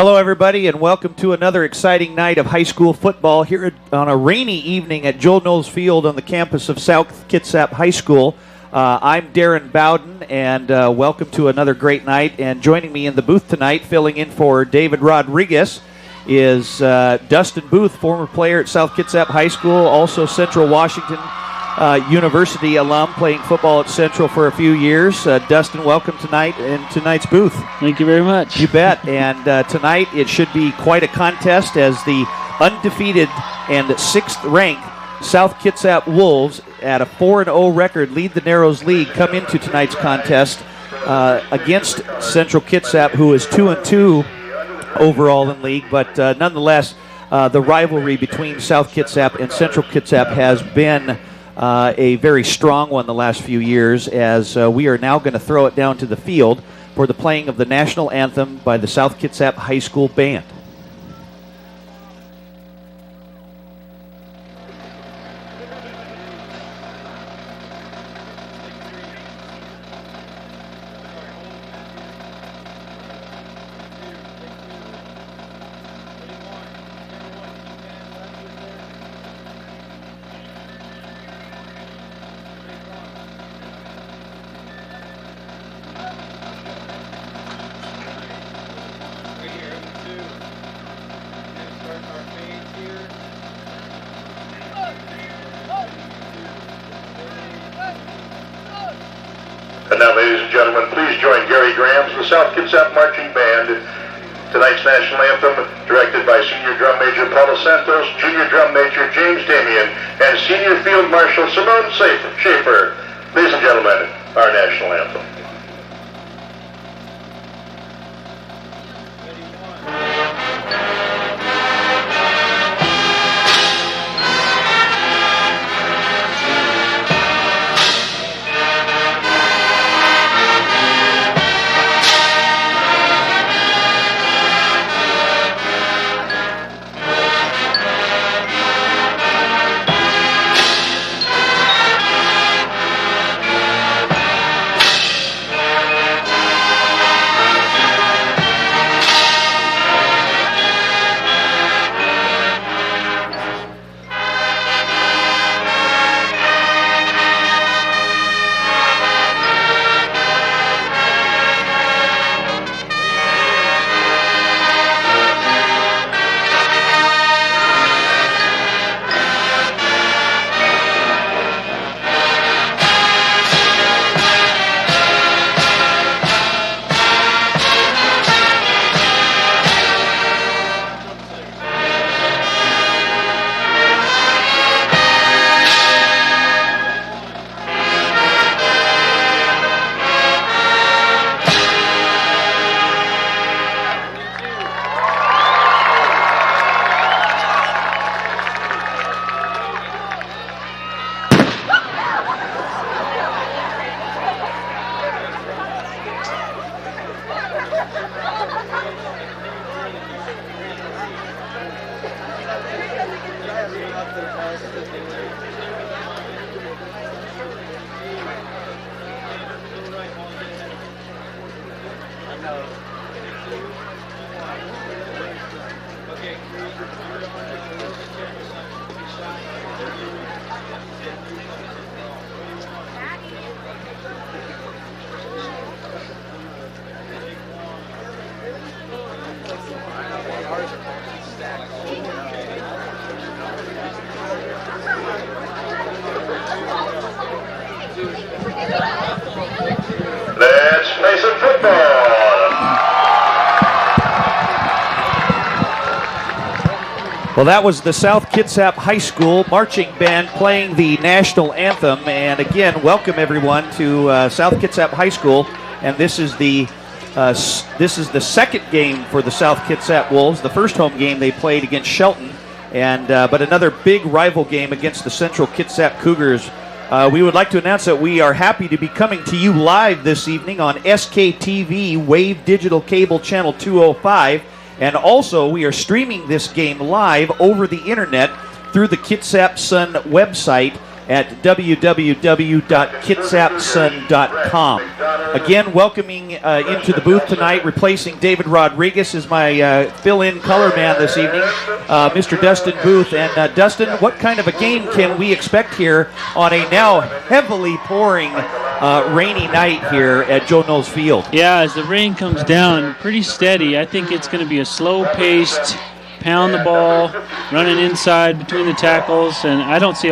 Hello, everybody, and welcome to another exciting night of high school football here on a rainy evening at Joel Knowles Field on the campus of South Kitsap High School. I'm Darren Bowden, and welcome to another great night. And joining me in the booth tonight, filling in for David Rodriguez, is Dustin Booth, former player at South Kitsap High School, also Central Washington University alum, playing football at Central for a few years. Dustin, welcome tonight in tonight's booth. Thank you very much. You bet. And tonight it should be quite a contest as the undefeated and 6th-ranked South Kitsap Wolves at a 4-0 record lead the Narrows League come into tonight's contest against Central Kitsap, who is 2-2 overall in league. But nonetheless, the rivalry between South Kitsap and Central Kitsap has been a very strong one the last few years, as we are now going to throw it down to the field for the playing of the national anthem by the South Kitsap High School Band. And now, ladies and gentlemen, please join Gary Grahams, the South Kitsap Marching Band. Tonight's national anthem, directed by Senior Drum Major Paulo Santos, Junior Drum Major James Damian, and Senior Field Marshal Simone Schaefer. Ladies and gentlemen, our national anthem. Let's play some football. Well, that was the South Kitsap High School Marching Band playing the national anthem. And again, welcome everyone to South Kitsap High School. And this is the second game for the South Kitsap Wolves. The first home game they played against Shelton, and but another big rival game against the Central Kitsap Cougars. We would like to announce that we are happy to be coming to you live this evening on SKTV Wave Digital Cable Channel 205. And also, we are streaming this game live over the internet through the Kitsap Sun website at www.kitsapsun.com. Again, welcoming into the booth tonight, replacing David Rodriguez is my fill-in color man this evening, Mr. Dustin Booth. And Dustin, what kind of a game can we expect here on a now heavily pouring rainy night here at Joe Knowles Field? Yeah, as the rain comes down, pretty steady. I think it's going to be a slow-paced, pound the ball, running inside between the tackles, and I don't see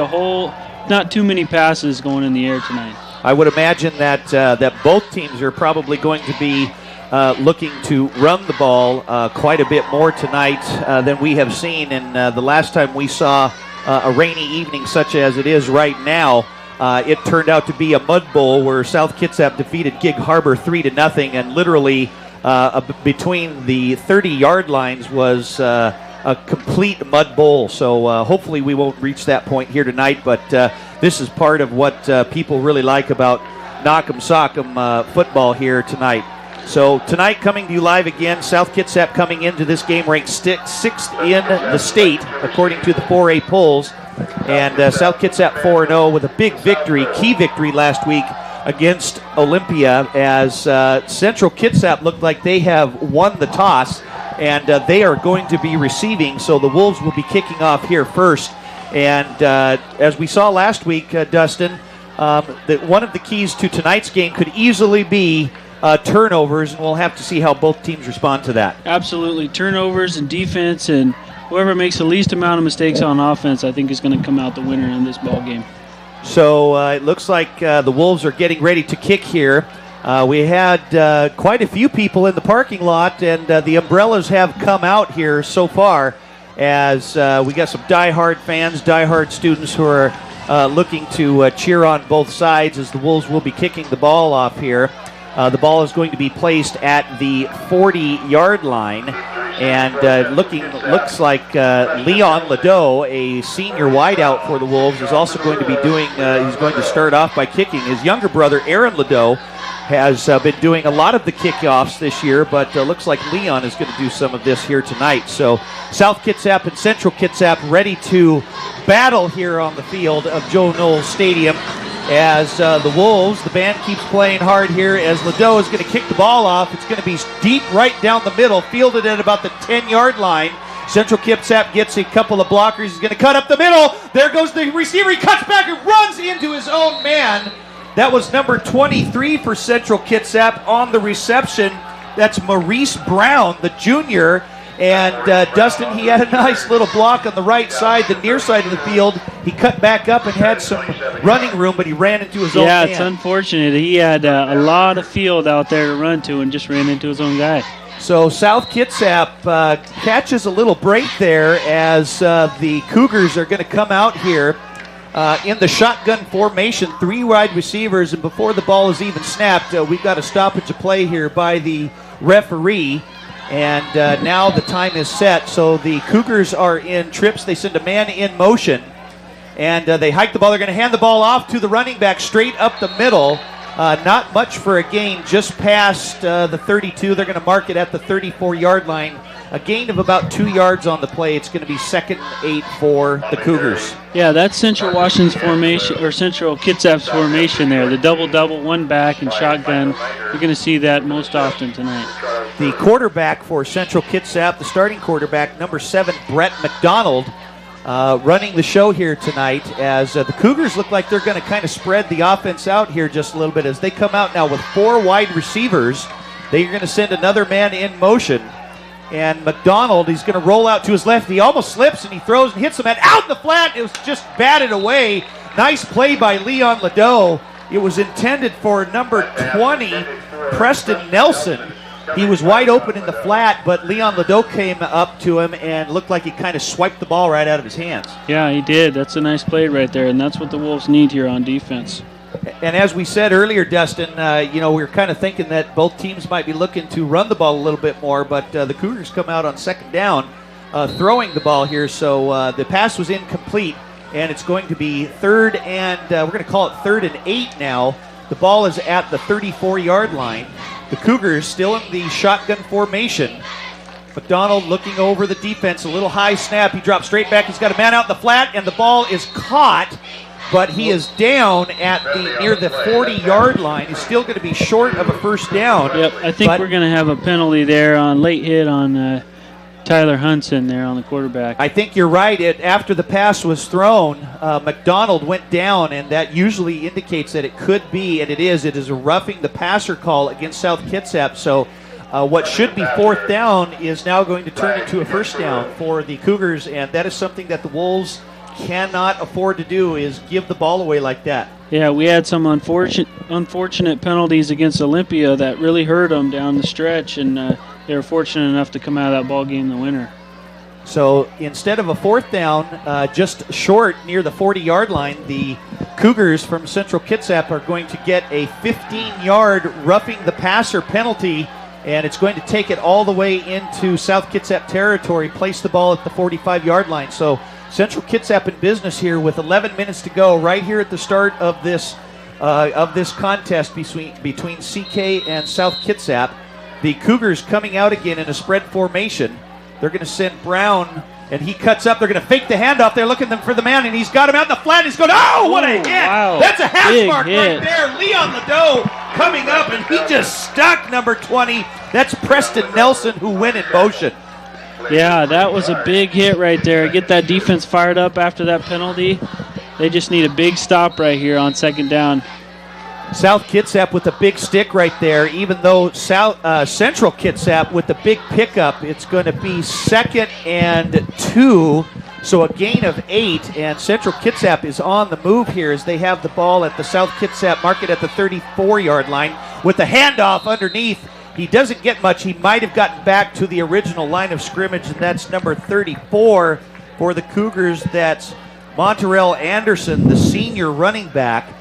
not too many passes going in the air tonight. I would imagine that that both teams are probably going to be looking to run the ball quite a bit more tonight than we have seen. And the last time we saw a rainy evening such as it is right now, it turned out to be a mud bowl where South Kitsap defeated Gig Harbor 3-0, and literally between the 30-yard lines was a complete mud bowl. So hopefully we won't reach that point here tonight, but this is part of what people really like about Knock'em Sock'em football here tonight. So tonight, coming to you live again, South Kitsap coming into this game ranked sixth in the state according to the 4A polls, and South Kitsap 4-0 with a big victory, key victory last week against Olympia, as Central Kitsap looked like they have won the toss, and they are going to be receiving, so the Wolves will be kicking off here first. And as we saw last week, Dustin, that one of the keys to tonight's game could easily be turnovers, and we'll have to see how both teams respond to that. Absolutely. Turnovers and defense, and whoever makes the least amount of mistakes on offense, I think is going to come out the winner in this ball game. So it looks like the Wolves are getting ready to kick here. We had quite a few people in the parking lot, and the umbrellas have come out here so far, as we got some diehard fans, diehard students who are looking to cheer on both sides as the Wolves will be kicking the ball off here. The ball is going to be placed at the 40-yard line, and looks like Leon Liddeau, a senior wideout for the Wolves, is also going to be doing. He's going to start off by kicking. His younger brother, Aaron Liddeau, has been doing a lot of the kickoffs this year, but looks like Leon is going to do some of this here tonight. So South Kitsap and Central Kitsap ready to battle here on the field of Joe Knowles Stadium, as the Wolves, the band keeps playing hard here, as Liddeau is going to kick the ball off. It's going to be deep right down the middle, fielded at about the 10-yard line. Central Kitsap gets a couple of blockers. He's going to cut up the middle. There goes the receiver. He cuts back and runs into his own man. That was number 23 for Central Kitsap on the reception. That's Maurice Brown, the junior. And Dustin, he had a nice little block on the right side, the near side of the field. He cut back up and had some running room, but he ran into his own man. Yeah, it's unfortunate. He had a lot of field out there to run to and just ran into his own guy. So South Kitsap catches a little break there, as the Cougars are going to come out here in the shotgun formation, 3 wide receivers, and before the ball is even snapped, we've got a stoppage of play here by the referee. And now the time is set, so the Cougars are in trips. They send a man in motion, and they hike the ball. They're going to hand the ball off to the running back straight up the middle. Not much for a gain, just past the 32. They're going to mark it at the 34-yard line. A gain of about 2 yards on the play. It's going to be 2nd and 8 for the Cougars. Yeah, that's Central Washington's formation, or Central Kitsap's formation there. The double-double, one back, and shotgun. You're going to see that most often tonight. The quarterback for Central Kitsap, the starting quarterback, number 7, Brett McDonald, running the show here tonight, as the Cougars look like they're going to kind of spread the offense out here just a little bit as they come out now with 4 wide receivers. They're going to send another man in motion. And McDonald, he's going to roll out to his left. He almost slips, and he throws and hits the man out in the flat. It was just batted away. Nice play by Leon Liddeau. It was intended for number 20, Preston Nelson. He was wide open in the flat, but Leon Liddeau came up to him and looked like he kind of swiped the ball right out of his hands. Yeah, he did. That's a nice play right there, and that's what the Wolves need here on defense. And as we said earlier, Dustin, we were kind of thinking that both teams might be looking to run the ball a little bit more, but the Cougars come out on 2nd down throwing the ball here, so the pass was incomplete, and it's going to be 3rd and, we're going to call it 3rd and 8 now. The ball is at the 34-yard line. The Cougars still in the shotgun formation. McDonald looking over the defense, a little high snap. He drops straight back. He's got a man out in the flat, and the ball is caught but he is down at near the 40-yard line. He's still going to be short of a first down. Yep, I think we're going to have a penalty there on late hit on Tyler Hunson there on the quarterback. I think you're right. After the pass was thrown, McDonald went down, and that usually indicates that it could be, and it is a roughing the passer call against South Kitsap. So what should be fourth down is now going to turn into a first down for the Cougars, and that is something that the Wolves cannot afford to do, is give the ball away like that. Yeah, we had some unfortunate penalties against Olympia that really hurt them down the stretch, and they were fortunate enough to come out of that ball game the winner. So instead of a fourth down, just short near the 40-yard line, the Cougars from Central Kitsap are going to get a 15-yard roughing the passer penalty, and it's going to take it all the way into South Kitsap territory, place the ball at the 45-yard line. So Central Kitsap in business here with 11 minutes to go right here at the start of this contest between CK and South Kitsap. The Cougars coming out again in a spread formation. They're going to send Brown, and he cuts up. They're going to fake the handoff. They're looking for the man, and he's got him out in the flat. He's going, oh, what a hit. Wow. That's a hash Big mark hit right there. Leon Liddeau coming up, and he just stuck number 20. That's Preston Nelson, who went in motion. Yeah, that was a big hit right there. Get that defense fired up after that penalty. They just need a big stop right here on second down. South Kitsap with a big stick right there, even though Central Kitsap with the big pickup, it's going to be 2nd and 2, so a gain of 8, and Central Kitsap is on the move here as they have the ball at the South Kitsap market at the 34-yard line with the handoff underneath. He doesn't get much. He might have gotten back to the original line of scrimmage, and that's number 34 for the Cougars. That's Monterell Anderson, the senior running back.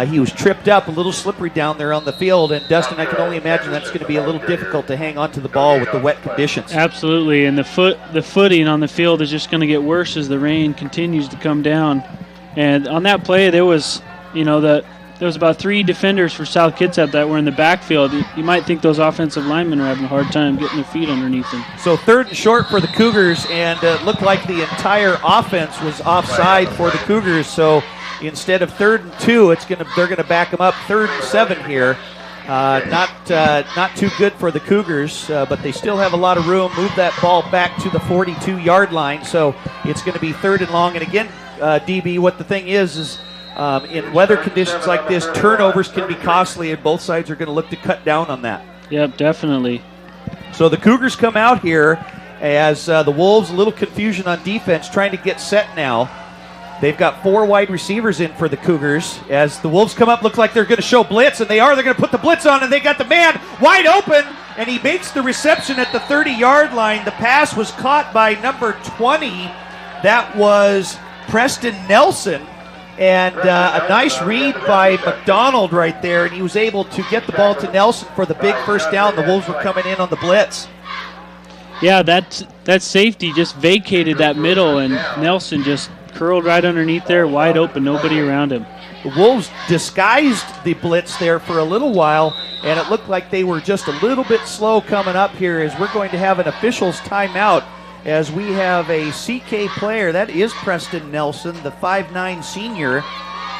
He was tripped up, a little slippery down there on the field, and Dustin, I can only imagine that's going to be a little difficult to hang on to the ball with the wet conditions. Absolutely, and the footing on the field is just going to get worse as the rain continues to come down. And on that play, there was about 3 defenders for South Kitsap that were in the backfield. You might think those offensive linemen are having a hard time getting their feet underneath them. So 3rd and short for the Cougars, and it looked like the entire offense was offside for the Cougars. So instead of 3rd and 2, they're going to back them up 3rd and 7 here. Not too good for the Cougars, but they still have a lot of room. Move that ball back to the 42-yard line. So it's going to be 3rd and long. And again, DB, what the thing is in weather conditions like this, turnovers can be costly, and both sides are going to look to cut down on that. Yep, definitely. So the Cougars come out here as the Wolves, a little confusion on defense, trying to get set now. They've got 4 wide receivers in for the Cougars. As the Wolves come up, look like they're going to show blitz, and they are. They're going to put the blitz on, and they got the man wide open, and he makes the reception at the 30-yard line. The pass was caught by number 20. That was Preston Nelson. And a nice read by McDonald right there, and he was able to get the ball to Nelson for the big first down. The Wolves were coming in on the blitz. Yeah, that safety just vacated that middle, and Nelson just curled right underneath there, wide open, nobody around him. The Wolves disguised the blitz there for a little while, and it looked like they were just a little bit slow coming up here, as we're going to have an official's timeout, as we have a CK player. That is Preston Nelson, the 5'9 senior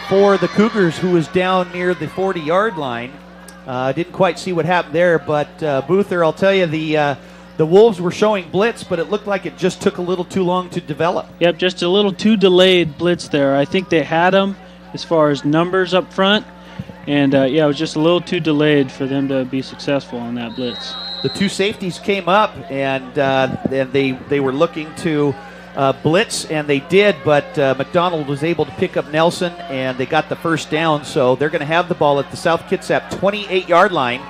for the Cougars, who was down near the 40-yard line. Didn't quite see what happened there, but Boother, I'll tell you, the Wolves were showing blitz, but it looked like it just took a little too long to develop. Yep, just a little too delayed blitz there. I think they had them as far as numbers up front, and it was just a little too delayed for them to be successful on that blitz. The 2 safeties came up, and they were looking to blitz, and they did, but McDonald was able to pick up Nelson, and they got the first down, so they're going to have the ball at the South Kitsap 28-yard line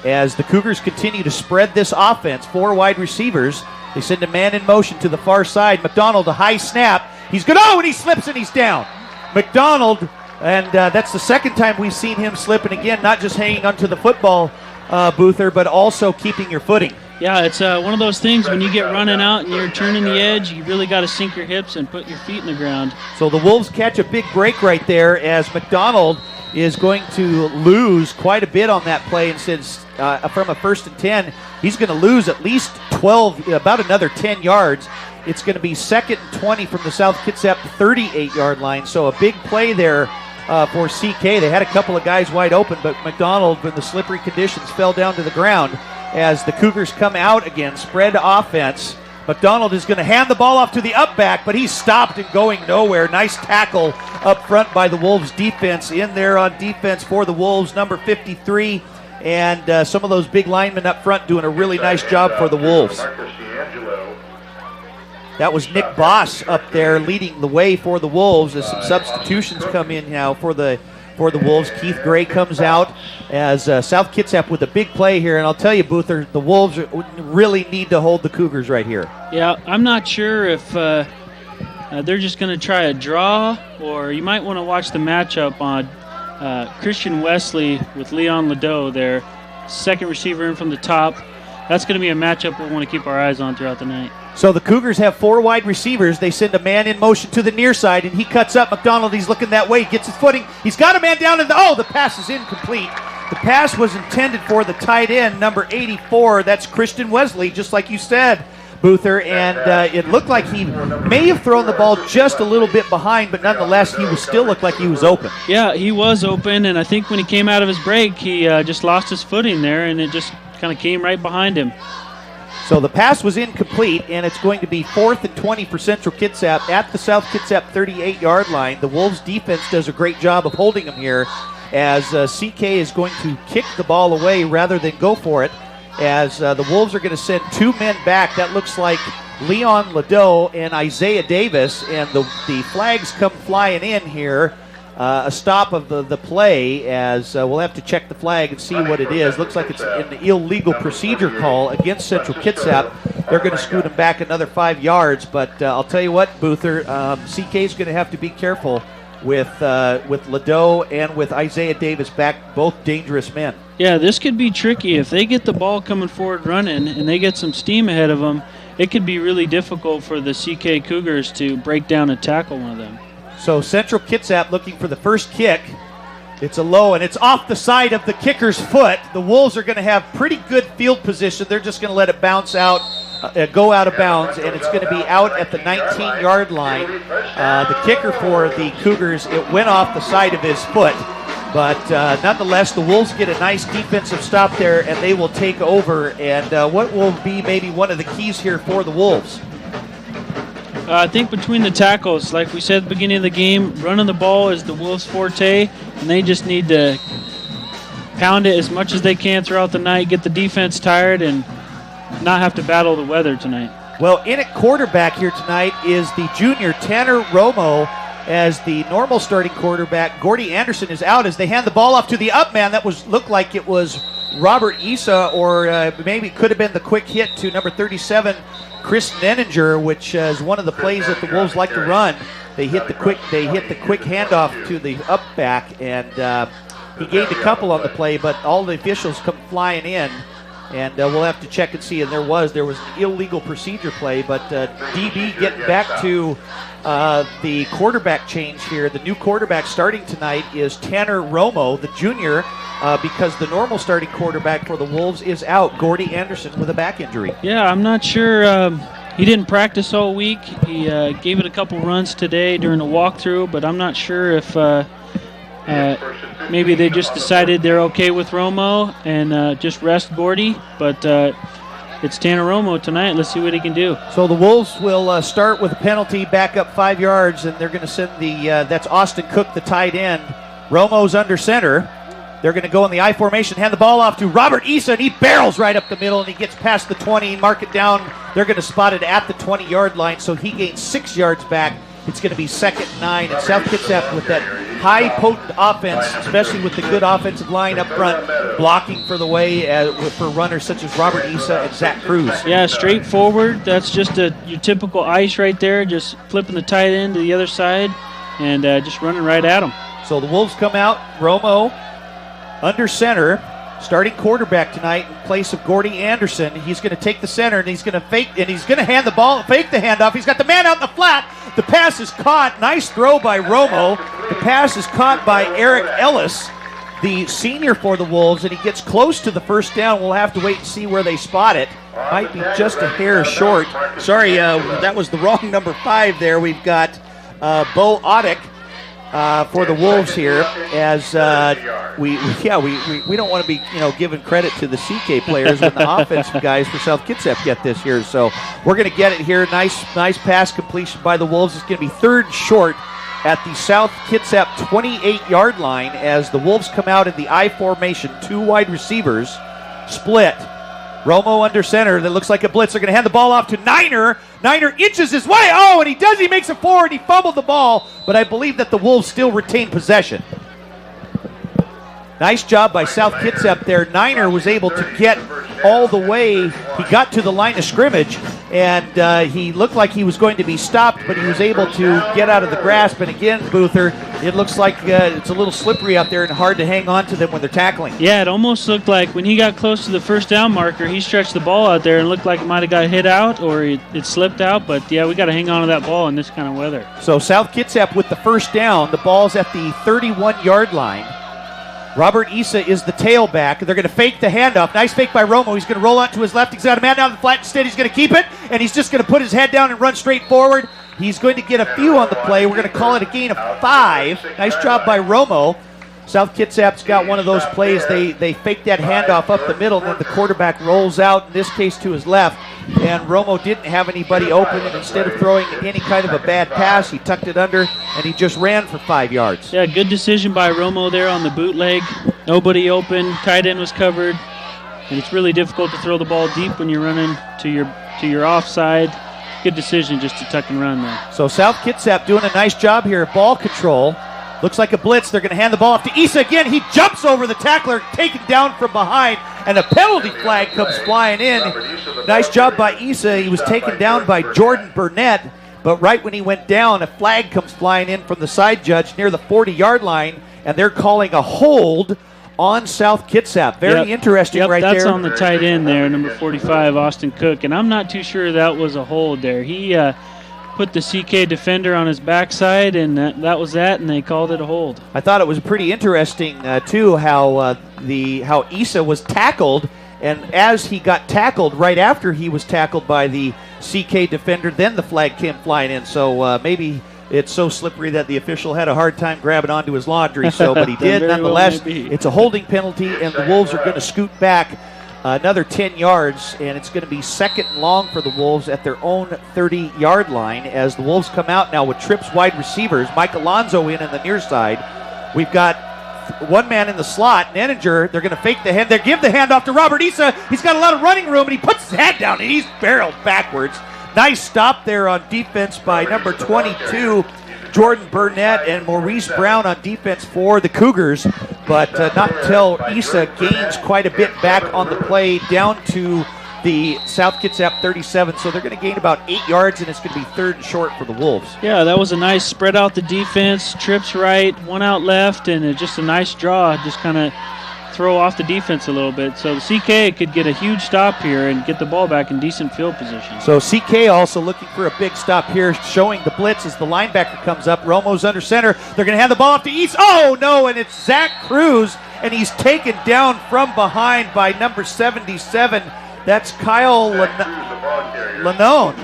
as the Cougars continue to spread this offense. 4 wide receivers. They send a man in motion to the far side. McDonald, a high snap. He's good. Oh, and he slips, and he's down. McDonald, and that's the second time we've seen him slip, and again, not just hanging onto the football, Boother, but also keeping your footing. Yeah, it's one of those things when you get running out and you're turning the edge, you really got to sink your hips and put your feet in the ground. So the Wolves catch a big break right there as McDonald is going to lose quite a bit on that play, and since from a 1st and 10, he's going to lose at least 12, about another 10 yards. It's going to be 2nd and 20 from the South Kitsap 38-yard line. So a big play there for CK. They had a couple of guys wide open, but McDonald, in the slippery conditions, fell down to the ground as the Cougars come out again, spread offense. McDonald is going to hand the ball off to the up back, but he's stopped and going nowhere. Nice tackle up front by the Wolves defense. In there on defense for the Wolves, number 53, and some of those big linemen up front doing a really nice job for the Wolves. That was Nick Boss up there leading the way for the Wolves as some substitutions come in now for the Wolves. Keith Gray comes out as South Kitsap with a big play here. And I'll tell you, Boother, the Wolves really need to hold the Cougars right here. Yeah, I'm not sure if they're just going to try a draw, or you might want to watch the matchup on Christian Wesley with Leon Liddeau there, second receiver in from the top. That's going to be a matchup we'll want to keep our eyes on throughout the night. So the Cougars have 4 wide receivers. They send a man in motion to the near side, and he cuts up. McDonald, he's looking that way, gets his footing. He's got a man down, and the pass is incomplete. The pass was intended for the tight end, number 84. That's Christian Wesley, just like you said, Boother. And it looked like he may have thrown the ball just a little bit behind, but nonetheless, he still looked like he was open. Yeah, he was open, and I think when he came out of his break, he just lost his footing there, and it just kind of came right behind him. So the pass was incomplete, and it's going to be 4th and 20 for Central Kitsap at the South Kitsap 38-yard line. The Wolves defense does a great job of holding them here as CK is going to kick the ball away rather than go for it, as the Wolves are going to send 2 men back. That looks like Leon Liddeau and Isaiah Davis, and the flags come flying in here. A stop of the play, as we'll have to check the flag and see what it is. Looks like it's an illegal procedure call against Central Kitsap. They're going to scoot him back another 5 yards, but I'll tell you what, Boother, CK is going to have to be careful with Liddeau and with Isaiah Davis back, both dangerous men. Yeah, this could be tricky. If they get the ball coming forward running and they get some steam ahead of them, it could be really difficult for the CK Cougars to break down and tackle one of them. So Central Kitsap looking for the first kick. It's a low, and it's off the side of the kicker's foot. The Wolves are going to have pretty good field position. They're just going to let it bounce out, go out of bounds, and it's going to be out at the 19-yard line. The kicker for the Cougars, it went off the side of his foot. But nonetheless, the Wolves get a nice defensive stop there, and they will take over. And what will be maybe one of the keys here for the Wolves? I think between the tackles, like we said at the beginning of the game, running the ball is the Wolves' forte, and they just need to pound it as much as they can throughout the night, get the defense tired, and not have to battle the weather tonight. Well, in at quarterback here tonight is the junior Tanner Romo, as the normal starting quarterback Gordy Anderson is out as they hand the ball off to the up man. That looked like it was Robert Issa, or maybe it could have been the quick hit to number 37, Chris Nenninger, which is one of the plays that the Wolves like to run. They hit the quick handoff to the up back, and he gained a couple on the play, but all the officials come flying in, and we'll have to check and see. And there was an illegal procedure play, but DB getting back to the quarterback change here. The new quarterback starting tonight is Tanner Romo, the junior, because the normal starting quarterback for the Wolves is out, Gordy Anderson, with a back injury. Yeah, I'm not sure. He didn't practice all week. He gave it a couple runs today during a walkthrough, but I'm not sure if maybe they just decided they're okay with Romo and just rest Gordy. But it's Tanner Romo tonight. Let's see what he can do. So the Wolves will start with a penalty, back up 5 yards, and they're going to send that's Austin Cook, the tight end. Romo's under center. They're going to go in the I formation, hand the ball off to Robert Issa, and he barrels right up the middle, and he gets past the 20, mark it down. They're going to spot it at the 20-yard line, so he gains 6 yards back. It's going to be 2nd and 9, and South Kitsap with that high potent offense, especially with the good offensive line up front, blocking for the way for runners such as Robert Issa and Zach Cruz. Yeah, straightforward. That's just your typical ice right there, just flipping the tight end to the other side and just running right at them. So the Wolves come out, Romo under center, starting quarterback tonight in place of Gordy Anderson. He's going to take the center, and he's going to fake, and he's going to hand the ball, fake the handoff. He's got the man out in the flat. The pass is caught. Nice throw by Romo. The pass is caught by Eric Ellis, the senior for the Wolves, and he gets close to the first down. We'll have to wait and see where they spot it. Might be just a hair short. Sorry, that was the wrong number 5 there. We've got Bo Oddick for the Wolves here, as we don't want to be giving credit to the CK players when the offensive guys for South Kitsap get this here. So we're going to get it here. Nice pass completion by the Wolves. It's going to be 3rd short at the South Kitsap 28-yard line as the Wolves come out in the I formation. 2 wide receivers split. Romo under center. That looks like a blitz. They're going to hand the ball off to Niner. Niner inches his way. Oh, and he does. He makes it forward. He fumbled the ball, but I believe that the Wolves still retain possession. Nice job by South Kitsap there. Niner was able to get all the way. He got to the line of scrimmage, and he looked like he was going to be stopped, but he was able to get out of the grasp. And again, Boother, it looks like it's a little slippery out there and hard to hang on to them when they're tackling. Yeah, it almost looked like when he got close to the first down marker, he stretched the ball out there and looked like it might have got hit out or it slipped out. But, yeah, we got to hang on to that ball in this kind of weather. So South Kitsap with the first down. The ball's at the 31-yard line. Robert Issa is the tailback. They're going to fake the handoff. Nice fake by Romo. He's going to roll out to his left. He's got a man down the flat. Instead, he's going to keep it, and he's just going to put his head down and run straight forward. He's going to get a few on the play. We're going to call it a gain of 5. Nice job by Romo. South Kitsap's got one of those plays. They fake that handoff up the middle, and then the quarterback rolls out, in this case to his left. And Romo didn't have anybody open, and instead of throwing any kind of a bad pass, he tucked it under, and he just ran for 5 yards. Yeah, good decision by Romo there on the bootleg. Nobody open, tight end was covered, and it's really difficult to throw the ball deep when you're running to your offside. Good decision just to tuck and run there. So South Kitsap doing a nice job here at ball control. Looks like a blitz. They're going to hand the ball off to Issa again. He jumps over the tackler, taken down from behind, and a penalty flag comes flying in. Nice job by Issa. He was taken down by Jordan Burnett, but right when he went down, a flag comes flying in from the side judge near the 40-yard line, and they're calling a hold on South Kitsap. Very interesting right there. That's on the tight end there, number 45, Austin Cook, and I'm not too sure that was a hold there. He put the CK defender on his backside, and that was that, and they called it a hold. I thought it was pretty interesting, too, how Issa was tackled, and as he got tackled, right after he was tackled by the CK defender, then the flag came flying in. So maybe it's so slippery that the official had a hard time grabbing onto his laundry, but he did. Nonetheless, it's a holding penalty, and the Wolves are going to scoot back another 10 yards, and it's going to be 2nd and long for the Wolves at their own 30-yard line as the Wolves come out now with trips wide receivers. Mike Alonzo in the near side. We've got one man in the slot, Nenninger. They're going to fake the hand. They give the handoff to Robert Issa. He's got a lot of running room, and he puts his head down, and he's barreled backwards. Nice stop there on defense by number 22, Jordan Burnett, and Maurice Brown on defense for the Cougars, but not until Issa gains quite a bit back on the play down to the South Kitsap 37, so they're going to gain about 8 yards, and it's going to be 3rd and short for the Wolves. Yeah, that was a nice spread out the defense, trips right, one out left, and just a nice draw, just kind of throw off the defense a little bit. So the CK could get a huge stop here and get the ball back in decent field position. So CK also looking for a big stop here, showing the blitz as the linebacker comes up. Romo's under center. They're going to hand the ball off to East. Oh, no, and it's Zach Cruz, and he's taken down from behind by number 77. That's Kyle Lanone.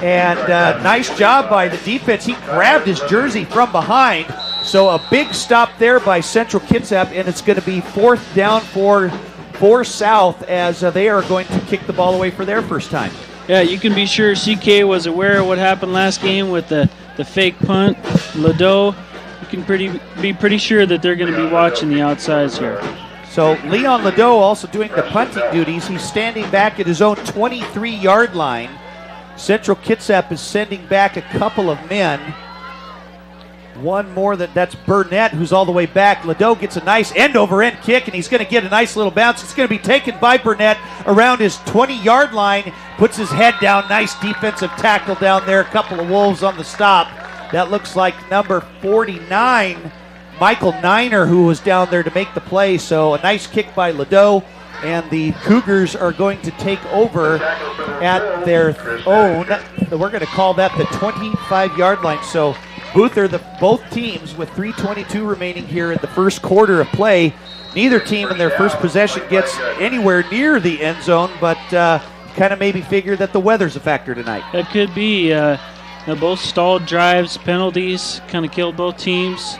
And nice job by the defense. He grabbed his jersey from behind. So a big stop there by Central Kitsap, and it's going to be 4th down for South as they are going to kick the ball away for their first time. Yeah, you can be sure CK was aware of what happened last game with the fake punt. Liddeau, you can be pretty sure that they're going to be watching the outsides here. So Leon Liddeau also doing the punting duties. He's standing back at his own 23-yard line. Central Kitsap is sending back a couple of men. One more, that's Burnett, who's all the way back. Liddeau gets a nice end-over-end kick, and he's going to get a nice little bounce. It's going to be taken by Burnett around his 20-yard line, puts his head down. Nice defensive tackle down there. A couple of Wolves on the stop. That looks like number 49, Michael Niner, who was down there to make the play. So a nice kick by Liddeau, and the Cougars are going to take over at their own. We're going to call that the 25-yard line. So Boother, both teams with 3:22 remaining here in the first quarter of play. Neither team in their first possession gets anywhere near the end zone, but kind of maybe figure that the weather's a factor tonight. It could be. Both stalled drives, penalties, kind of killed both teams.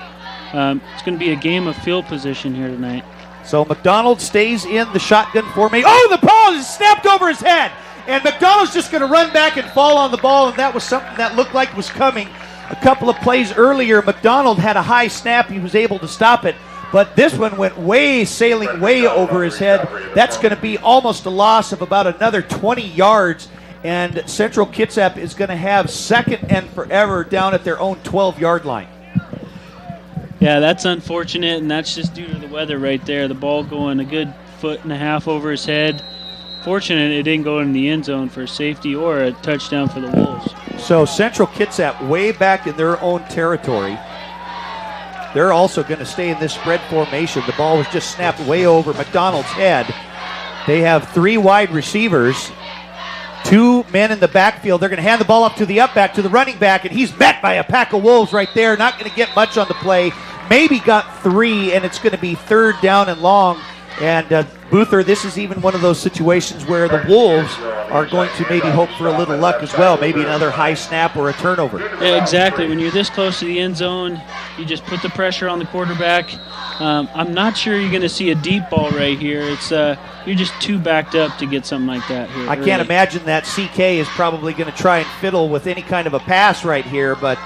It's going to be a game of field position here tonight. So McDonald stays in the shotgun formation. Oh, the ball is snapped over his head. And McDonald's just going to run back and fall on the ball, and that was something that looked like was coming. A couple of plays earlier, McDonald had a high snap. He was able to stop it. But this one went sailing way over his head. That's going to be almost a loss of about another 20 yards. And Central Kitsap is going to have second and forever down at their own 12-yard line. Yeah, that's unfortunate, and that's just due to the weather right there. The ball going a good 1.5 feet over his head. Fortunate it didn't go in the end zone for a safety or a touchdown for the Wolves. So Central Kitsap way back in their own territory. They're also going to stay in this spread formation. The ball was just snapped way over McDonald's head. They have 3 wide receivers, 2 men in the backfield. They're going to hand the ball up to the up-back, to the running back, and he's met by a pack of Wolves right there. Not going to get much on the play. Maybe got 3, and it's going to be 3rd down and long. And Boother, this is even one of those situations where the Wolves are going to maybe hope for a little luck as well. Maybe another high snap or a turnover. Yeah, exactly. When you're this close to the end zone, you just put the pressure on the quarterback. I'm not sure you're going to see a deep ball right here. It's you're just too backed up to get something like that here. I can't imagine that CK is probably going to try and fiddle with any kind of a pass right here, but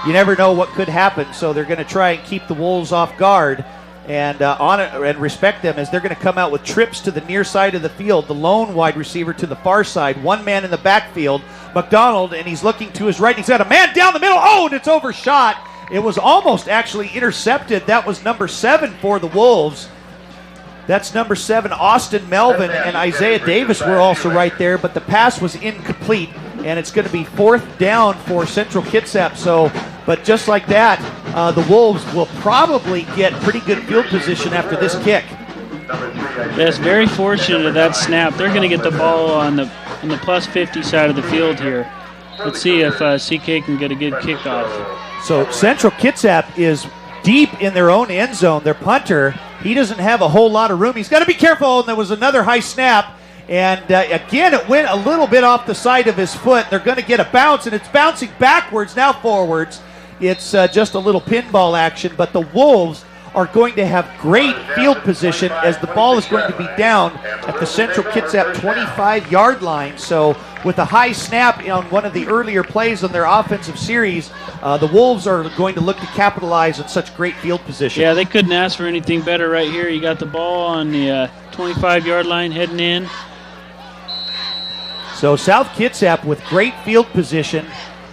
you never know what could happen. So they're going to try and keep the Wolves off guard and and respect them as they're going to come out with trips to the near side of the field. The lone wide receiver to the far side, 1 man in the backfield, McDonald, and he's looking to his right. He's got a man down the middle. Oh, and it's overshot. It was almost actually intercepted. That was number 7 for the Wolves. That's number 7, Austin Melvin, and Isaiah Davis were also right there, but the pass was incomplete, and it's going to be 4th down for Central Kitsap. So, but just like that, the Wolves will probably get pretty good field position after this kick. That's very fortunate of that snap. They're going to get the ball on the plus 50 side of the field here. Let's see if CK can get a good kickoff. So Central Kitsap is deep in their own end zone. Their punter, he doesn't have a whole lot of room. He's got to be careful, and there was another high snap. And again, it went a little bit off the side of his foot. They're going to get a bounce, and it's bouncing backwards, now forwards. It's just a little pinball action, but the Wolves are going to have great field position as the ball is going to be down at the Central Kitsap 25-yard line. So with a high snap on one of the earlier plays on their offensive series, the Wolves are going to look to capitalize on such great field position. Yeah, they couldn't ask for anything better right here. You got the ball on the 25-yard line heading in. So South Kitsap with great field position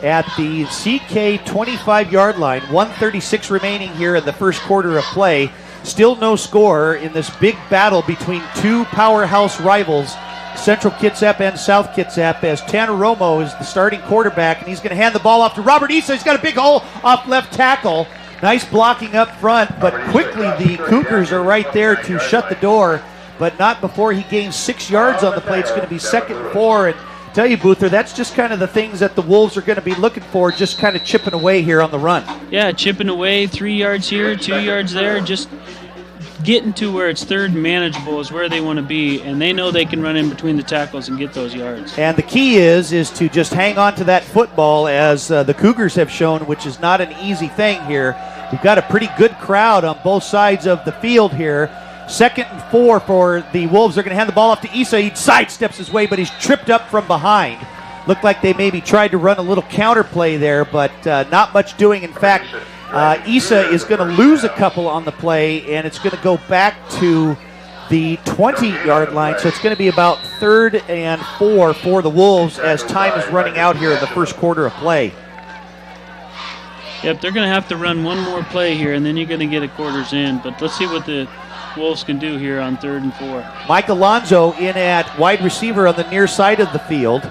at the CK 25-yard line. 1:36 remaining here in the first quarter of play. Still no score in this big battle between 2 powerhouse rivals, Central Kitsap and South Kitsap, as Tanner Romo is the starting quarterback, and he's going to hand the ball off to Robert Issa. He's got a big hole off left tackle. Nice blocking up front, but quickly the Cougars are right there to shut the door, but not before he gains 6 yards on the play. It's going to be 2nd and 4, and tell you, Boother, that's just kind of the things that the Wolves are going to be looking for, just kind of chipping away here on the run. Yeah, chipping away, 3 yards here, 2 yards there, just getting to where it's 3rd and manageable is where they want to be, and they know they can run in between the tackles and get those yards. And the key is to just hang on to that football, as the Cougars have shown, which is not an easy thing here. We've got a pretty good crowd on both sides of the field here. 2nd and 4 for the Wolves. They're going to hand the ball off to Issa. He sidesteps his way, but he's tripped up from behind. Looked like they maybe tried to run a little counter play there, but not much doing. In fact, Issa is going to lose a couple on the play, and it's going to go back to the 20-yard line. So it's going to be about 3rd and 4 for the Wolves as time is running out here in the first quarter of play. Yep, they're going to have to run one more play here, and then you're going to get a quarters in. But let's see what the Wolves can do here on 3rd and 4. Mike Alonzo in at wide receiver on the near side of the field.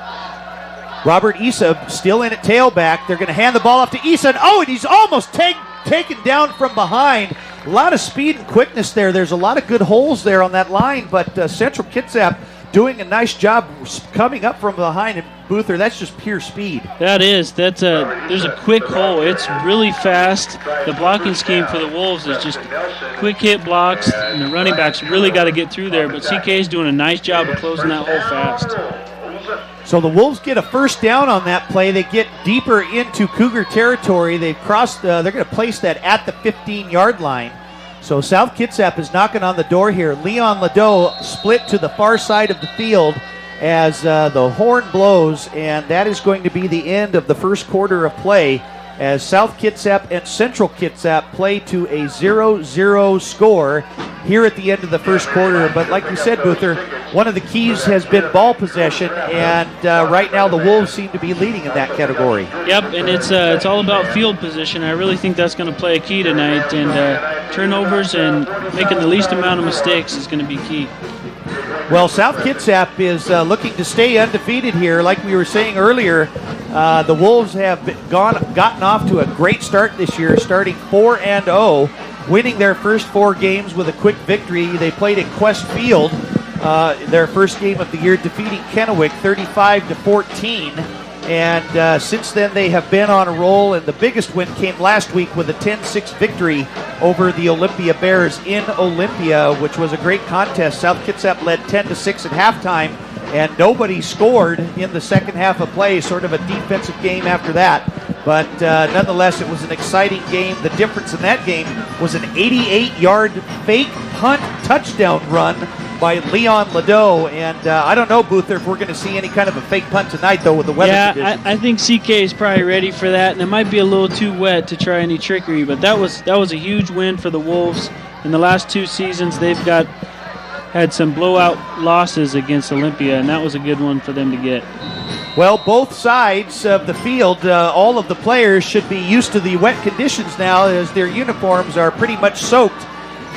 Robert Issa still in at tailback. They're going to hand the ball off to Issa. And he's almost taken down from behind. A lot of speed and quickness there. There's a lot of good holes there on that line, but Central Kitsap doing a nice job coming up from behind. And Boother, that's just pure speed. That is. There's a quick hole. It's really fast. The blocking scheme for the Wolves is just quick hit blocks, and the running backs really got to get through there. But CK is doing a nice job of closing that hole fast. So the Wolves get a first down on that play. They get deeper into Cougar territory. They've crossed. They're going to place that at the 15-yard line. So South Kitsap is knocking on the door here. Leon Liddeau split to the far side of the field as the horn blows, and that is going to be the end of the first quarter of play as South Kitsap and Central Kitsap play to a 0-0 score here at the end of the first quarter. But like you said, Boother, one of the keys has been ball possession, and right now the Wolves seem to be leading in that category. Yep, and it's all about field position. I really think that's going to play a key tonight, and turnovers and making the least amount of mistakes is going to be key. Well, South Kitsap is looking to stay undefeated here. Like we were saying earlier, the Wolves have gotten off to a great start this year, starting 4-0, winning their first 4 games with a quick victory. They played at Quest Field, their first game of the year, defeating Kennewick 35-14. And since then, they have been on a roll, and the biggest win came last week with a 10-6 victory over the Olympia Bears in Olympia, which was a great contest. South Kitsap led 10-6 at halftime, and nobody scored in the second half of play, sort of a defensive game after that. But nonetheless, it was an exciting game. The difference in that game was an 88-yard fake punt touchdown run by Leon Liddeau, and I don't know, Boother, if we're going to see any kind of a fake punt tonight, though, with the weather conditions. I think CK is probably ready for that, and it might be a little too wet to try any trickery, but that was a huge win for the Wolves. In the last 2 seasons, they've had some blowout losses against Olympia, and that was a good one for them to get. Well, both sides of the field, all of the players should be used to the wet conditions now, as their uniforms are pretty much soaked.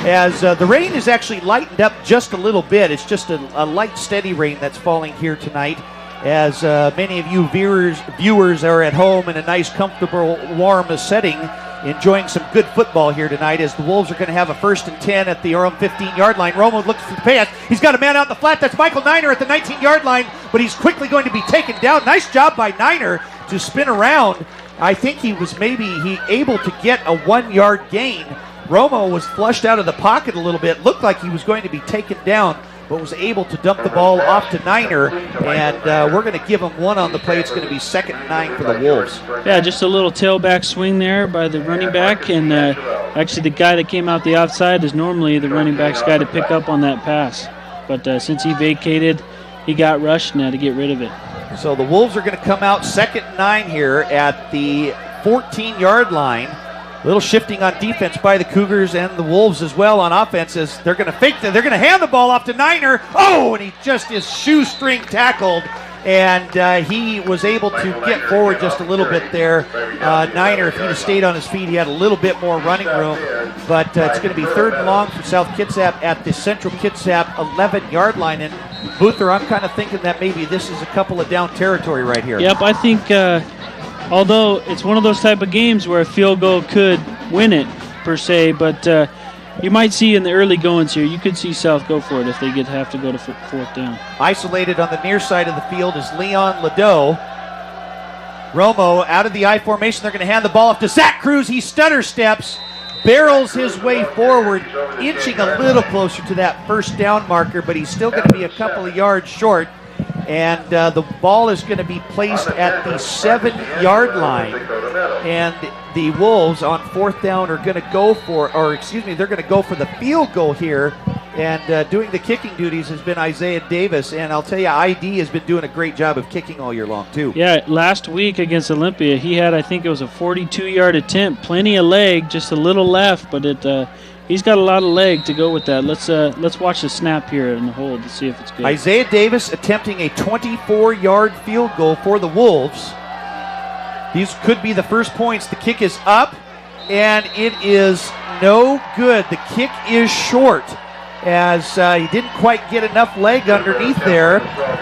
As the rain is actually lightened up just a little bit. It's just a light, steady rain that's falling here tonight, as many of you viewers are at home in a nice, comfortable, warm setting, enjoying some good football here tonight, as the Wolves are going to have a 1st and 10 at the own 15-yard line. Romo looks for the pass. He's got a man out in the flat. That's Michael Niner at the 19-yard line, but he's quickly going to be taken down. Nice job by Niner to spin around. I think he was maybe able to get a 1-yard gain. Romo was flushed out of the pocket a little bit, looked like he was going to be taken down, but was able to dump the ball off to Niner, and we're going to give him 1 on the play. It's going to be 2nd and 9 for the Wolves. Yeah, just a little tailback swing there by the running back, and actually the guy that came out the outside is normally the running back's guy to pick up on that pass. But since he vacated, he got rushed now to get rid of it. So the Wolves are going to come out 2nd and 9 here at the 14-yard line. A little shifting on defense by the Cougars and the Wolves as well on offense, as they're going to fake that. They're going to hand the ball off to Niner. Oh, and he just is shoestring tackled, and he was able to get forward just a little bit there. Niner, if he'd have stayed on his feet, he had a little bit more running room, but it's going to be 3rd and long for South Kitsap at the Central Kitsap 11-yard line. And Boother, I'm kind of thinking that maybe this is a couple of down territory right here. Yep, I think although it's one of those type of games where a field goal could win it, per se, but you might see in the early goings here, you could see South go for it if they have to go to 4th down. Isolated on the near side of the field is Leon Liddeau. Romo out of the I formation. They're going to hand the ball off to Zach Cruz. He stutter steps, barrels his way forward, inching a little closer to that 1st down marker, but he's still going to be a couple of yards short. And the ball is going to be placed at the 7-yard line. And the Wolves on 4th down are going to go they're going to go for the field goal here. And doing the kicking duties has been Isaiah Davis. And I'll tell you, ID has been doing a great job of kicking all year long, too. Yeah, last week against Olympia, he had, I think it was a 42-yard attempt. Plenty of leg, just a little left, but he's got a lot of leg to go with that. Let's watch the snap here in the hold to see if it's good. Isaiah Davis attempting a 24-yard field goal for the Wolves. These could be the first points. The kick is up, and it is no good. The kick is short, as he didn't quite get enough leg underneath there.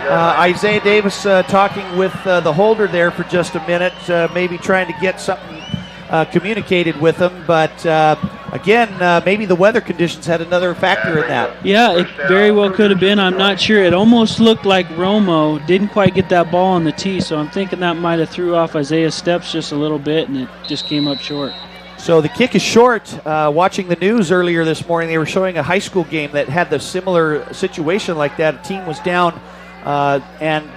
Isaiah Davis talking with the holder there for just a minute, maybe trying to get something communicated with him, but again, maybe the weather conditions had another factor in that. Yeah, it very well could have been. I'm not sure. It almost looked like Romo didn't quite get that ball on the tee, so I'm thinking that might have threw off Isaiah's steps just a little bit, and it just came up short. So the kick is short. Watching the news earlier this morning, they were showing a high school game that had the similar situation like that. A team was down, and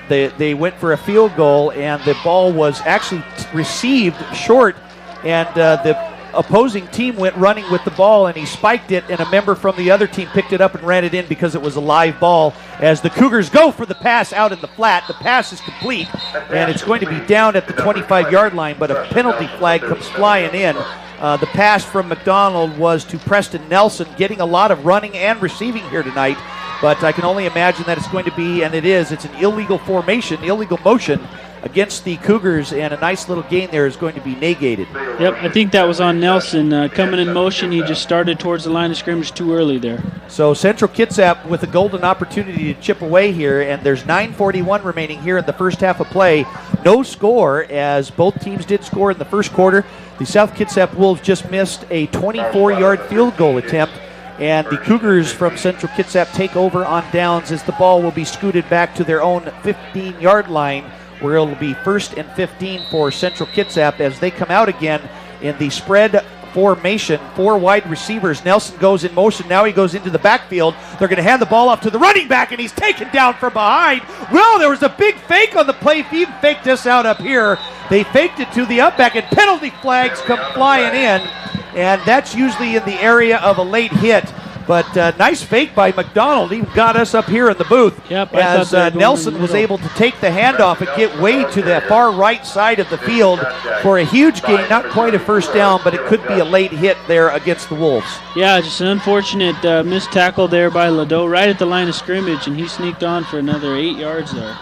they went for a field goal, and the ball was actually received short, and the opposing team went running with the ball, and he spiked it, and a member from the other team picked it up and ran it in because it was a live ball. As the Cougars go for the pass out in the flat, the pass is complete, and it's going to be down at the 25-yard line, but a penalty flag comes flying in. The pass from McDonald was to Preston Nelson, getting a lot of running and receiving here tonight, but I can only imagine that it's going to be, and it's an illegal formation, illegal motion against the Cougars, and a nice little gain there is going to be negated. Yep, I think that was on Nelson. Coming in motion, he just started towards the line of scrimmage too early there. So Central Kitsap with a golden opportunity to chip away here, and there's 9:41 remaining here in the first half of play. No score, as both teams did score in the first quarter. The South Kitsap Wolves just missed a 24-yard field goal attempt, and the Cougars from Central Kitsap take over on downs as the ball will be scooted back to their own 15-yard line, where it'll be 1st and 15 for Central Kitsap as they come out again in the spread formation. 4 wide receivers. Nelson goes in motion. Now he goes into the backfield. They're going to hand the ball off to the running back, and he's taken down from behind. Well, there was a big fake on the play. He faked this out up here. They faked it to the up back, and penalty flags come flying in, and that's usually in the area of a late hit. But nice fake by McDonald. Even got us up here in the booth. Yep, as Nelson was able to take the handoff and get way to the far right side of the field for a huge gain. Not quite a first down, but it could be a late hit there against the Wolves. Yeah, just an unfortunate missed tackle there by Liddeau right at the line of scrimmage, and he sneaked on for another 8 yards there.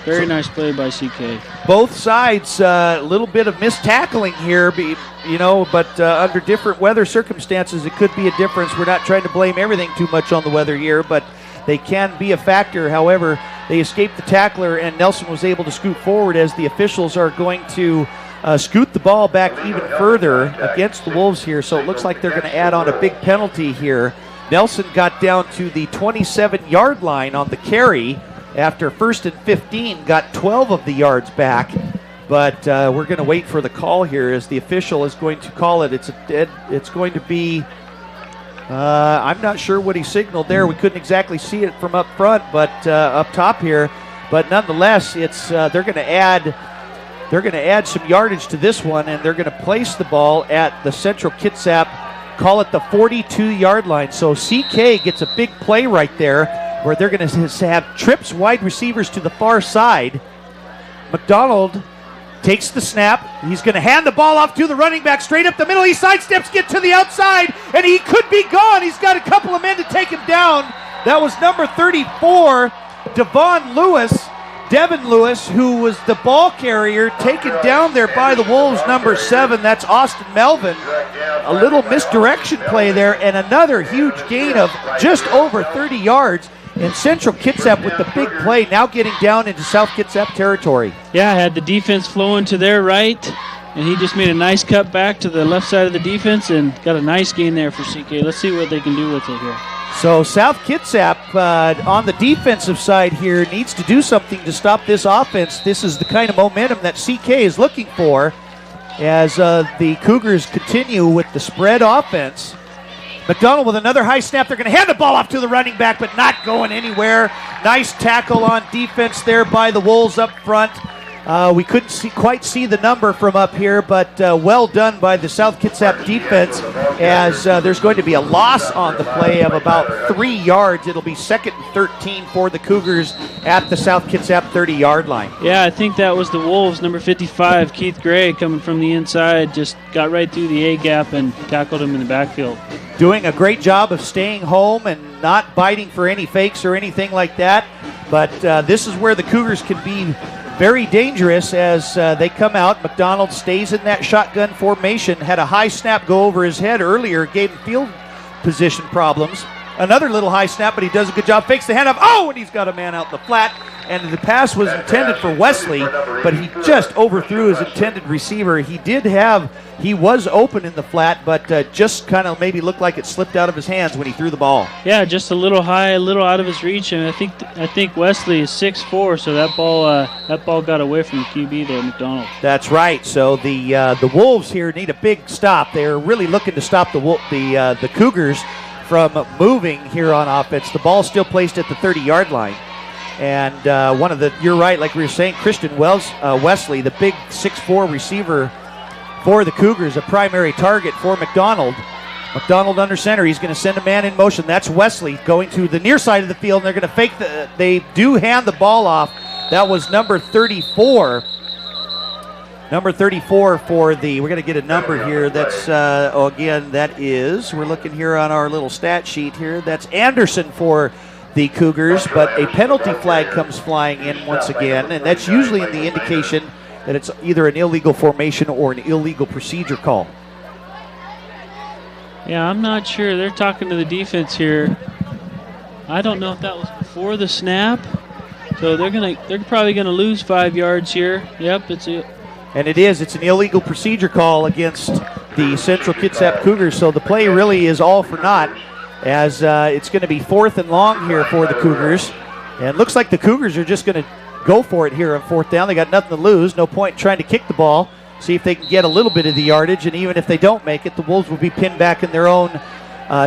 Very nice play by CK. Both sides, a little bit of missed tackling here, but under different weather circumstances, it could be a difference. We're not trying to blame everything too much on the weather here, but they can be a factor. However, they escaped the tackler, and Nelson was able to scoot forward as the officials are going to scoot the ball back even further against the Wolves here. So it looks like they're going to add on a big penalty here. Nelson got down to the 27-yard line on the carry. After 1st and 15, got 12 of the yards back, but we're going to wait for the call here as the official is going to call it. It's going to be, I'm not sure what he signaled there. We couldn't exactly see it from up front, but up top here. But nonetheless, it's they're going to add some yardage to this one, and they're going to place the ball at the Central Kitsap, call it the 42-yard line. So CK gets a big play right there, where they're going to have trips wide receivers to the far side. McDonald takes the snap. He's going to hand the ball off to the running back straight up the middle. He sidesteps, get to the outside, and he could be gone. He's got a couple of men to take him down. That was number 34, Devin Lewis, who was the ball carrier, taken down there by the Wolves. Number 7, that's Austin Melvin. A little misdirection play there, and another huge gain of just over 30 yards. And Central Kitsap with the big play, now getting down into South Kitsap territory. Yeah, had the defense flowing to their right, and he just made a nice cut back to the left side of the defense and got a nice gain there for CK. Let's see what they can do with it here. So South Kitsap on the defensive side here needs to do something to stop this offense. This is the kind of momentum that CK is looking for as the Cougars continue with the spread offense. McDonald with another high snap. They're going to hand the ball off to the running back, but not going anywhere. Nice tackle on defense there by the Wolves up front. We couldn't quite see the number from up here, but well done by the South Kitsap defense as there's going to be a loss on the play of about 3 yards. It'll be 2nd and 13 for the Cougars at the South Kitsap 30-yard line. Yeah, I think that was the Wolves, number 55, Keith Gray, coming from the inside, just got right through the A-gap and tackled him in the backfield. Doing a great job of staying home and not biting for any fakes or anything like that, but this is where the Cougars can be very dangerous as they come out. McDonald stays in that shotgun formation. Had a high snap go over his head earlier, gave him field position problems. Another little high snap, but he does a good job. Fakes the handoff. Oh, and he's got a man out in the flat. and the pass was intended for Wesley, but he just overthrew his intended receiver. He was open in the flat, but just kind of maybe looked like it slipped out of his hands when he threw the ball. Yeah, just a little high, a little out of his reach, and I think Wesley is 6'4", so that ball got away from the QB there, McDonald. That's right. So the Wolves here need a big stop. They're really looking to stop the Cougars from moving here on offense. The ball still placed at the 30-yard line. And you're right, like we were saying, Christian Wesley, the big 6'4" receiver for the Cougars, a primary target for McDonald. McDonald under center. He's going to send a man in motion. That's Wesley going to the near side of the field, and they're going to fake they do hand the ball off. That was number 34. Number 34 for we're going to get a number here. That's, again, that is, we're looking here on our little stat sheet here. That's Anderson for the Cougars, but a penalty flag comes flying in once again, and that's usually in the indication that it's either an illegal formation or an illegal procedure call. Yeah, I'm not sure. They're talking to the defense here. I don't know if that was before the snap, so they're probably gonna lose 5 yards here. Yep, it's it. And it's an illegal procedure call against the Central Kitsap Cougars, so the play really is all for naught, as it's going to be 4th and long here for the Cougars. And it looks like the Cougars are just going to go for it here on 4th down. They got nothing to lose. No point trying to kick the ball, see if they can get a little bit of the yardage, and even if they don't make it, the Wolves will be pinned back in their own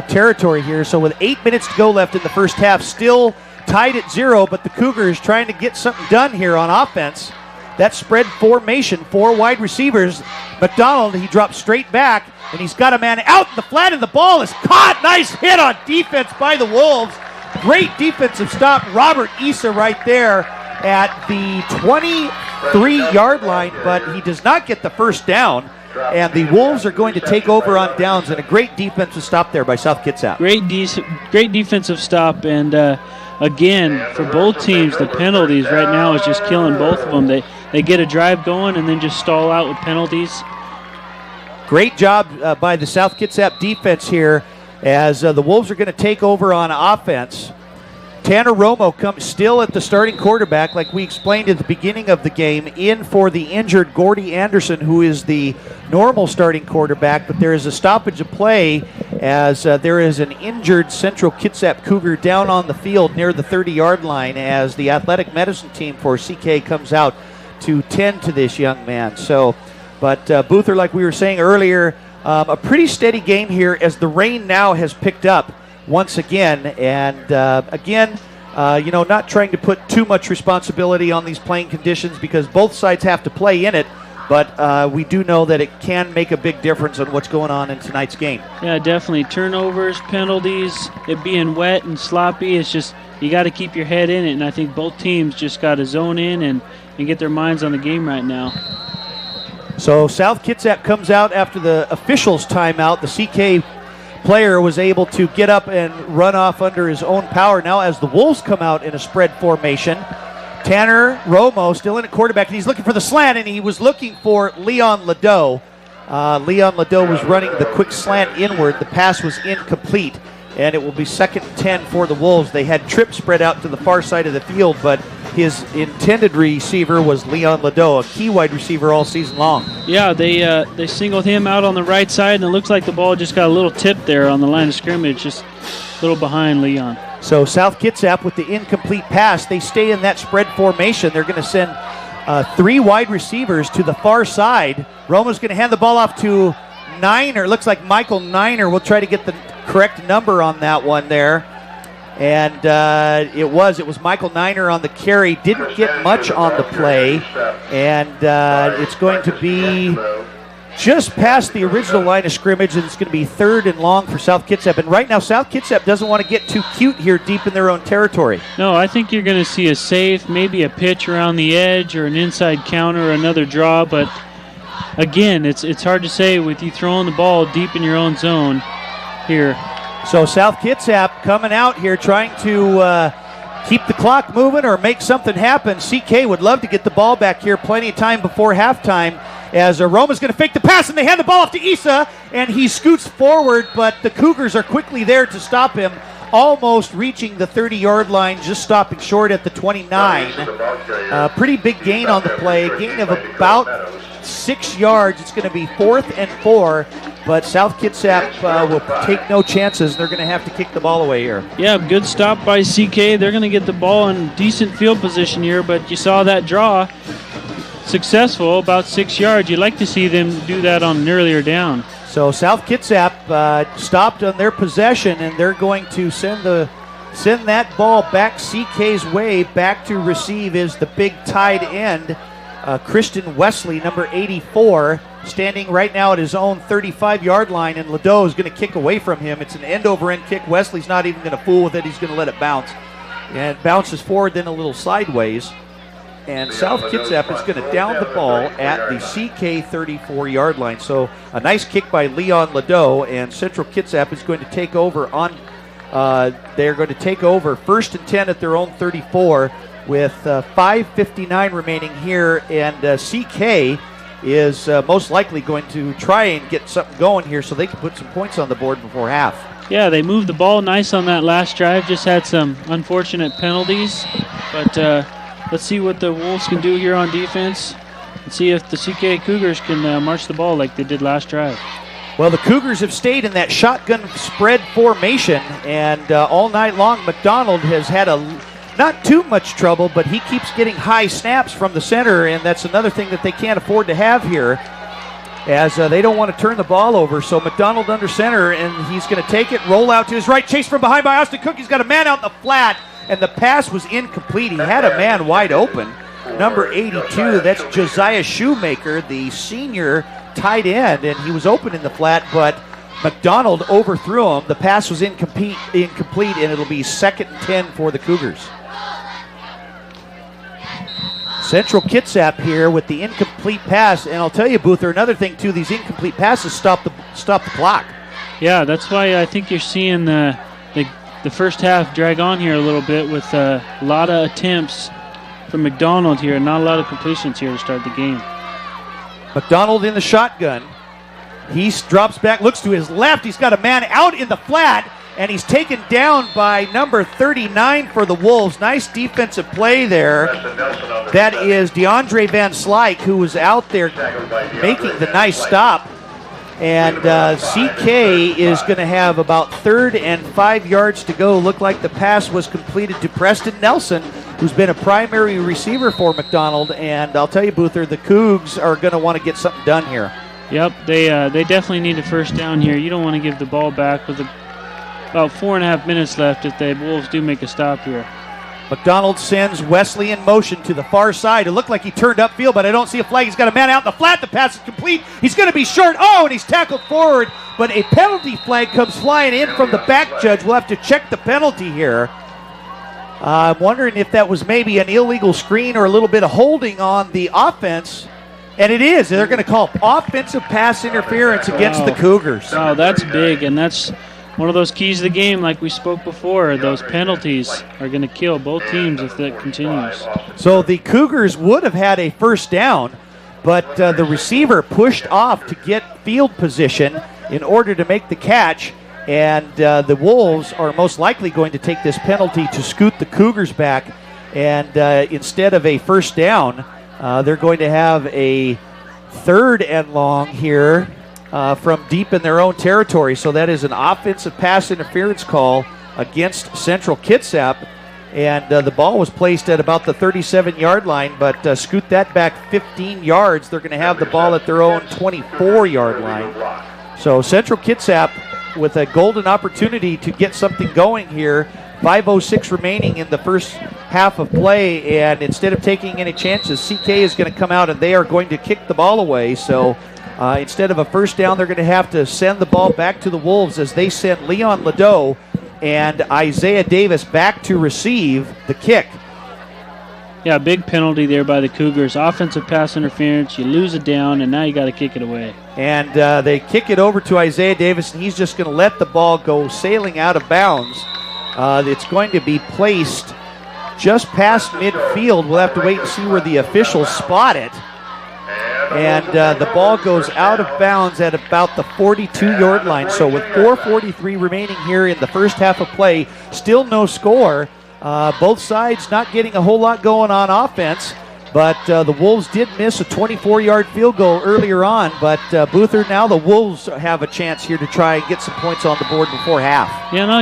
territory here. So with 8 minutes to go left in the first half, still tied at 0, but the Cougars trying to get something done here on offense. That spread formation, 4 wide receivers. McDonald, he drops straight back, and he's got a man out in the flat, and the ball is caught. Nice hit on defense by the Wolves. Great defensive stop. Robert Issa right there at the 23-yard line, but he does not get the first down. And the Wolves are going to take over on downs, and a great defensive stop there by South Kitsap. Great defensive stop, and again, for both teams, the penalties right now is just killing both of them. They get a drive going and then just stall out with penalties. Great job by the South Kitsap defense here, as the Wolves are going to take over on offense. Tanner Romo comes still at the starting quarterback, like we explained at the beginning of the game, in for the injured Gordy Anderson, who is the normal starting quarterback, but there is a stoppage of play as there is an injured Central Kitsap Cougar down on the field near the 30-yard line, as the athletic medicine team for CK comes out to tend to this young man. But Boother, like we were saying earlier, a pretty steady game here as the rain now has picked up once again. And not trying to put too much responsibility on these playing conditions because both sides have to play in it. But we do know that it can make a big difference on what's going on in tonight's game. Yeah, definitely. Turnovers, penalties, it being wet and sloppy. It's just you got to keep your head in it. And I think both teams just got to zone in and get their minds on the game right now. So South Kitsap comes out after the officials' timeout. The CK player was able to get up and run off under his own power. Now as the Wolves come out in a spread formation, Tanner Romo still in at quarterback, and he's looking for the slant, and he was looking for Leon Liddeau. Leon Liddeau was running the quick slant inward. The pass was incomplete, and it will be 2nd and 10 for the Wolves. They had Tripp spread out to the far side of the field, but his intended receiver was Leon Liddeau, a key wide receiver all season long. Yeah, they singled him out on the right side, and it looks like the ball just got a little tip there on the line of scrimmage, just a little behind Leon. So South Kitsap with the incomplete pass, they stay in that spread formation. They're going to send 3 wide receivers to the far side. Romo's going to hand the ball off to Niner. Looks like Michael Niner. We'll try to get the correct number on that one there. And it was Michael Niner on the carry. Didn't get much on the play. And it's going to be just past the original line of scrimmage, and it's going to be 3rd and long for South Kitsap. And right now, South Kitsap doesn't want to get too cute here deep in their own territory. No, I think you're going to see a safe, maybe a pitch around the edge or an inside counter or another draw. But, again, it's hard to say with you throwing the ball deep in your own zone here. So South Kitsap coming out here trying to keep the clock moving or make something happen. CK would love to get the ball back here plenty of time before halftime, as Roma's going to fake the pass, and they hand the ball off to Issa, and he scoots forward, but the Cougars are quickly there to stop him almost reaching the 30-yard line, just stopping short at the 29. Pretty big gain on the play, gain of about 6 yards. It's going to be 4th and 4, but South Kitsap will take no chances. They're going to have to kick the ball away here. Yeah, good stop by CK. They're going to get the ball in decent field position here, but you saw that draw. Successful, about 6 yards. You'd like to see them do that on an earlier down. So South Kitsap stopped on their possession, and they're going to send that ball back CK's way. Back to receive is the big tight end, Christian Wesley, number 84, standing right now at his own 35-yard line, and Liddeau is going to kick away from him. It's an end-over-end kick. Wesley's not even going to fool with it. He's going to let it bounce. And it bounces forward, then a little sideways. And South Kitsap is going to down the ball at the CK 34-yard line. So a nice kick by Leon Liddeau, and Central Kitsap is going to take over on. They're going to take over 1st and 10 at their own 34 with 5:59 remaining here, and CK is most likely going to try and get something going here so they can put some points on the board before half. Yeah, they moved the ball nice on that last drive. Just had some unfortunate penalties, but let's see what the Wolves can do here on defense and see if the CK Cougars can march the ball like they did last drive. Well, the Cougars have stayed in that shotgun spread formation, and all night long McDonald has had not too much trouble, but he keeps getting high snaps from the center, and that's another thing that they can't afford to have here, as they don't want to turn the ball over. So McDonald under center, and he's going to take it, roll out to his right, chased from behind by Austin Cook. He's got a man out in the flat, and the pass was incomplete. He had a man wide open. Number 82, that's Josiah Shoemaker, the senior tight end, and he was open in the flat, but McDonald overthrew him. The pass was incomplete, and it'll be 2nd and 10 for the Cougars. Central Kitsap here with the incomplete pass, and I'll tell you, Boother, another thing too, these incomplete passes stop the clock. Yeah, that's why I think you're seeing the first half drag on here a little bit with a lot of attempts from McDonald here, not a lot of completions here to start the game. McDonald in the shotgun. He drops back, looks to his left. He's got a man out in the flat, and he's taken down by number 39 for the Wolves. Nice defensive play there. That is DeAndre Van Slyke, who was out there making the nice stop. And CK is going to have about 3rd and 5 yards to go. Looked like the pass was completed to Preston Nelson, who's been a primary receiver for McDonald. And I'll tell you, Boother, the Cougs are going to want to get something done here. Yep, they definitely need a first down here. You don't want to give the ball back with about 4.5 minutes left if the Wolves do make a stop here. McDonald sends Wesley in motion to the far side. It looked like he turned upfield, but I don't see a flag. He's got a man out in the flat. The pass is complete. He's going to be short. Oh, and he's tackled forward, but a penalty flag comes flying in from the back judge. We'll have to check the penalty here. I'm wondering if that was maybe an illegal screen or a little bit of holding on the offense. And it is. They're going to call offensive pass interference against the Cougars. Oh, that's big, and that's one of those keys of the game, like we spoke before. Those penalties are going to kill both teams if that continues. So the Cougars would have had a first down, but the receiver pushed off to get field position in order to make the catch, and the Wolves are most likely going to take this penalty to scoot the Cougars back, and instead of a first down, they're going to have a 3rd and long here from deep in their own territory. So that is an offensive pass interference call against Central Kitsap. And the ball was placed at about the 37-yard line, but scoot that back 15 yards. They're going to have the ball at their own 24-yard line. So Central Kitsap with a golden opportunity to get something going here. 5:06 remaining in the first half of play, and instead of taking any chances, CK is going to come out and they are going to kick the ball away. So instead of a first down, they're going to have to send the ball back to the Wolves as they send Leon Liddeau and Isaiah Davis back to receive the kick. Yeah, big penalty there by the Cougars. Offensive pass interference, you lose it down, and now you got to kick it away. And they kick it over to Isaiah Davis, and he's just going to let the ball go sailing out of bounds. It's going to be placed just past midfield. We'll have to wait and see where the officials spot it. and the ball goes out of bounds at about the 42-yard line. So with 4:43 remaining here in the first half of play, still no score. Both sides not getting a whole lot going on offense, but the Wolves did miss a 24-yard field goal earlier on. But Boother, now the Wolves have a chance here to try and get some points on the board before half. You know,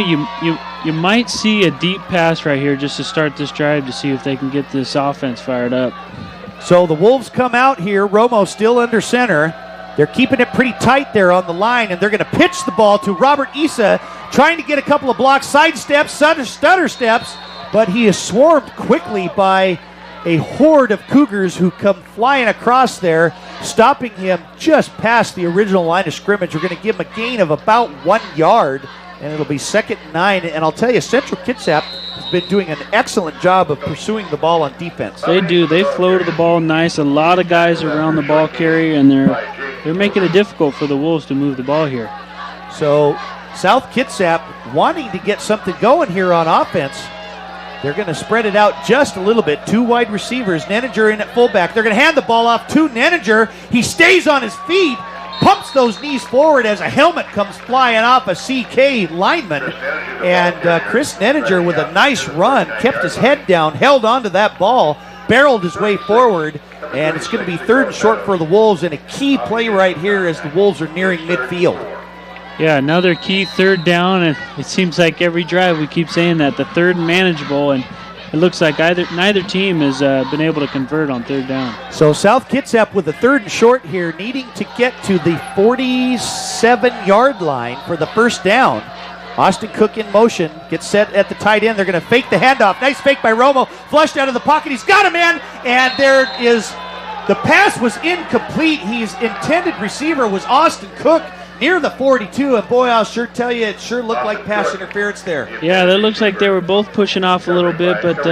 you might see a deep pass right here just to start this drive to see if they can get this offense fired up. So the Wolves come out here. Romo still under center. They're keeping it pretty tight there on the line, and they're going to pitch the ball to Robert Issa, trying to get a couple of blocks, side steps, stutter steps, but he is swarmed quickly by a horde of Cougars who come flying across there, stopping him just past the original line of scrimmage. We're going to give him a gain of about 1 yard, and it'll be 2nd and 9. And I'll tell you, Central Kitsap has been doing an excellent job of pursuing the ball on defense. They do. They flow to the ball nice. A lot of guys around the ball carrier, and they're making it difficult for the Wolves to move the ball here. So South Kitsap wanting to get something going here on offense. They're going to spread it out just a little bit. 2 wide receivers. Neninger in at fullback. They're going to hand the ball off to Neninger. He stays on his feet, pumps those knees forward as a helmet comes flying off a CK lineman. And Chris Neninger with a nice run, kept his head down, held onto that ball, barreled his way forward, and it's going to be 3rd and short for the Wolves, and a key play right here as the Wolves are nearing midfield. Yeah, another key 3rd down, and it seems like every drive we keep saying that, the 3rd and manageable, and it looks like neither team has been able to convert on 3rd down. So South Kitsap with a 3rd and short here, needing to get to the 47-yard line for the 1st down. Austin Cook in motion, gets set at the tight end. They're going to fake the handoff. Nice fake by Romo, flushed out of the pocket. He's got a man, and there is, the pass was incomplete. His intended receiver was Austin Cook, near the 42, and boy, I'll sure tell you, it sure looked like pass interference there. Yeah, that looks like they were both pushing off a little bit, but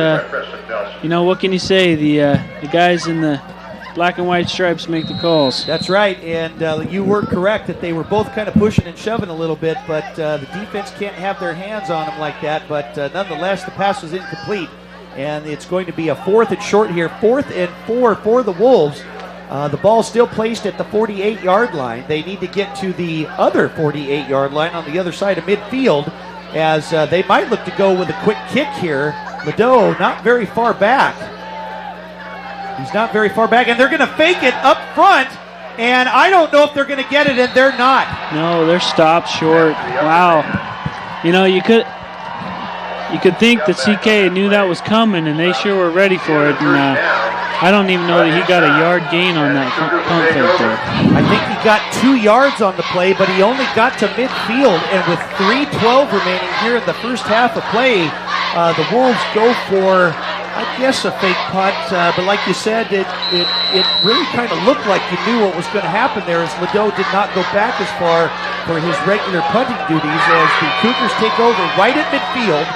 you know, what can you say? The guys in the black and white stripes make the calls. That's right, and you were correct that they were both kind of pushing and shoving a little bit, but the defense can't have their hands on them like that, but nonetheless, the pass was incomplete, and it's going to be a 4th and short here, 4th and 4 for the Wolves. The ball still placed at the 48-yard line. They need to get to the other 48-yard line on the other side of midfield, as they might look to go with a quick kick here. Liddeau not very far back. He's not very far back, and they're going to fake it up front, and I don't know if they're going to get it, and they're not. No, they're stopped short. Wow. You know, you could think that CK knew that was coming, and they sure were ready for it, and I don't even know that he got a yard gain on that pump fake there. I think he got 2 yards on the play, but he only got to midfield, and with 3:12 remaining here in the first half of play, the Wolves go for, I guess, a fake punt, but like you said, it really kind of looked like you knew what was going to happen there, as Liddeau did not go back as far for his regular punting duties, as the Cougars take over right at midfield.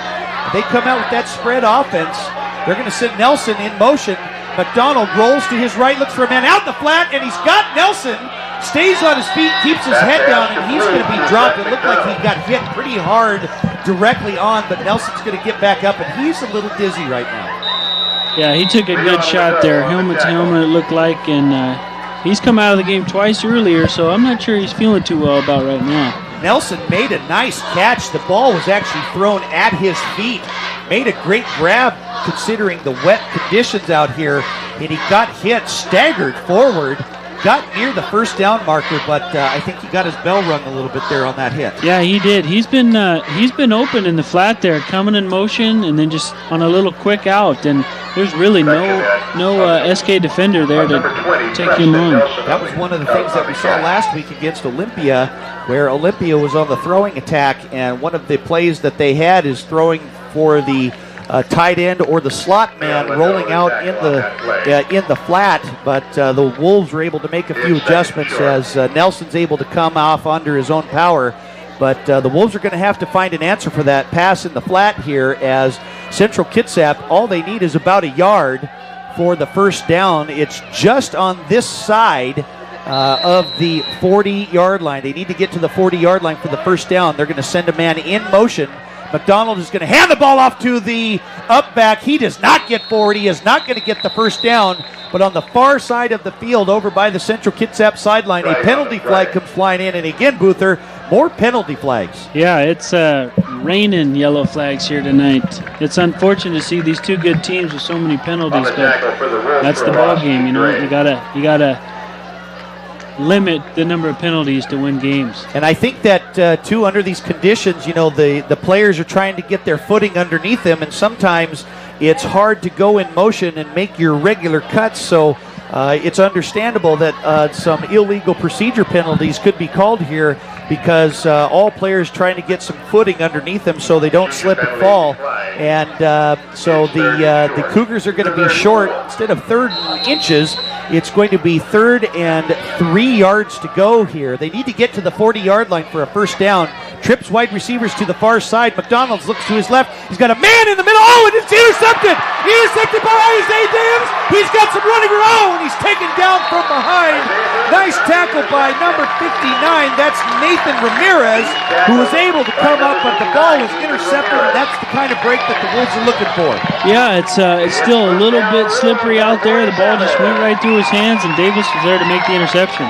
They come out with that spread offense. They're going to send Nelson in motion. McDonald rolls to his right, looks for a man out in the flat, and he's got Nelson. Stays on his feet, keeps his head down, and he's going to be dropped. It looked like he got hit pretty hard directly on, but Nelson's going to get back up, and he's a little dizzy right now. Yeah, he took a good shot there, helmet to helmet, it looked like, and he's come out of the game twice earlier, so I'm not sure he's feeling too well about right now. Nelson made a nice catch. The ball was actually thrown at his feet. Made a great grab considering the wet conditions out here, and he got hit, staggered forward, got near the 1st down marker, but I think he got his bell rung a little bit there on that hit. Yeah, he did. He's been open in the flat there, coming in motion, and then just on a little quick out, and there's really no SK defender there to take him on. That was one of the things that we saw last week against Olympia, where Olympia was on the throwing attack, and one of the plays that they had is throwing for the tight end or the slot man rolling out in the flat, but the Wolves were able to make a few adjustments as Nelson's able to come off under his own power. But the Wolves are going to have to find an answer for that pass in the flat here, as Central Kitsap, all they need is about a yard for the 1st down. It's just on this side of the 40-yard line. They need to get to the 40-yard line for the 1st down. They're going to send a man in motion McDonald is going to hand the ball off to the up back. He does not get forward. He is not going to get the first down. But on the far side of the field, over by the Central Kitsap sideline, a penalty flag comes flying in. And again, Boother, more penalty flags. Yeah, it's raining yellow flags here tonight. It's unfortunate to see these two good teams with so many penalties, but that's the ball game. You know, you gotta limit the number of penalties to win games. And I think that too, under these conditions, you know, the players are trying to get their footing underneath them, and sometimes it's hard to go in motion and make your regular cuts. So it's understandable that some illegal procedure penalties could be called here, because all players trying to get some footing underneath them so they don't slip and fall. And so the Cougars are going to be short. Instead of 3rd and inches, it's going to be 3rd and 3 yards to go here. They need to get to the 40-yard line for a first down. Trips wide receivers to the far side. McDonald's looks to his left. He's got a man in the middle. Oh, and it's intercepted. Intercepted by Isaiah Davis. He's got some running room. Oh, and he's taken down from behind. Nice tackle by number 59. That's Nathan Ramirez, who was able to come up, but the ball was intercepted, and that's the kind of break that the Wolves are looking for. Yeah, it's still a little bit slippery out there. The ball just went right through his hands, and Davis was there to make the interception.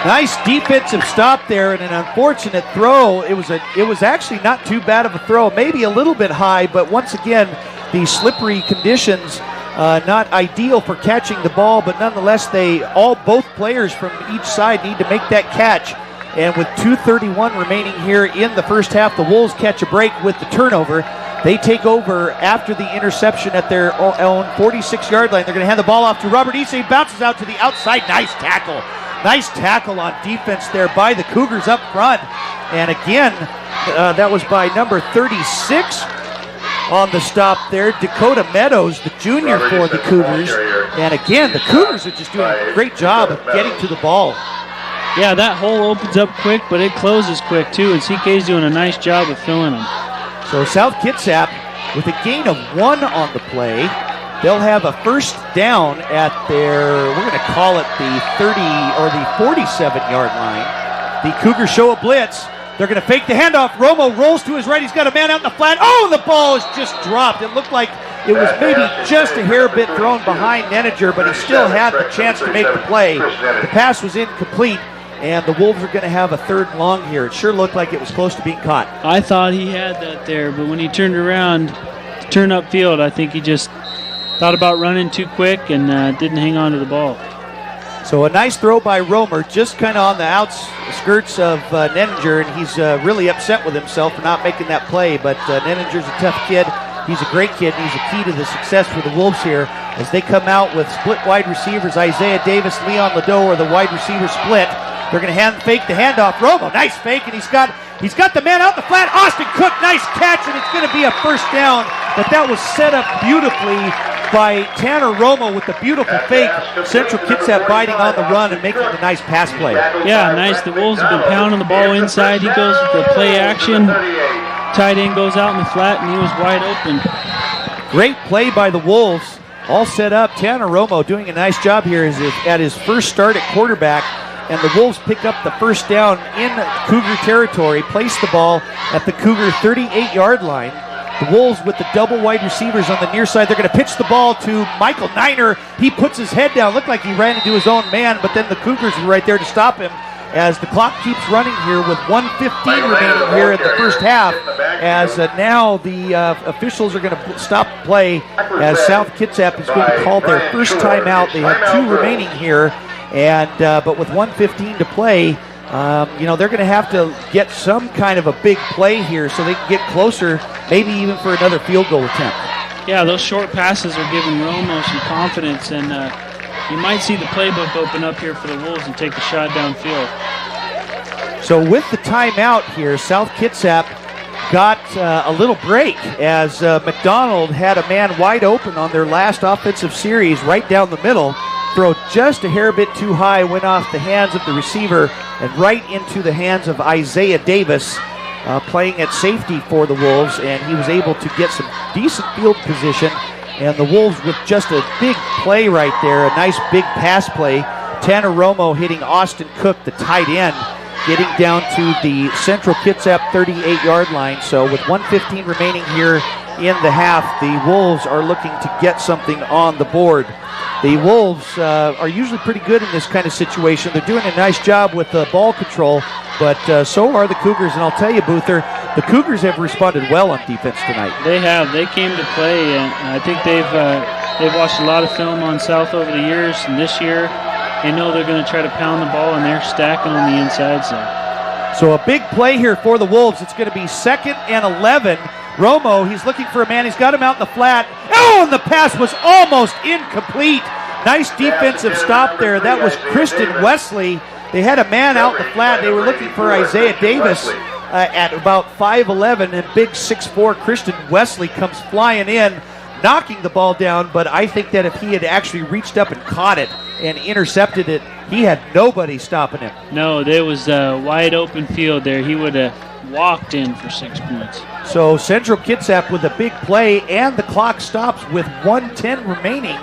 Nice defensive stop there, and an unfortunate throw. It was actually not too bad of a throw, maybe a little bit high, but once again, the slippery conditions not ideal for catching the ball, but nonetheless, both players from each side need to make that catch. And with 2:31 remaining here in the first half, the Wolves catch a break with the turnover. They take over after the interception at their own 46-yard line. They're going to hand the ball off to Robert Issei. Bounces out to the outside. Nice tackle. Nice tackle on defense there by the Cougars up front. And again, that was by number 36 on the stop there, Dakota Meadows, the junior for the Cougars. And again, the Cougars are just doing a great job of getting to the ball. Yeah, that hole opens up quick, but it closes quick too, and CK's doing a nice job of filling them. So South Kitsap, with a gain of 1 on the play, they'll have a first down at their, we're going to call it the 30 or the 47-yard line. The Cougars show a blitz. They're going to fake the handoff. Romo rolls to his right. He's got a man out in the flat. Oh, the ball is just dropped. It looked like it was maybe just a hair bit thrown behind Neninger, but he still had the chance to make the play. The pass was incomplete, and the Wolves are going to have a 3rd and long here. It sure looked like it was close to being caught. I thought he had that there, but when he turned around to turn upfield, I think he just thought about running too quick and didn't hang on to the ball. So a nice throw by Romer, just kind of on the outskirts of Neninger, and he's really upset with himself for not making that play. But Neninger's a tough kid. He's a great kid, and he's a key to the success for the Wolves here as they come out with split wide receivers. Isaiah Davis, Leon Liddeau are the wide receiver split. They're going to fake the handoff. Romo, nice fake, and he's got the man out the flat. Austin Cook, nice catch, and it's going to be a first down. But that was set up beautifully by Tanner Romo with the beautiful fake. Central Kitsap biting on the run and making the nice pass play. Yeah, nice. The Wolves have been pounding the ball inside. He goes with the play action. Tight end goes out in the flat, and he was wide open. Great play by the Wolves. All set up. Tanner Romo doing a nice job here at his first start at quarterback. And the Wolves pick up the first down in Cougar territory, place the ball at the Cougar 38-yard line. The Wolves with the double wide receivers on the near side. They're going to pitch the ball to Michael Niner. He puts his head down. Looked like he ran into his own man, but then the Cougars were right there to stop him as the clock keeps running here with 1:15 remaining here in the first half, as now the officials are going to stop play as South Kitsap is going to call their first timeout. They have 2 remaining here, and but with 1:15 to play, they're going to have to get some kind of a big play here so they can get closer, maybe even for another field goal attempt. Yeah, those short passes are giving Romo some confidence, and you might see the playbook open up here for the Wolves and take the shot downfield. So with the timeout here, South Kitsap got a little break as McDonald had a man wide open on their last offensive series right down the middle. Throw just a hair bit too high, went off the hands of the receiver and right into the hands of Isaiah Davis, playing at safety for the Wolves, and he was able to get some decent field position. And the Wolves with just a big play right there, a nice big pass play. Tanner Romo hitting Austin Cook, the tight end. getting down to the Central Kitsap 38-yard line. So with 1:15 remaining here in the half, the Wolves are looking to get something on the board. The Wolves are usually pretty good in this kind of situation. They're doing a nice job with ball control, but so are the Cougars. And I'll tell you, Boother, the Cougars have responded well on defense tonight. They have. They came to play, and I think they've watched a lot of film on South over the years, and this year they know they're going to try to pound the ball, and they're stacking on the inside side. So a big play here for the Wolves. It's going to be 2nd and 11. Romo, he's looking for a man. He's got him out in the flat. Oh, and the pass was almost incomplete. Nice defensive stop there. That was Kristen Wesley. They had a man out in the flat. They were looking for Isaiah Davis at about 5'11", and big 6'4" Kristen Wesley comes flying in, knocking the ball down, but I think that if he had actually reached up and caught it and intercepted it, he had nobody stopping him. No, there was a wide open field there. He would have walked in for 6 points. So Central Kitsap with a big play, and the clock stops with 1:10 remaining.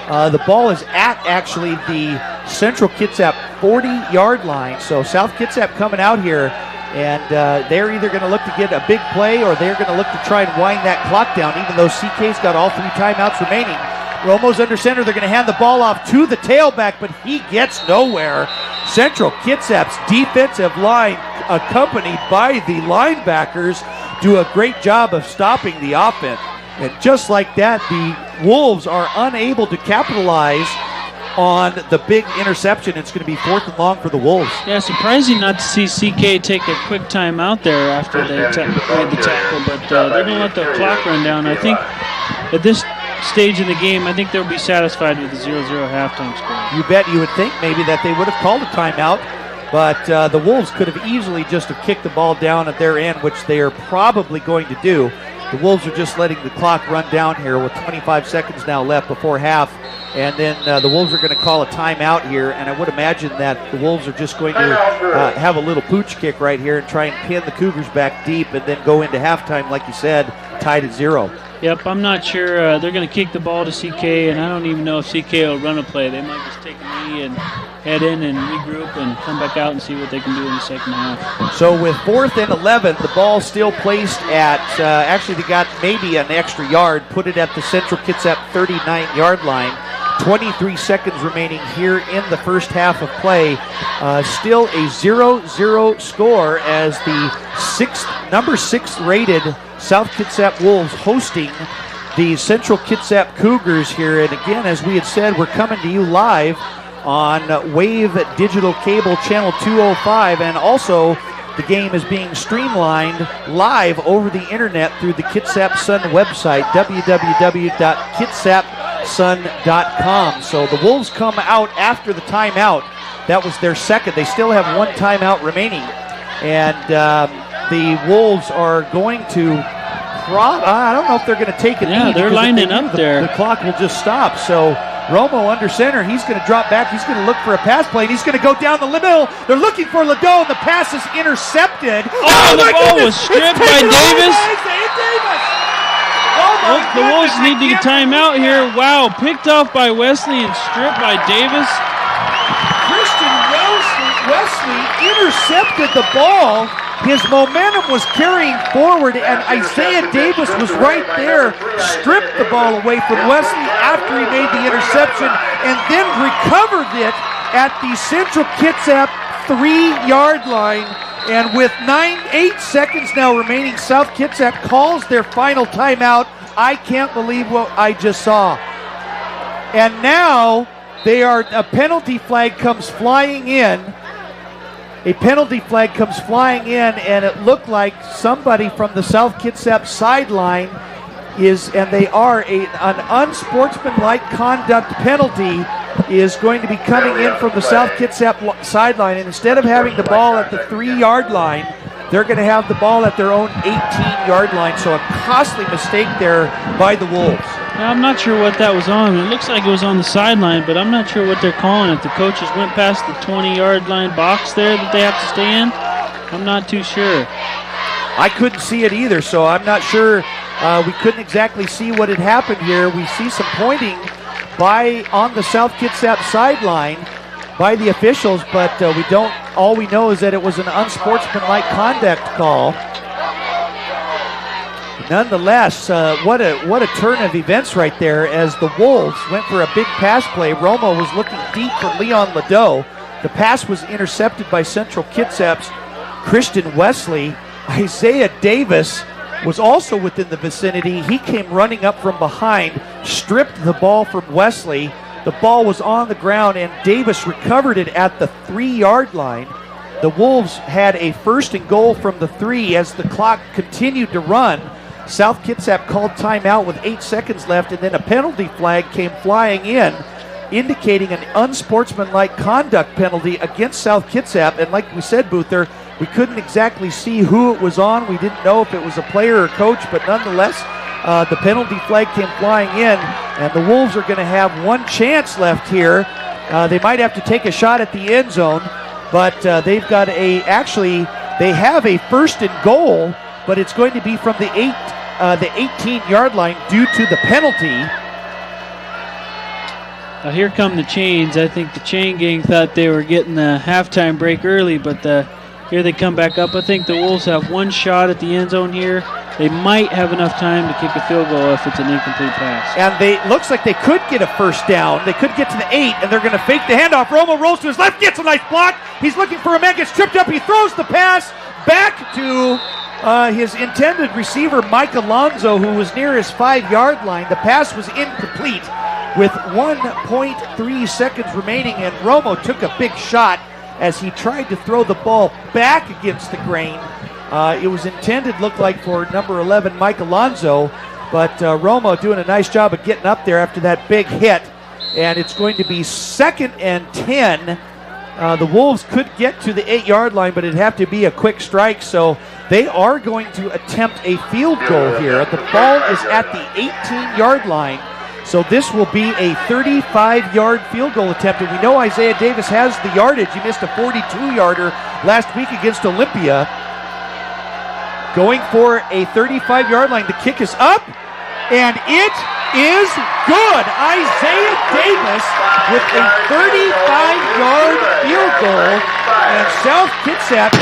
The ball is at actually the Central Kitsap 40-yard line. So South Kitsap coming out here, and they're either going to look to get a big play or they're going to look to try and wind that clock down, even though CK's got all 3 timeouts remaining. Romo's under center. They're going to hand the ball off to the tailback, but he gets nowhere. Central Kitsap's defensive line, accompanied by the linebackers, do a great job of stopping the offense. And just like that, the Wolves are unable to capitalize on the big interception. It's going to be 4th and long for the Wolves. Yeah, surprising not to see CK take a quick time out there after they made the tackle, but they're going to let the clock run down. I think at this stage in the game, I think they'll be satisfied with the 0-0 halftime score. You bet. You would think maybe that they would have called a timeout, but the Wolves could have easily just have kicked the ball down at their end, which they are probably going to do. The Wolves are just letting the clock run down here with 25 seconds now left before half. And then the Wolves are going to call a timeout here, and I would imagine that the Wolves are just going to have a little pooch kick right here and try and pin the Cougars back deep and then go into halftime, like you said, tied at 0. Yep, I'm not sure. They're going to kick the ball to CK, and I don't even know if CK will run a play. They might just take a knee and head in and regroup and come back out and see what they can do in the second half. So with 4th and 11, the ball still placed at, actually they got maybe an extra yard, put it at the Central Kitsap 39-yard line. 23 seconds remaining here in the first half of play. Still a 0-0 score as the number 6 rated South Kitsap Wolves hosting the Central Kitsap Cougars here. And again, as we had said, we're coming to you live on Wave Digital Cable Channel 205, and also the game is being streamlined live over the internet through the Kitsap Sun website, www.kitsapsun.com. So the Wolves come out after the timeout. That was their second. They still have 1 timeout remaining. And the Wolves are going to I don't know if they're going to take it. Yeah, they're lining up there. The clock will just stop. So Romo under center. He's going to drop back. He's going to look for a pass play, and he's going to go down the middle. They're looking for Liddeau, and the pass is intercepted. Oh, the ball was stripped by Davis. Oh, the Wolves need to get timeout here. Wow, picked off by Wesley and stripped by Davis. Kristen Wesley intercepted the ball. His momentum was carrying forward, and Isaiah Davis was right there, stripped the ball away from Wesley after he made the interception, and then recovered it at the Central Kitsap 3-yard line. And with 8 seconds now remaining, South Kitsap calls their final timeout. I can't believe what I just saw. And now a penalty flag comes flying in. A penalty flag comes flying in, and it looked like somebody from the South Kitsap sideline and they are an unsportsmanlike conduct penalty is going to be coming in from the South Kitsap sideline. And instead of having the ball at the 3-yard line, they're going to have the ball at their own 18-yard line. So a costly mistake there by the Wolves. Now, I'm not sure what that was on. It looks like it was on the sideline, but I'm not sure what they're calling it. The coaches went past the 20-yard line box there that they have to stay in. I'm not too sure. I couldn't see it either, so I'm not sure. We couldn't exactly see what had happened here. We see some pointing on the South Kitsap sideline, by the officials, but we don't. All we know is that it was an unsportsmanlike conduct call. Nonetheless, what a turn of events right there as the Wolves went for a big pass play. Romo was looking deep for Leon Liddeau. The pass was intercepted by Central Kitsap's Christian Wesley. Isaiah Davis was also within the vicinity. He came running up from behind, stripped the ball from Wesley. The ball was on the ground, and Davis recovered it at the 3-yard line. The Wolves had a 1st and goal from the 3 as the clock continued to run. South Kitsap called timeout with 8 seconds left, and then a penalty flag came flying in, indicating an unsportsmanlike conduct penalty against South Kitsap. And like we said, Boother, we couldn't exactly see who it was on. We didn't know if it was a player or coach, but nonetheless, the penalty flag came flying in, and the Wolves are going to have one chance left here. They might have to take a shot at the end zone, but they've got they have a 1st and goal, but it's going to be from the 18-yard line due to the penalty. Now here come the Chains. I think the Chain gang thought they were getting the halftime break early, but here they come back up. I think the Wolves have one shot at the end zone here. They might have enough time to kick a field goal if it's an incomplete pass. And looks like they could get a 1st down. They could get to the 8, and they're going to fake the handoff. Romo rolls to his left, gets a nice block. He's looking for a man, gets tripped up. He throws the pass back to his intended receiver, Mike Alonzo, who was near his 5-yard line. The pass was incomplete with 1.3 seconds remaining, and Romo took a big shot as he tried to throw the ball back against the grain. It was intended, looked like, for number 11, Mike Alonzo, but Romo doing a nice job of getting up there after that big hit, and it's going to be 2nd and 10. The Wolves could get to the 8-yard line, but it'd have to be a quick strike, so they are going to attempt a field goal here. The ball is at the 18-yard line, so this will be a 35-yard field goal attempt, and we know Isaiah Davis has the yardage. He missed a 42-yarder last week against Olympia. Going for a 35-yard line. The kick is up, and it is good. Isaiah Davis with a 35-yard field goal, and South Kitsap,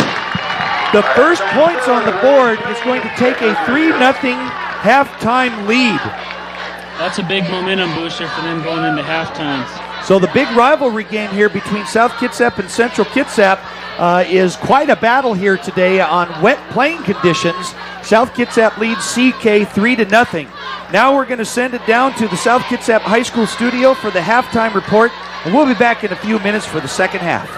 the first points on the board, is going to take a 3-0 halftime lead. That's a big momentum booster for them going into halftime. So the big rivalry game here between South Kitsap and Central Kitsap is quite a battle here today on wet playing conditions. South Kitsap leads CK 3-0. Now we're going to send it down to the South Kitsap High School studio for the halftime report, and we'll be back in a few minutes for the second half.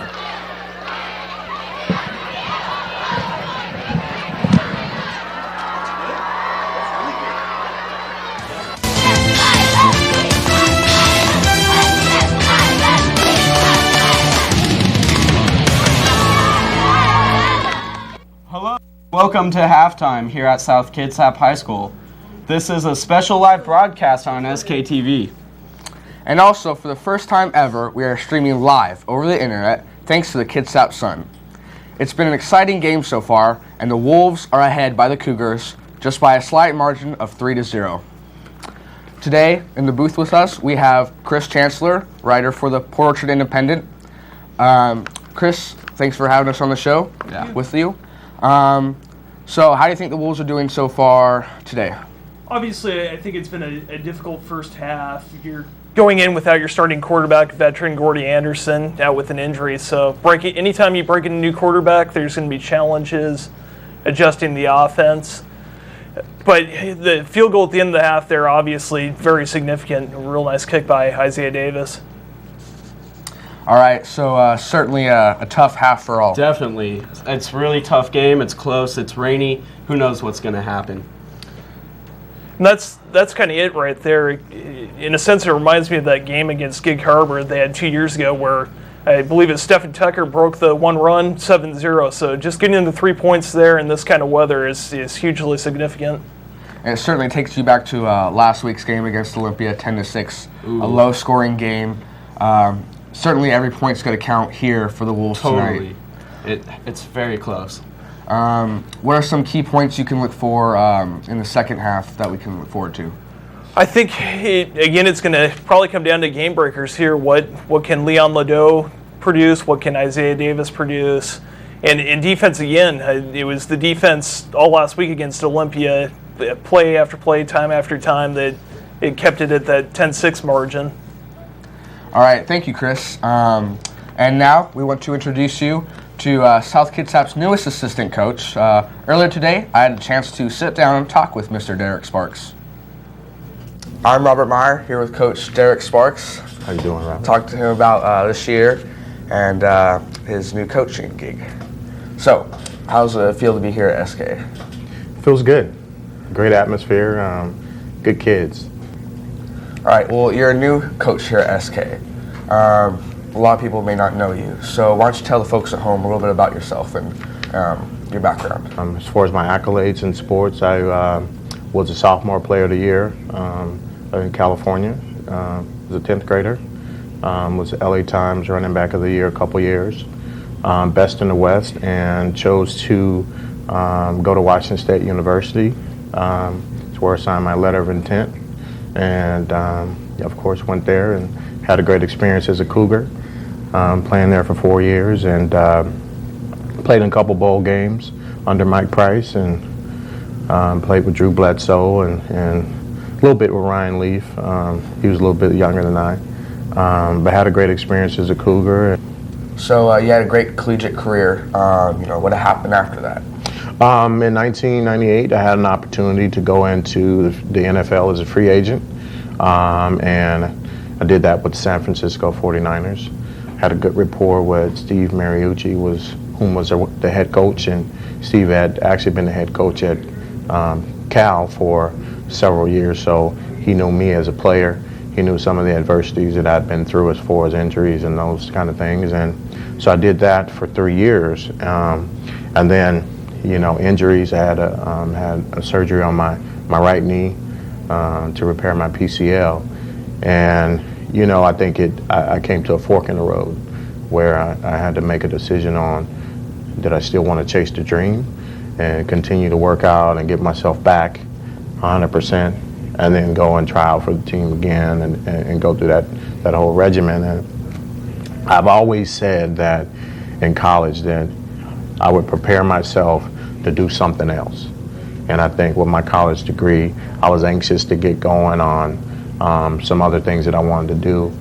Welcome to halftime here at South Kitsap High School. This is a special live broadcast on SKTV. And also, for the first time ever, we are streaming live over the internet thanks to the Kitsap Sun. It's been an exciting game so far, and the Wolves are ahead by the Cougars just by a slight margin of 3-0. Today, in the booth with us, we have Chris Chancellor, writer for the Port Orchard Independent. Chris, thanks for having us on the show with you. So how do you think the Wolves are doing so far today? Obviously, I think it's been a difficult first half. You're going in without your starting quarterback, veteran Gordy Anderson, out with an injury. So anytime you break in a new quarterback, there's going to be challenges adjusting the offense. But the field goal at the end of the half there, obviously very significant. A real nice kick by Isaiah Davis. All right, so certainly a tough half for all. Definitely. It's a really tough game. It's close. It's rainy. Who knows what's going to happen? And that's kind of it right there. In a sense, it reminds me of that game against Gig Harbor they had 2 years ago where I believe it's Stephen Tucker broke the one run 7-0. So just getting into 3 points there in this kind of weather is hugely significant. And it certainly takes you back to last week's game against Olympia, 10-6, a low-scoring game. Certainly every point's going to count here for the Wolves tonight. It's very close. What are some key points you can look for in the second half that we can look forward to? I think, it's going to probably come down to game breakers here. What can Leon Liddeau produce? What can Isaiah Davis produce? And in defense again, it was the defense all last week against Olympia, play after play, time after time, that it kept it at that 10-6 margin. All right, thank you, Chris. And now we want to introduce you to South Kitsap's newest assistant coach. Earlier today, I had a chance to sit down and talk with Mr. Derrick Sparks. I'm Robert Meyer, here with Coach Derrick Sparks. How you doing, Robert? Talked to him about this year and his new coaching gig. So, how's it feel to be here at SK? Feels good. Great atmosphere, good kids. All right, well, you're a new coach here at SK. A lot of people may not know you, so why don't you tell the folks at home a little bit about yourself and your background. As far as my accolades in sports, I was a sophomore player of the year in California. Was a 10th grader. Was LA Times running back of the year a couple years. Best in the West, and chose to go to Washington State University. It's where I signed my letter of intent. And of course went there and had a great experience as a Cougar, playing there for 4 years, and played in a couple bowl games under Mike Price, and played with Drew Bledsoe and a little bit with Ryan Leaf. He was a little bit younger than I, but had a great experience as a Cougar. So you had a great collegiate career. What happened after that? In 1998, I had an opportunity to go into the NFL as a free agent, and I did that with the San Francisco 49ers. Had a good rapport with Steve Mariucci, whom was the head coach, and Steve had actually been the head coach at Cal for several years, so he knew me as a player. He knew some of the adversities that I'd been through as far as injuries and those kind of things, and so I did that for 3 years, and then injuries. I had a surgery on my right knee to repair my PCL, and I think I came to a fork in the road where I had to make a decision on, did I still want to chase the dream and continue to work out and get myself back 100%, and then go and try out for the team again and go through that whole regimen. And I've always said that in college that I would prepare myself to do something else. And I think with my college degree, I was anxious to get going on some other things that I wanted to do.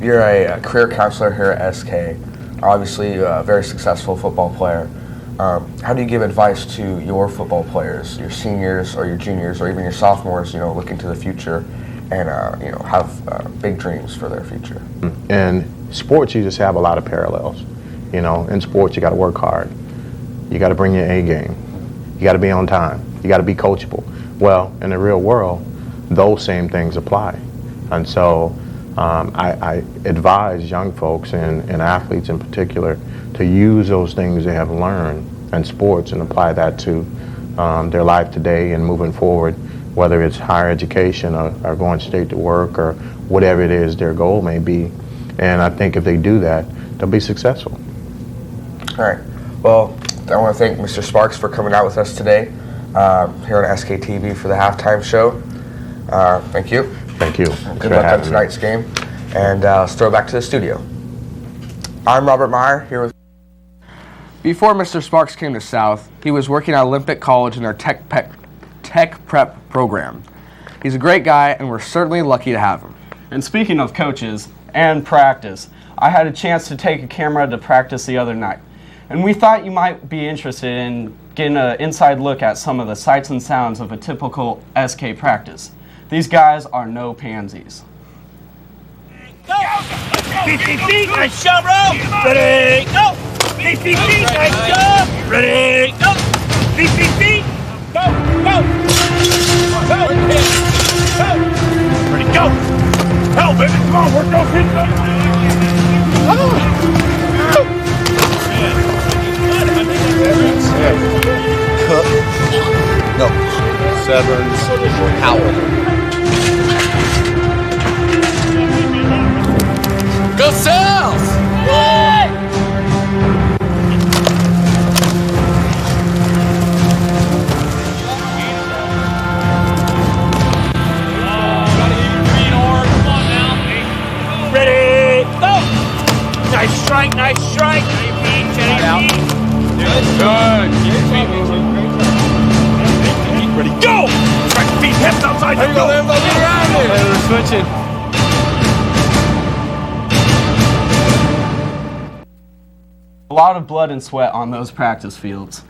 You're a career counselor here at SK, obviously a very successful football player. How do you give advice to your football players, your seniors or your juniors or even your sophomores, looking to the future and have big dreams for their future? In sports, you just have a lot of parallels. In sports, you got to work hard. You got to bring your A game. You got to be on time. You got to be coachable. Well, in the real world, those same things apply. And so I advise young folks and athletes in particular to use those things they have learned in sports and apply that to their life today and moving forward, whether it's higher education or going straight to work or whatever it is their goal may be. And I think if they do that, they'll be successful. All right. Well, I want to thank Mr. Sparks for coming out with us today here on SKTV for the halftime show. Thank you. Thank you. Good luck on tonight's game. And let's throw it back to the studio. I'm Robert Meyer here with... Before Mr. Sparks came to South, he was working at Olympic College in their tech prep program. He's a great guy, and we're certainly lucky to have him. And speaking of coaches and practice, I had a chance to take a camera to practice the other night. And we thought you might be interested in getting an inside look at some of the sights and sounds of a typical SK practice. These guys are no pansies. Go! 50 feet, nice shot, bro! Ready, go! 50 feet, nice shot! Ready, go! 50 feet! Go, go! Go! Go! Ready, go! Hell, baby, come on, work those feet, Cook. No. Severns. Howell. Go South! Ready, go! Go! Right feet, hips outside. There you go, Limbo. Get around here. Hey, we're switching. A lot of blood and sweat on those practice fields.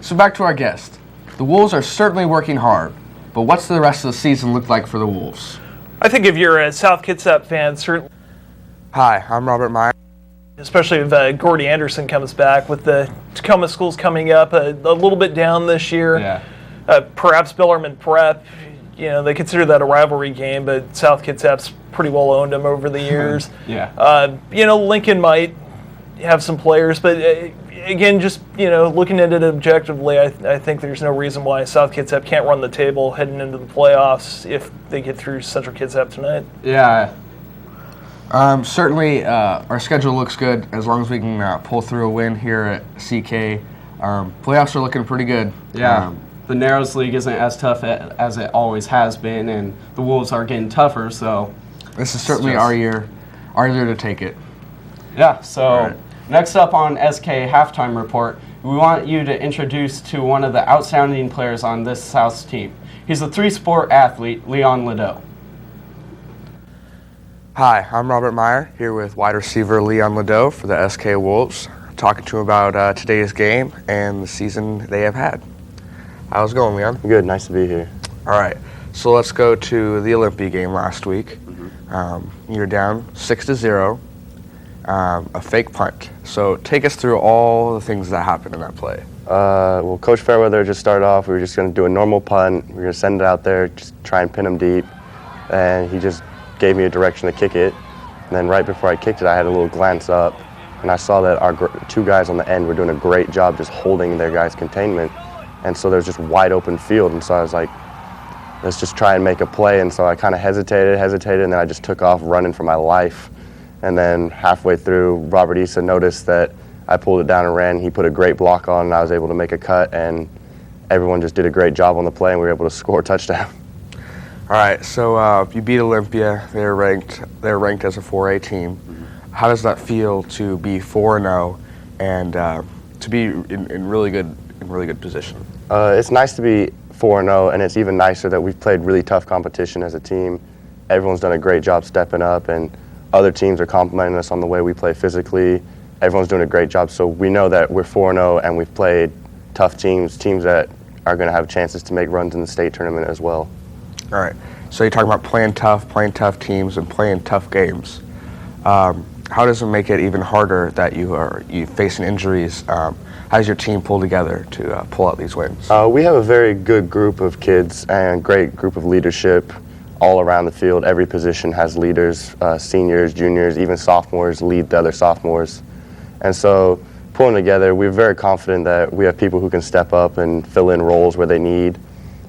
So back to our guest. The Wolves are certainly working hard, but what's the rest of the season look like for the Wolves? I think if you're a South Kitsap fan, certainly, Hi, I'm Robert Meyer. especially if Gordy Anderson comes back with the Tacoma schools coming up a little bit down this year. Yeah. Perhaps Bellarmine Prep, they consider that a rivalry game, but South Kitsap's pretty well owned them over the years. Yeah. Lincoln might have some players, but again, just looking at it objectively, I think there's no reason why South Kitsap can't run the table heading into the playoffs if they get through Central Kitsap tonight. Yeah. Certainly, our schedule looks good as long as we can pull through a win here at CK. Playoffs are looking pretty good. Yeah. The Narrows League isn't as tough as it always has been, and the Wolves are getting tougher, so... This is certainly our year to take it. Yeah, so right. Next up on SK Halftime Report, we want you to introduce to one of the outstanding players on this South's team. He's a three-sport athlete, Leon Liddeau. Hi, I'm Robert Meyer, here with wide receiver Leon Liddeau for the SK Wolves, talking to him about today's game and the season they have had. How's it going, Leon? Good, nice to be here. All right, so let's go to the Olympia game last week. You're down 6-0, a fake punt. So take us through all the things that happened in that play. Well, Coach Fairweather just started off. We were just going to do a normal punt. We were going to send it out there, just try and pin him deep. And he just gave me a direction to kick it. And then right before I kicked it, I had a little glance up. And I saw that our two guys on the end were doing a great job just holding their guys' containment. And so there's just wide open field. And so I was like, let's just try and make a play. And so I kind of hesitated, and then I just took off running for my life. And then halfway through, Robert Issa noticed that I pulled it down and ran. He put a great block on, and I was able to make a cut. And everyone just did a great job on the play, and we were able to score a touchdown. All right, so you beat Olympia. They're ranked as a 4A team. How does that feel to be 4-0 and to be in really good position? It's nice to be 4-0, and it's even nicer that we've played really tough competition as a team. Everyone's done a great job stepping up, and other teams are complimenting us on the way we play physically. Everyone's doing a great job, so we know that we're 4-0, and we've played tough teams that are going to have chances to make runs in the state tournament as well. All right, so you're talking about playing tough teams, and playing tough games. How does it make it even harder that you facing injuries? How does your team pull together to pull out these wins? We have a very good group of kids and great group of leadership all around the field. Every position has leaders, seniors, juniors, even sophomores lead the other sophomores. And so pulling together, we're very confident that we have people who can step up and fill in roles where they need.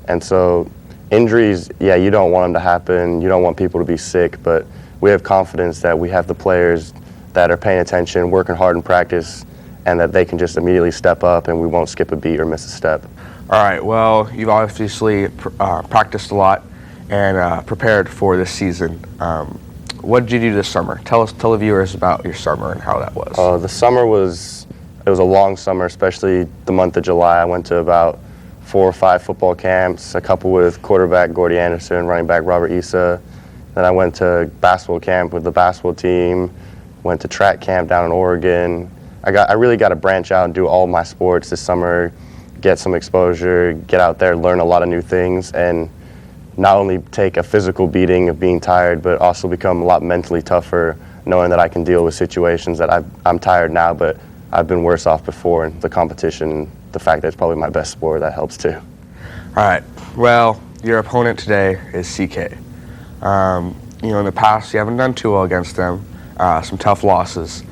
And so injuries, yeah, you don't want them to happen. You don't want people to be sick, but we have confidence that we have the players that are paying attention, working hard in practice, and that they can just immediately step up and we won't skip a beat or miss a step. All right, well, you've obviously practiced a lot and prepared for this season. What did you do this summer? Tell the viewers about your summer and how that was. The summer was a long summer, especially the month of July. I went to about 4 or 5 football camps, a couple with quarterback Gordy Anderson, running back Robert Issa. Then I went to basketball camp with the basketball team, went to track camp down in Oregon. I really got to branch out and do all my sports this summer, get some exposure, get out there, learn a lot of new things, and not only take a physical beating of being tired, but also become a lot mentally tougher, knowing that I can deal with situations that I'm tired now, but I've been worse off before, and the competition, the fact that it's probably my best sport, that helps too. All right, well, your opponent today is CK. In the past, you haven't done too well against them, some tough losses.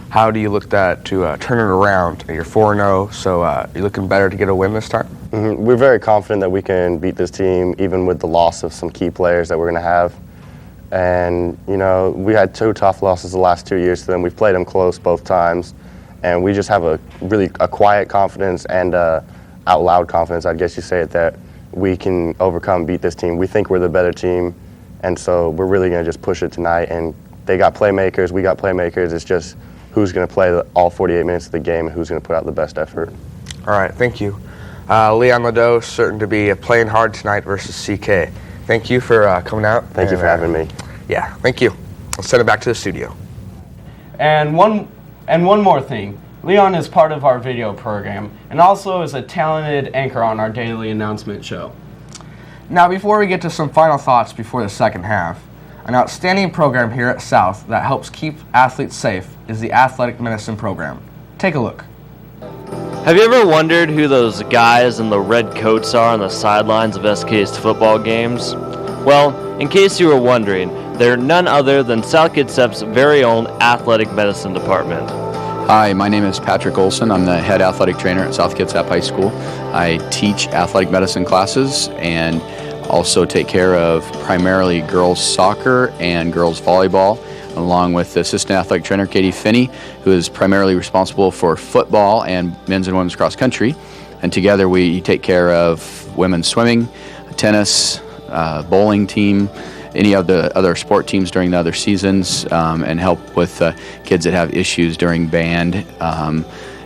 How do you look to turn it around? You're 4-0, so you're looking better to get a win this time? Mm-hmm. We're very confident that we can beat this team, even with the loss of some key players that we're going to have. And, we had 2 tough losses the last 2 years to them. We've played them close both times. And we just have a quiet confidence and out loud confidence, I guess you say it, that we can overcome, beat this team. We think we're the better team. And so we're really going to just push it tonight. And they got playmakers, we got playmakers. It's just who's going to play all 48 minutes of the game and who's going to put out the best effort. All right, thank you. Leon Liddeau certain to be playing hard tonight versus CK. Thank you for coming out. Thank you for having me. Yeah, thank you. I'll send it back to the studio. And one more thing. Leon is part of our video program and also is a talented anchor on our daily announcement show. Now, before we get to some final thoughts before the second half, an outstanding program here at South that helps keep athletes safe is the athletic medicine program. Take a look. Have you ever wondered who those guys in the red coats are on the sidelines of SK's football games? Well, in case you were wondering, they're none other than South Kitsap's very own athletic medicine department. Hi, my name is Patrick Olson. I'm the head athletic trainer at South Kitsap High School. I teach athletic medicine classes and also take care of primarily girls soccer and girls volleyball, along with the assistant athletic trainer Katie Finney, who is primarily responsible for football and men's and women's cross country. And together we take care of women's swimming, tennis, bowling team, any of the other sport teams during the other seasons, and help with kids that have issues during band,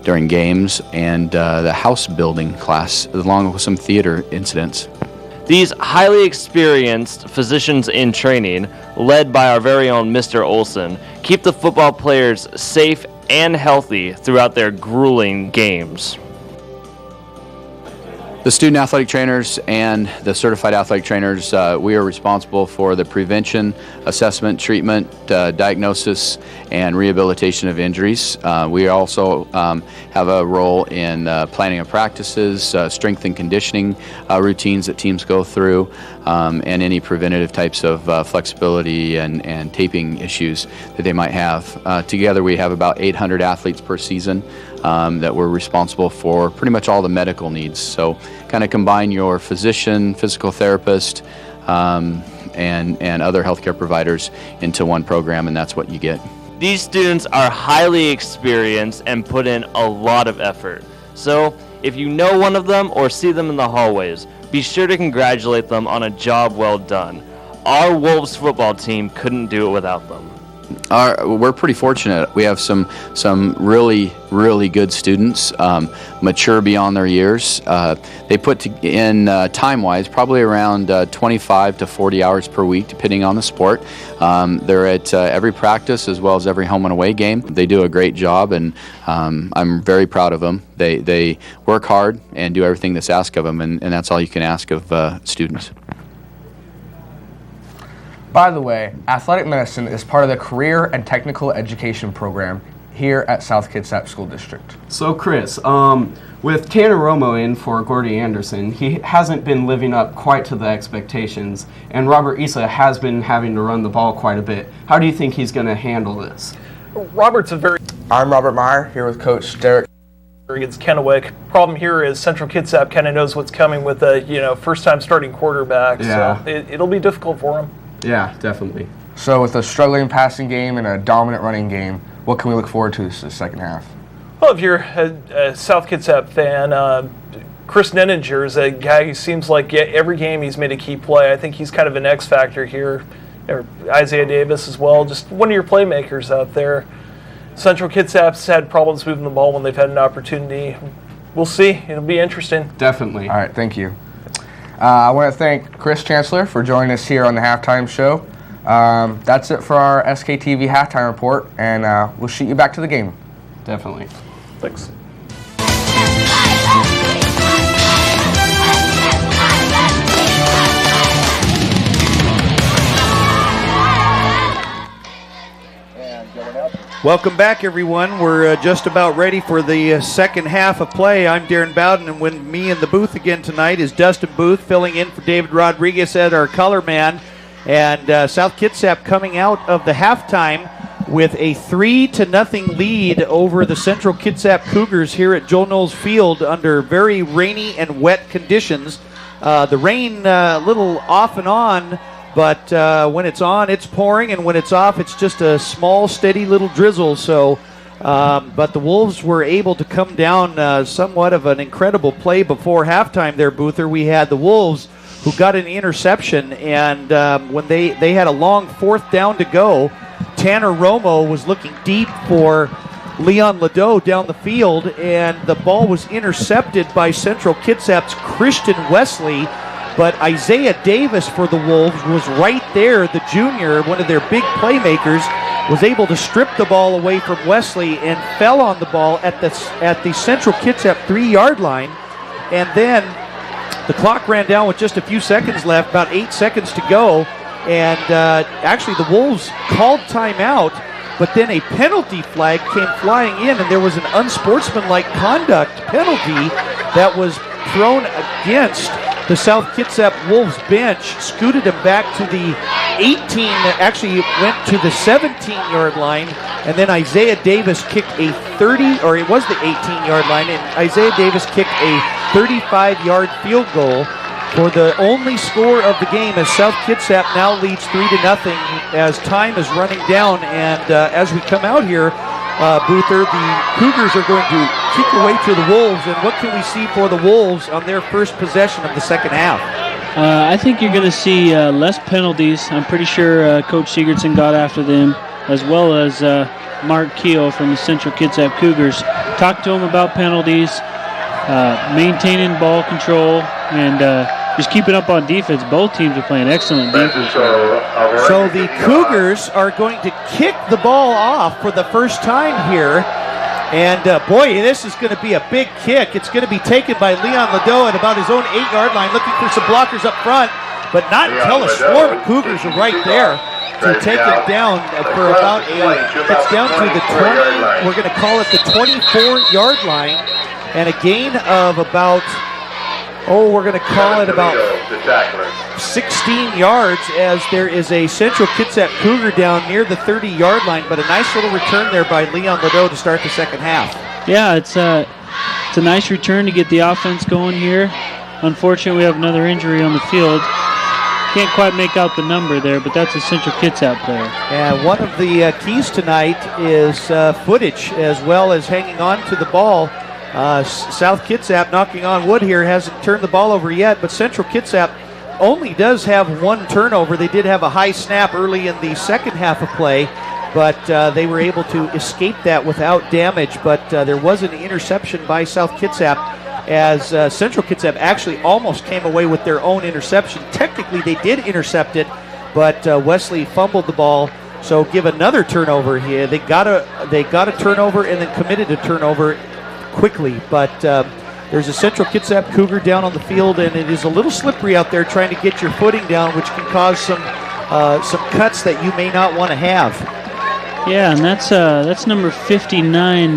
during games, and the house building class, along with some theater incidents. These highly experienced physicians in training, led by our very own Mr. Olson, keep the football players safe and healthy throughout their grueling games. The student athletic trainers and the certified athletic trainers, we are responsible for the prevention, assessment, treatment, diagnosis, and rehabilitation of injuries. We also have a role in planning of practices, strength and conditioning routines that teams go through, and any preventative types of flexibility and taping issues that they might have. Together we have about 800 athletes per season that we're responsible for pretty much all the medical needs. So kind of combine your physician, physical therapist, and other healthcare providers into one program, and that's what you get. These students are highly experienced and put in a lot of effort. So if you know one of them or see them in the hallways, be sure to congratulate them on a job well done. Our Wolves football team couldn't do it without them. We're pretty fortunate. We have some really, really good students, mature beyond their years. They put in time-wise probably around 25 to 40 hours per week, depending on the sport. They're at every practice as well as every home and away game. They do a great job, and I'm very proud of them. They work hard and do everything that's asked of them, and that's all you can ask of students. By the way, athletic medicine is part of the career and technical education program here at South Kitsap School District. So Chris, with Tanner Romo in for Gordy Anderson, he hasn't been living up quite to the expectations, and Robert Issa has been having to run the ball quite a bit. How do you think he's going to handle this? I'm Robert Meyer, here with Coach Derrick against Kennewick. Problem here is Central Kitsap kind of knows what's coming with a first-time starting quarterback, so it'll be difficult for him. Yeah, definitely. So with a struggling passing game and a dominant running game, what can we look forward to this second half? Well, if you're a South Kitsap fan, Chris Nenninger is a guy who seems like every game he's made a key play. I think he's kind of an X factor here. Isaiah Davis as well, just one of your playmakers out there. Central Kitsap's had problems moving the ball when they've had an opportunity. We'll see. It'll be interesting. Definitely. All right, thank you. I want to thank Chris Chancellor for joining us here on the halftime show. That's it for our SKTV halftime report, and we'll shoot you back to the game. Definitely. Thanks. Welcome back, everyone. We're just about ready for the second half of play. I'm Darren Bowden, and with me in the booth again tonight is Dustin Booth, filling in for David Rodriguez as our color man. And South Kitsap coming out of the halftime with a 3-0 lead over the Central Kitsap Cougars here at Joe Knowles Field under very rainy and wet conditions. The rain a little off and on, but when it's on, it's pouring, and when it's off, it's just a small, steady little drizzle. So, but the Wolves were able to come down somewhat of an incredible play before halftime there, Boother. We had the Wolves who got an interception, and when they had a long fourth down to go, Tanner Romo was looking deep for Leon Liddeau down the field, and the ball was intercepted by Central Kitsap's Christian Wesley. But Isaiah Davis for the Wolves was right there. The junior, one of their big playmakers, was able to strip the ball away from Wesley and fell on the ball at the Central Kitsap 3-yard line. And then the clock ran down with just a few seconds left, about 8 seconds to go. And actually the Wolves called timeout, but then a penalty flag came flying in, and there was an unsportsmanlike conduct penalty that was thrown against the South Kitsap Wolves bench, scooted him back to the 18, actually went to the 17-yard line, and then Isaiah Davis kicked a 30, or it was the 18-yard line, and Isaiah Davis kicked a 35-yard field goal for the only score of the game, as South Kitsap now leads 3-0 as time is running down. And as we come out here, Boother, the Cougars are going to kick away to the Wolves. And what can we see for the Wolves on their first possession of the second half? I think you're going to see less penalties. I'm pretty sure Coach Sigurdsson got after them, as well as Mark Keel from the Central Kitsap Cougars. Talked to him about penalties, maintaining ball control, and just keeping up on defense. Both teams are playing excellent defense. So the Cougars are going to kick the ball off for the first time here. And boy, this is going to be a big kick. It's going to be taken by Leon Liddeau at about his own 8-yard line, looking for some blockers up front, but not until a swarm of Cougars are right there to take it down for about it's down to the 20, we're going to call it the 24-yard line, and a gain of about, we're going to call it about 16 yards, as there is a Central Kitsap Cougar down near the 30-yard line, but a nice little return there by Leon Liddeau to start the second half. Yeah, it's a nice return to get the offense going here. Unfortunately, we have another injury on the field. Can't quite make out the number there, but that's a Central Kitsap player. And one of the keys tonight is footage, as well as hanging on to the ball. South Kitsap, knocking on wood here, hasn't turned the ball over yet, but Central Kitsap only does have one turnover. They did have a high snap early in the second half of play, but they were able to escape that without damage. But there was an interception by South Kitsap, as Central Kitsap actually almost came away with their own interception. Technically, they did intercept it, but Wesley fumbled the ball. So give another turnover here. They got a turnover and then committed a turnover quickly, but there's a Central Kitsap Cougar down on the field, and it is a little slippery out there trying to get your footing down, which can cause some cuts that you may not want to have. Yeah, and that's number 59,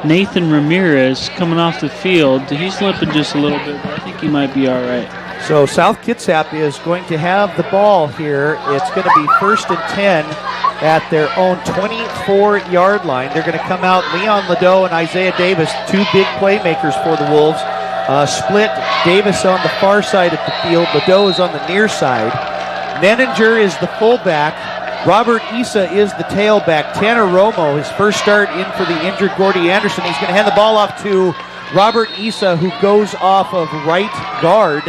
Nathan Ramirez, coming off the field. He's limping just a little bit, but I think he might be all right. So South Kitsap is going to have the ball here. It's going to be 1st and 10 at their own 24-yard line. They're going to come out, Leon Liddeau and Isaiah Davis, two big playmakers for the Wolves. Split Davis on the far side of the field. Liddeau is on the near side. Nenninger is the fullback. Robert Issa is the tailback. Tanner Romo, his first start in for the injured Gordy Anderson. He's going to hand the ball off to Robert Issa, who goes off of right guard,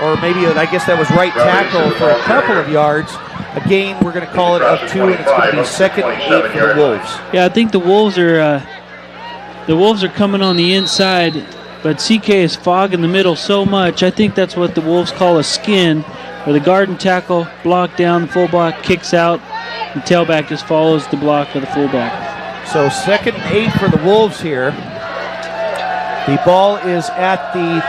or maybe I guess that was right tackle, for a couple of yards. A gain, we're going to call it, of 2, and it's going to be 2nd and 8 for the Wolves. Yeah, I think the Wolves are coming on the inside, but CK is fogging the middle so much. I think that's what the Wolves call a skin, where the guard and tackle block down, the fullback kicks out, the tailback just follows the block of the fullback. So 2nd and 8 for the Wolves here. The ball is at the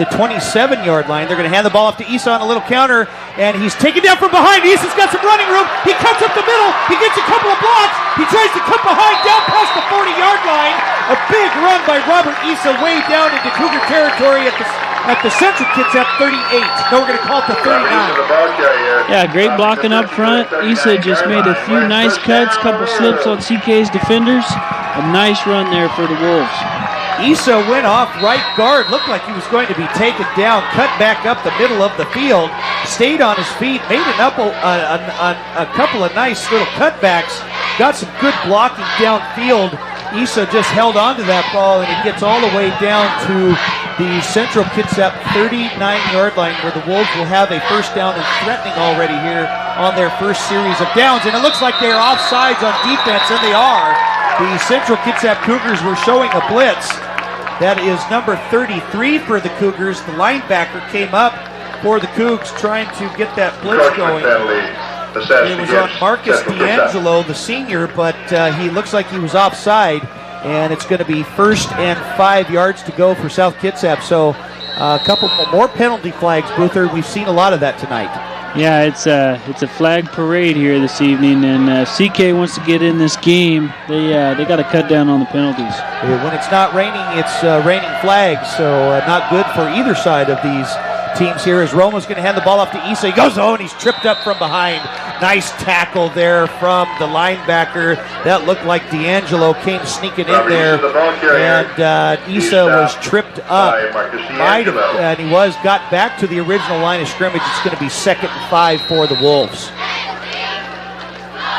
27-yard line. They're going to hand the ball off to Issa on a little counter, and he's taken down from behind. Issa's got some running room. He cuts up the middle. He gets a couple of blocks. He tries to cut behind down past the 40-yard line. A big run by Robert Issa way down into Cougar territory at the Central Kitsap 38. No, we're going to call it the 39. Yeah, great blocking up front. Issa just made a few nice cuts, couple slips on CK's defenders. A nice run there for the Wolves. Issa went off right guard, looked like he was going to be taken down, cut back up the middle of the field, stayed on his feet, made a couple of nice little cutbacks, got some good blocking downfield. Issa just held on to that ball, and it gets all the way down to the Central Kitsap 39-yard line, where the Wolves will have a first down and threatening already here on their first series of downs. And it looks like they're offsides on defense, and they are. the Central Kitsap Cougars were showing a blitz. That is number 33 for the Cougars. The linebacker came up for the Cougs trying to get that blitz going. It was on Marcus D'Angelo, the senior, but he looks like he was offside, and it's going to be 1st and 5 yards to go for South Kitsap. So a couple more penalty flags, Buther. We've seen a lot of that tonight. Yeah, it's a flag parade here this evening, and CK wants to get in this game. They got to cut down on the penalties. When it's not raining, it's raining flags, so not good for either side of these teams here. As Romo's going to hand the ball off to Issa. He goes, and he's tripped up from behind. Nice tackle there from the linebacker. That looked like D'Angelo came sneaking in there, and Issa was tripped up. And he got back to the original line of scrimmage. It's going to be 2nd and 5 for the Wolves.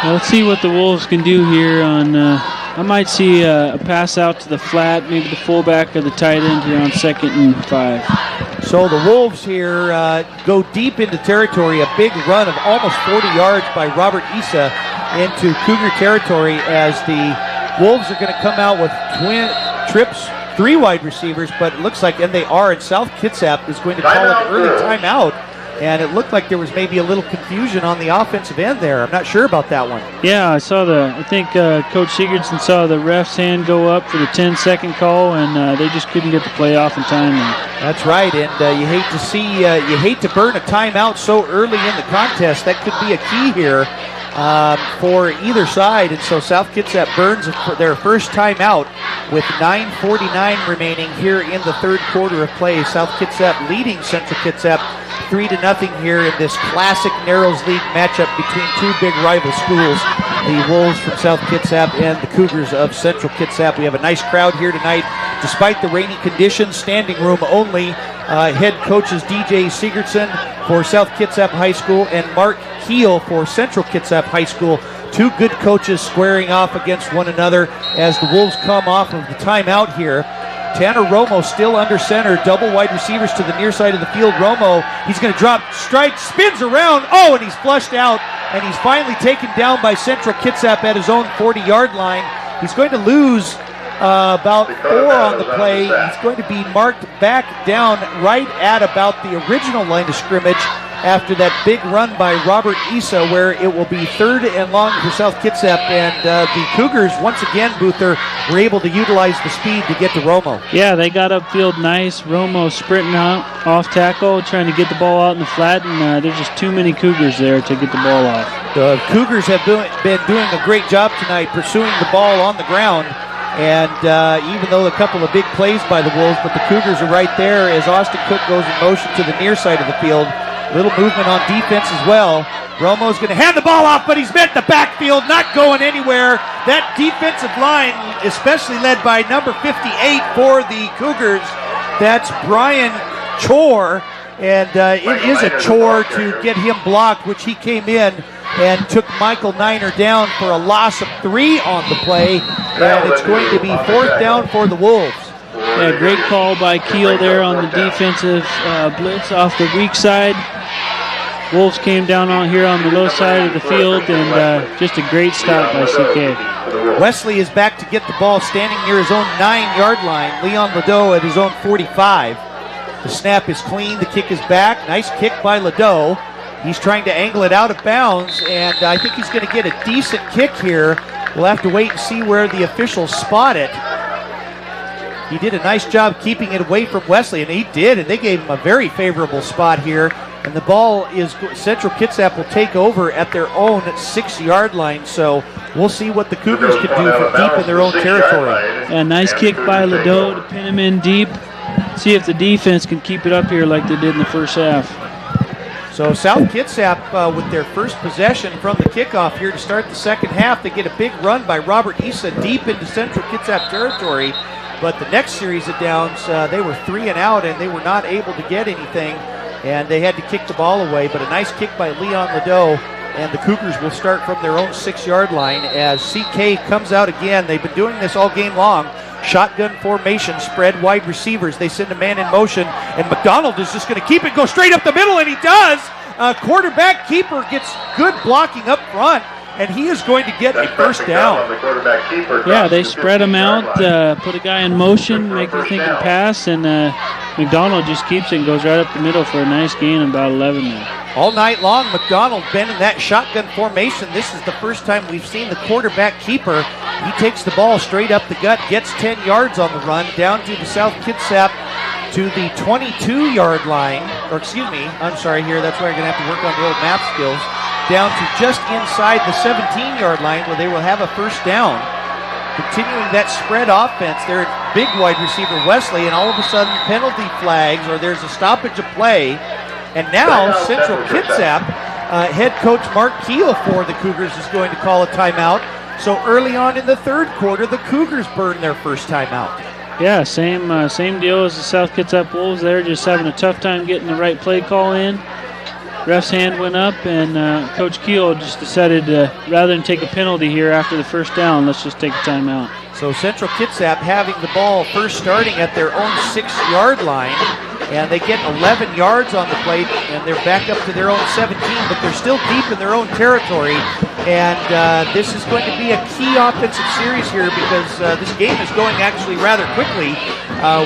Well, let's see what the Wolves can do here on... I might see a pass out to the flat, maybe the fullback or the tight end here on 2nd and 5. So the Wolves here go deep into territory. A big run of almost 40 yards by Robert Issa into Cougar territory as the Wolves are going to come out with twin trips, 3 wide receivers, but it looks like, and they are, and South Kitsap is going to call an early timeout. And it looked like there was maybe a little confusion on the offensive end there. I'm not sure about that one. Yeah, I think Coach Sigurdsson saw the ref's hand go up for the 10-second call, and they just couldn't get the play off in time. That's right, and you hate to burn a timeout so early in the contest. That could be a key here for either side. And so South Kitsap burns their first timeout with 9:49 remaining here in the 3rd quarter of play. South Kitsap leading Central Kitsap 3-0 here in this classic Narrows League matchup between 2 big rival schools, the Wolves from South Kitsap and the Cougars of Central Kitsap. We have a nice crowd here tonight. Despite the rainy conditions, standing room only. Head coaches DJ Sigurdsson for South Kitsap High School and Mark Keel for Central Kitsap High School. 2 good coaches squaring off against one another as the Wolves come off of the timeout here. Tanner Romo still under center, double wide receivers to the near side of the field. Romo, he's going to drop strike, spins around, and he's flushed out, and he's finally taken down by Central Kitsap at his own 40-yard line. He's going to lose about 4 on the play. He's going to be marked back down right at about the original line of scrimmage after that big run by Robert Issa, where it will be 3rd and long for South Kitsap, and the Cougars, once again, Buther, were able to utilize the speed to get to Romo. Yeah, they got upfield nice. Romo sprinting out off tackle, trying to get the ball out in the flat, and there's just too many Cougars there to get the ball off. The Cougars have been doing a great job tonight pursuing the ball on the ground, and even though a couple of big plays by the Wolves, but the Cougars are right there as Austin Cook goes in motion to the near side of the field. Little movement on defense as well. Romo's going to hand the ball off, but he's met the backfield, not going anywhere. That defensive line, especially led by number 58 for the Cougars, that's Brian Chore, and it is a chore to get him blocked, which he came in and took Michael Niner down for a loss of 3 on the play, and it's going to be 4th down for the Wolves. Yeah, great call by Keel there on the defensive blitz off the weak side. Wolves came down on here on the low side of the field, and just a great stop by CK. Wesley is back to get the ball standing near his own 9-yard line. Leon Liddeau at his own 45. The snap is clean. The kick is back. Nice kick by Liddeau. He's trying to angle it out of bounds, and I think he's going to get a decent kick here. We'll have to wait and see where the officials spot it. He did a nice job keeping it away from Wesley, and he did, and they gave him a very favorable spot here. And the ball is, Central Kitsap will take over at their own 6-yard line, so we'll see what the Cougars can do from deep in their own territory. A nice kick by Liddeau to pin him in deep. See if the defense can keep it up here like they did in the first half. So South Kitsap with their first possession from the kickoff here to start the second half. They get a big run by Robert Issa deep into Central Kitsap territory. But the next series of downs, they were 3 and out, and they were not able to get anything, and they had to kick the ball away. But a nice kick by Leon Liddeau, and the Cougars will start from their own 6-yard line as CK comes out again. They've been doing this all game long. Shotgun formation, spread wide receivers. They send a man in motion, and McDonald is just going to keep it, go straight up the middle, and he does. Quarterback keeper gets good blocking up front. and he is going to get a first On down. the quarterback keeper. Yeah, they spread them out, put a guy in motion, make a thinking pass, and McDonald just keeps it and goes right up the middle for a nice gain of about 11 there. All night long, McDonald been in that shotgun formation. This is the first time we've seen the quarterback keeper. He takes the ball straight up the gut, gets 10 yards on the run, down to the South Kitsap to the 22-yard line. Or excuse me, I'm sorry here. That's why you're going to have to work on the old math skills. Down to just inside the 17-yard line where they will have a first down. Continuing that spread offense, they're big wide receiver Wesley, and all of a sudden penalty flags or there's a stoppage of play. And now Central Kitsap, head coach Mark Keel for the Cougars is going to call a timeout. So early on in the third quarter, the Cougars burn their first timeout. Yeah, same deal as the South Kitsap Wolves. They're just having a tough time getting the right play call in. Ref's hand went up, and Coach Keel just decided rather than take a penalty here after the first down, let's just take a timeout. So Central Kitsap having the ball first starting at their own 6-yard line. And they get 11 yards on the plate, and they're back up to their own 17, but they're still deep in their own territory. And this is going to be a key offensive series here because this game is going actually rather quickly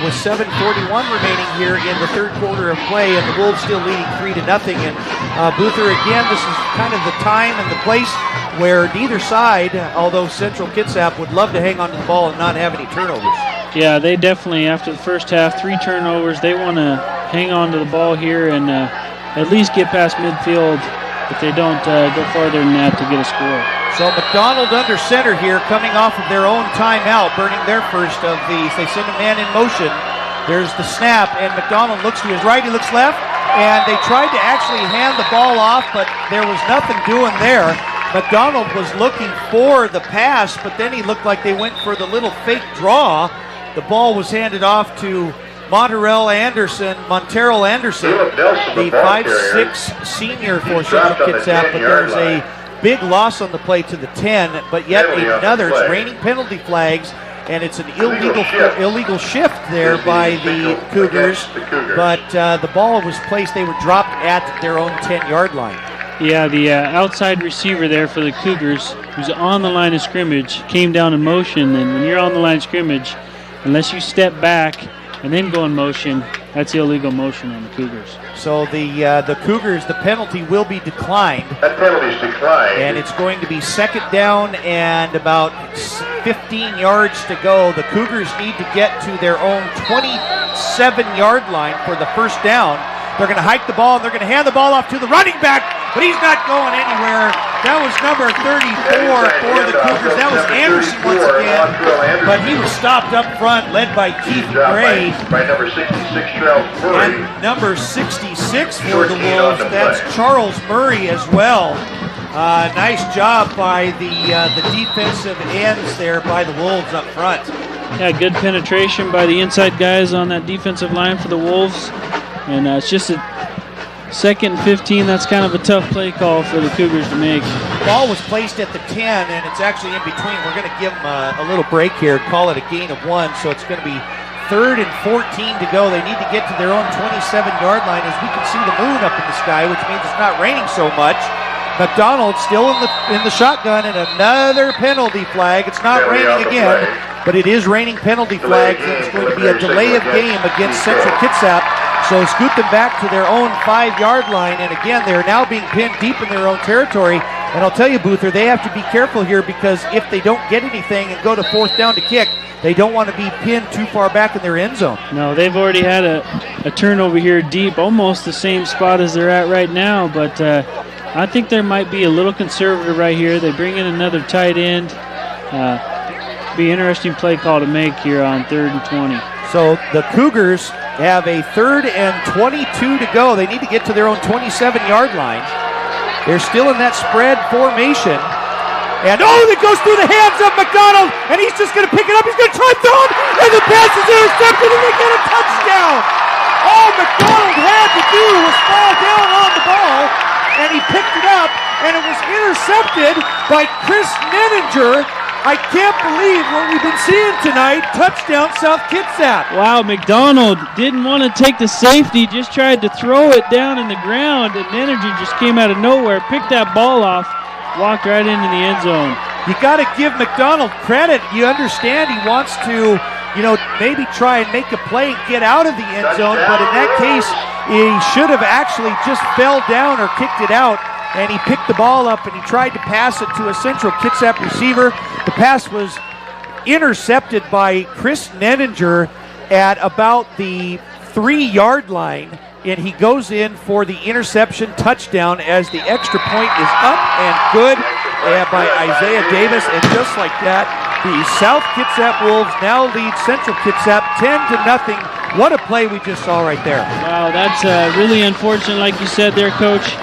with 7:41 remaining here in the third quarter of play, and the Wolves still leading 3-0. And Boother, again, this is kind of the time and the place where neither side, although Central Kitsap would love to hang on to the ball and not have any turnovers. Yeah, they definitely, after the first half, 3 turnovers, they want to hang on to the ball here and at least get past midfield if they don't go farther than that to get a score. So McDonald under center here, coming off of their own timeout, burning their first of these. They send a man in motion. There's the snap, and McDonald looks to his right, he looks left, and they tried to actually hand the ball off, but there was nothing doing there. McDonald was looking for the pass, but then he looked like they went for the little fake draw. The ball was handed off to Montero Anderson, the 5'6" senior for Central Kitsap, but there's a big loss on the play to the 10, but yet another. It's raining penalty flags, and it's an illegal shift there by the Cougars, but the ball was placed, they were dropped at their own 10-yard line. Yeah, the outside receiver there for the Cougars, who's on the line of scrimmage, came down in motion, and when you're on the line of scrimmage, unless you step back and then go in motion, that's illegal motion on the Cougars. So the Cougars, the penalty will be declined. That penalty's declined. And it's going to be second down and about 15 yards to go. The Cougars need to get to their own 27-yard line for the first down. They're going to hike the ball, and they're going to hand the ball off to the running back, but he's not going anywhere. That was number 34 for the Cougars. That was Anderson once again, but he was stopped up front, led by Keith Gray. By number 66, Charles Murray. And number 66 for the Wolves, that's Charles Murray as well. Nice job by the defensive ends there by the Wolves up front. Yeah, good penetration by the inside guys on that defensive line for the Wolves. And it's just a second and 15. That's kind of a tough play call for the Cougars to make. Ball was placed at the 10, and it's actually in between. We're going to give them a little break here, call it a gain of 1. So it's going to be 3rd and 14 to go. They need to get to their own 27-yard line as we can see the moon up in the sky, which means it's not raining so much. McDonald still in the shotgun, and another penalty flag. It's not raining again, but it is raining penalty flags, and it's going to be a delay of game against Central Kitsap. So scoot them back to their own 5-yard line, and again, they're now being pinned deep in their own territory. And I'll tell you, Boother, they have to be careful here because if they don't get anything and go to 4th down to kick, they don't want to be pinned too far back in their end zone. No, they've already had a turnover here deep, almost the same spot as they're at right now, but I think there might be a little conservative right here. They bring in another tight end. Be an interesting play call to make here on 3rd and 20. So the Cougars have a 3rd and 22 to go. They need to get to their own 27-yard line. They're still in that spread formation. And it goes through the hands of McDonald, and he's just going to pick it up. He's going to try and throw it, and the pass is intercepted, and they get a touchdown. All McDonald had to do was fall down on the ball, and he picked it up, and it was intercepted by Chris Nenninger. I can't believe what we've been seeing tonight. Touchdown, South Kitsap. Wow, McDonald didn't want to take the safety, just tried to throw it down in the ground, and Nenninger just came out of nowhere, picked that ball off, walked right into the end zone. You got to give McDonald credit. You understand he wants to, maybe try and make a play and get out of the end zone, but in that case, he should have actually just fell down or kicked it out, and he picked the ball up and he tried to pass it to a Central Kitsap receiver. The pass was intercepted by Chris Nenninger at about the 3-yard line, and he goes in for the interception touchdown as the extra point is up and good by Isaiah Davis, and just like that, the South Kitsap Wolves now lead Central Kitsap 10-0. What a play we just saw right there. Wow, that's really unfortunate, like you said there, Coach.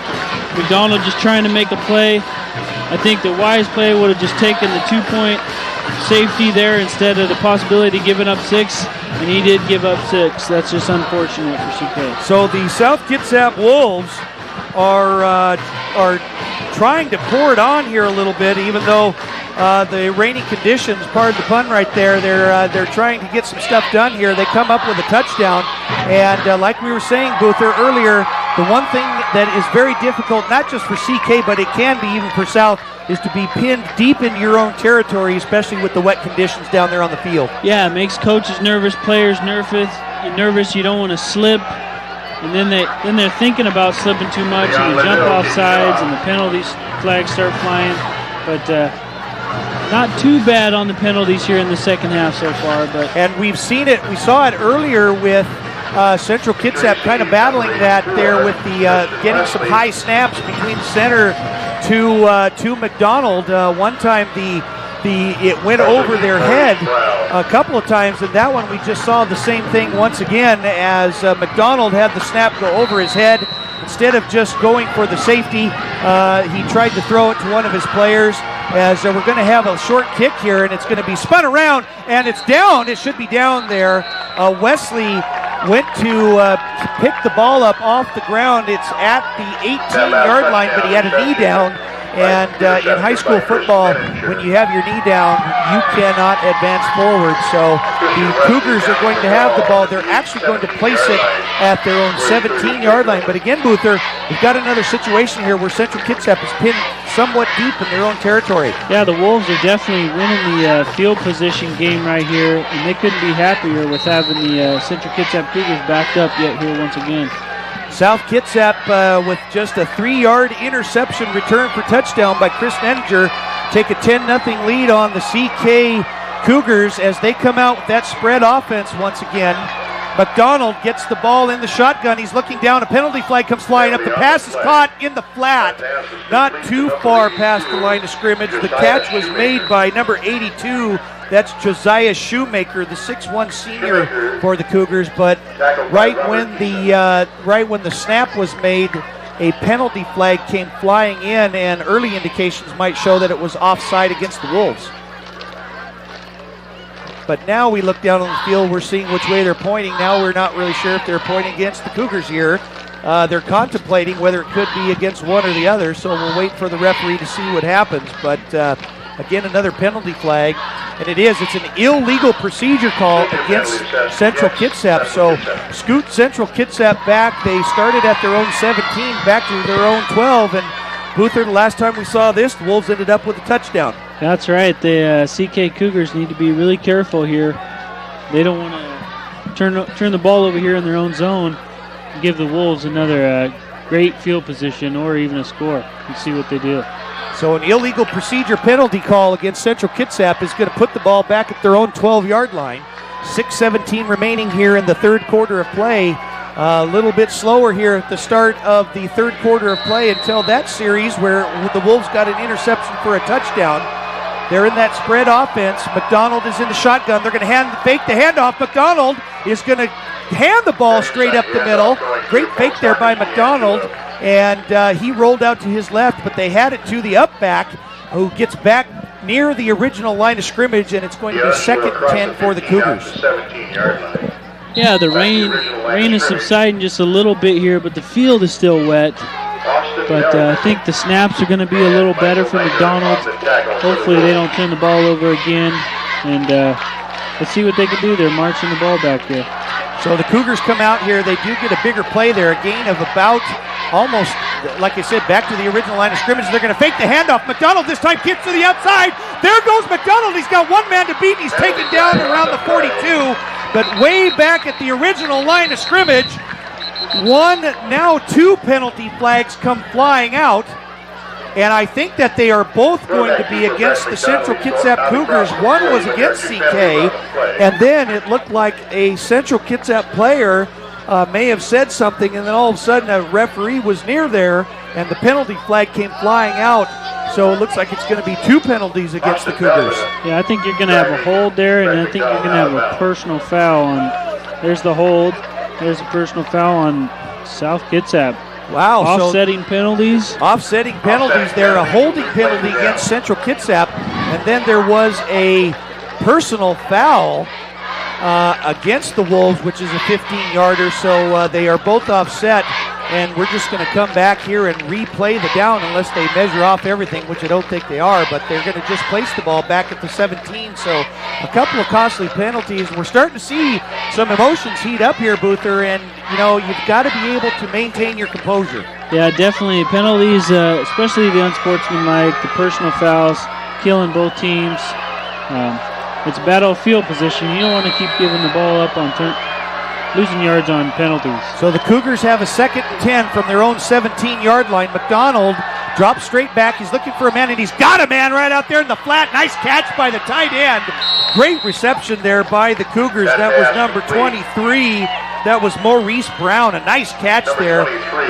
McDonald just trying to make a play. I think the wise play would have just taken the 2-point safety there instead of the possibility of giving up 6, and he did give up 6. That's just unfortunate for CK. So the South Kitsap Wolves are trying to pour it on here a little bit, even though the rainy conditions, pardon the pun right there, they're trying to get some stuff done here. They come up with a touchdown, and like we were saying, Boother, earlier, the one thing that is very difficult, not just for CK, but it can be even for South, is to be pinned deep in your own territory, especially with the wet conditions down there on the field. Yeah, it makes coaches nervous, players nervous. You don't want to slip, and then they're thinking about slipping too much, and they jump off sides, and the penalty flags start flying. But not too bad on the penalties here in the second half so far. And we've seen it. We saw it earlier with Central Kitsap kind of battling that there with the getting some high snaps between center to McDonald. One time it went over their head a couple of times, and that one we just saw the same thing once again as McDonald had the snap go over his head. Instead of just going for the safety, he tried to throw it to one of his players, as we're going to have a short kick here, and it's going to be spun around, and it's down. It should be down there. Wesley went to pick the ball up off the ground. It's at the 18-yard line, but he had a knee down. And in high school football, when you have your knee down, you cannot advance forward. So the Cougars are going to have the ball. They're actually going to place it at their own 17-yard line. But again, Boother, we've got another situation here where Central Kitsap is pinned somewhat deep in their own territory. Yeah, the Wolves are definitely winning the field position game right here, and they couldn't be happier with having the Central Kitsap Cougars backed up yet here once again. South Kitsap with just a 3-yard interception return for touchdown by Chris Nenninger take a 10-0 lead on the CK Cougars as they come out with that spread offense once again. McDonald gets the ball in the shotgun. He's looking down. A penalty flag comes flying up. The pass is caught in the flat, not too far past the line of scrimmage. The catch was made by number 82. That's Josiah Shoemaker, the 6'1" senior for the Cougars. But right when the snap was made, a penalty flag came flying in, and early indications might show that it was offside against the Wolves. But now we look down on the field, we're seeing which way they're pointing. Now we're not really sure if they're pointing against the Cougars here. They're contemplating whether it could be against one or the other, so we'll wait for the referee to see what happens. But again, another penalty flag, and it's an illegal procedure call against Central Kitsap. So scoot Central Kitsap back. They started at their own 17, back to their own 12, and Boother, the last time we saw this, the Wolves ended up with a touchdown. That's right. The CK Cougars need to be really careful here. They don't want to turn the ball over here in their own zone and give the Wolves another great field position or even a score. And see what they do. So an illegal procedure penalty call against Central Kitsap is going to put the ball back at their own 12-yard line. 6:17 remaining here in the third quarter of play. A little bit slower here at the start of the third quarter of play until that series where the Wolves got an interception for a touchdown. They're in that spread offense. McDonald is in the shotgun. They're going to fake the handoff. McDonald is going to hand the ball straight up the middle. Great fake there by McDonald. And he rolled out to his left, but they had it to the up back, who gets back near the original line of scrimmage, and it's going to be 2nd and 10 for the Cougars. Yeah, the rain is subsiding just a little bit here, but the field is still wet. But I think the snaps are going to be a little better for McDonald. Hopefully they don't turn the ball over again. And let's see what they can do. They're marching the ball back there. So the Cougars come out here. They do get a bigger play there, a gain of about almost, like I said, back to the original line of scrimmage. They're going to fake the handoff. McDonald this time gets to the outside. There goes McDonald. He's got one man to beat. He's taken down around the 42, but way back at the original line of scrimmage. One, now two penalty flags come flying out. And I think that they are both going to be against the Central Kitsap Cougars. One was against CK, and then it looked like a Central Kitsap player may have said something, and then all of a sudden a referee was near there, and the penalty flag came flying out. So it looks like it's going to be two penalties against the Cougars. Yeah, I think you're going to have a hold there, and I think you're going to have a personal foul on. There's the hold. There's a personal foul on South Kitsap. Wow. Offsetting penalties. Offsetting penalties there. A holding penalty against Central Kitsap. And then there was a personal foul against the Wolves, which is a 15-yarder. So they are both offset. And we're just going to come back here and replay the down unless they measure off everything, which I don't think they are. But they're going to just place the ball back at the 17. So a couple of costly penalties. We're starting to see some emotions heat up here, Boother. And, you know, you've got to be able to maintain your composure. Yeah, definitely. Penalties, especially the unsportsmanlike, the personal fouls, killing both teams. It's battlefield position. You don't want to keep giving the ball up on losing yards on penalties. So the Cougars have a 2nd and 10 from their own 17-yard line. McDonald drops straight back. He's looking for a man, and he's got a man right out there in the flat. Nice catch by the tight end. Great reception there by the Cougars. That was number 23. That was Maurice Brown. A nice catch there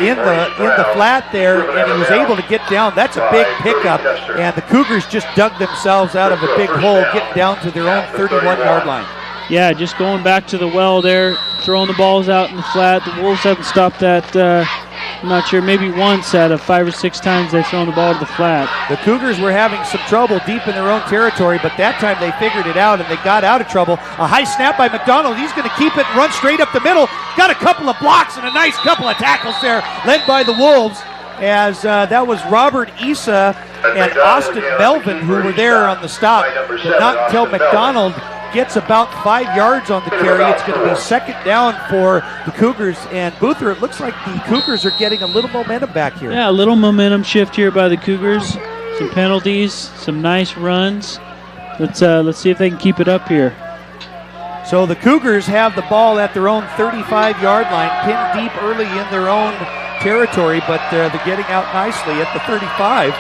in the flat there, and he was able to get down. That's a big pickup, and the Cougars just dug themselves out of a big hole, getting down to their own 31-yard line. Yeah, just going back to the well there, throwing the balls out in the flat. The Wolves haven't stopped that, I'm not sure, maybe once out of 5 or 6 times they've thrown the ball to the flat. The Cougars were having some trouble deep in their own territory, but that time they figured it out and they got out of trouble. A high snap by McDonald. He's going to keep it and run straight up the middle. Got a couple of blocks and a nice couple of tackles there, led by the Wolves, as that was Robert Issa and Austin Melvin who were there on the stop. But not until McDonald gets about 5 yards on the carry. It's going to be 2nd down for the Cougars. And Boother, it looks like the Cougars are getting a little momentum back here. Yeah, a little momentum shift here by the Cougars. Some penalties, some nice runs. Let's see if they can keep it up here. So the Cougars have the ball at their own 35-yard line, pinned deep early in their own territory, but they're getting out nicely at the 35.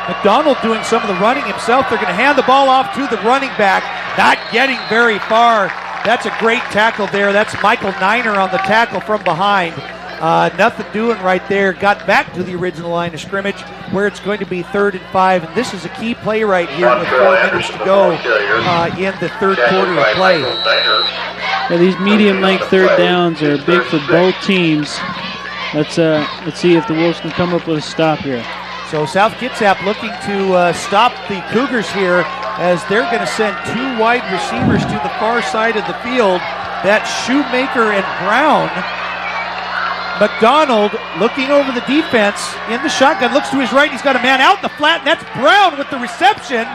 McDonald doing some of the running himself. They're going to hand the ball off to the running back. Not getting very far. That's a great tackle there. That's Michael Niner on the tackle from behind. Nothing doing right there. Got back to the original line of scrimmage where it's going to be 3rd and 5. And this is a key play right here with 4 minutes to go in the third quarter of play. Yeah, these medium-length third downs are big for both teams. Let's see if the Wolves can come up with a stop here. So South Kitsap looking to stop the Cougars here as they're going to send 2 wide receivers to the far side of the field. That's Shoemaker and Brown. McDonald looking over the defense in the shotgun, looks to his right. He's got a man out in the flat, and that's Brown with the reception.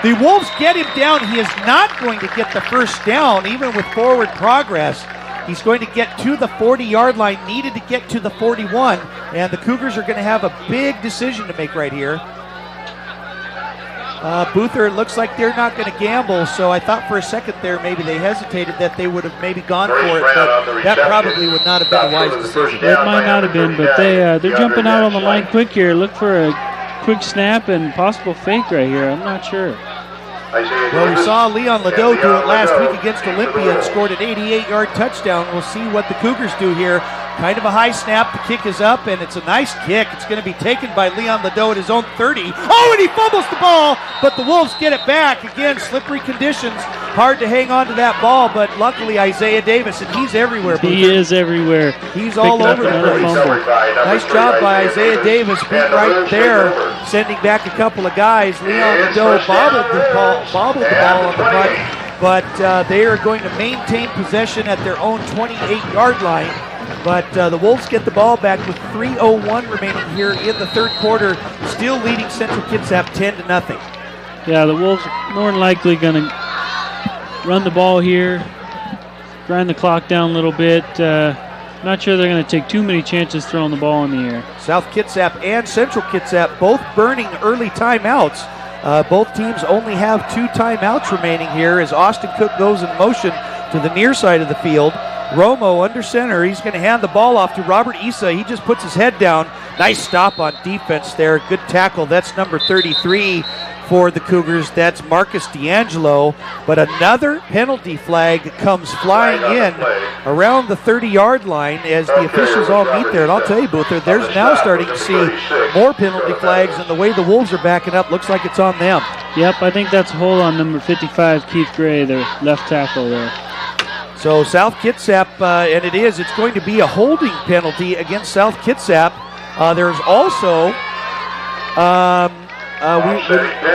The Wolves get him down. He is not going to get the first down, even with forward progress. He's going to get to the 40-yard line, needed to get to the 41, and the Cougars are going to have a big decision to make right here. Boother, it looks like they're not going to gamble, so I thought for a second there maybe they hesitated that they would have maybe gone for it, but that probably would not have been a wise decision. It might not have been, but they're jumping out on the line quick here. Look for a quick snap and possible fake right here. I'm not sure. Well, we saw Leon Liddeau do it last week against Olympia and scored an 88-yard touchdown. We'll see what the Cougars do here. Kind of a high snap. The kick is up, and it's a nice kick. It's going to be taken by Leon Liddeau at his own 30. Oh, and he fumbles the ball, but the Wolves get it back. Again, slippery conditions. Hard to hang on to that ball, but luckily Isaiah Davis, and he's everywhere. He is everywhere. He's all over the place. Nice job by Isaiah Davis being right there, sending back a couple of guys. Leon Liddeau bobbled the ball on the punt, but they are going to maintain possession at their own 28-yard line. But the Wolves get the ball back with 3:01 remaining here in the third quarter, still leading Central Kitsap 10-0. Yeah, the Wolves more than likely going to run the ball here, grind the clock down a little bit. Not sure they're going to take too many chances throwing the ball in the air. South Kitsap and Central Kitsap both burning early timeouts. Both teams only have 2 timeouts remaining here as Austin Cook goes in motion to the near side of the field. Romo under center. He's going to hand the ball off to Robert Issa. He just puts his head down. Nice stop on defense there. Good tackle. That's number 33 for the Cougars. That's Marcus D'Angelo. But another penalty flag comes flying in around the 30-yard line as the officials all meet there. And I'll tell you, Boother, there's now starting to see more penalty flags, and the way the Wolves are backing up looks like it's on them. Yep, I think that's a hold on number 55, Keith Gray, their left tackle there. So South Kitsap, and it's going to be a holding penalty against South Kitsap. There's also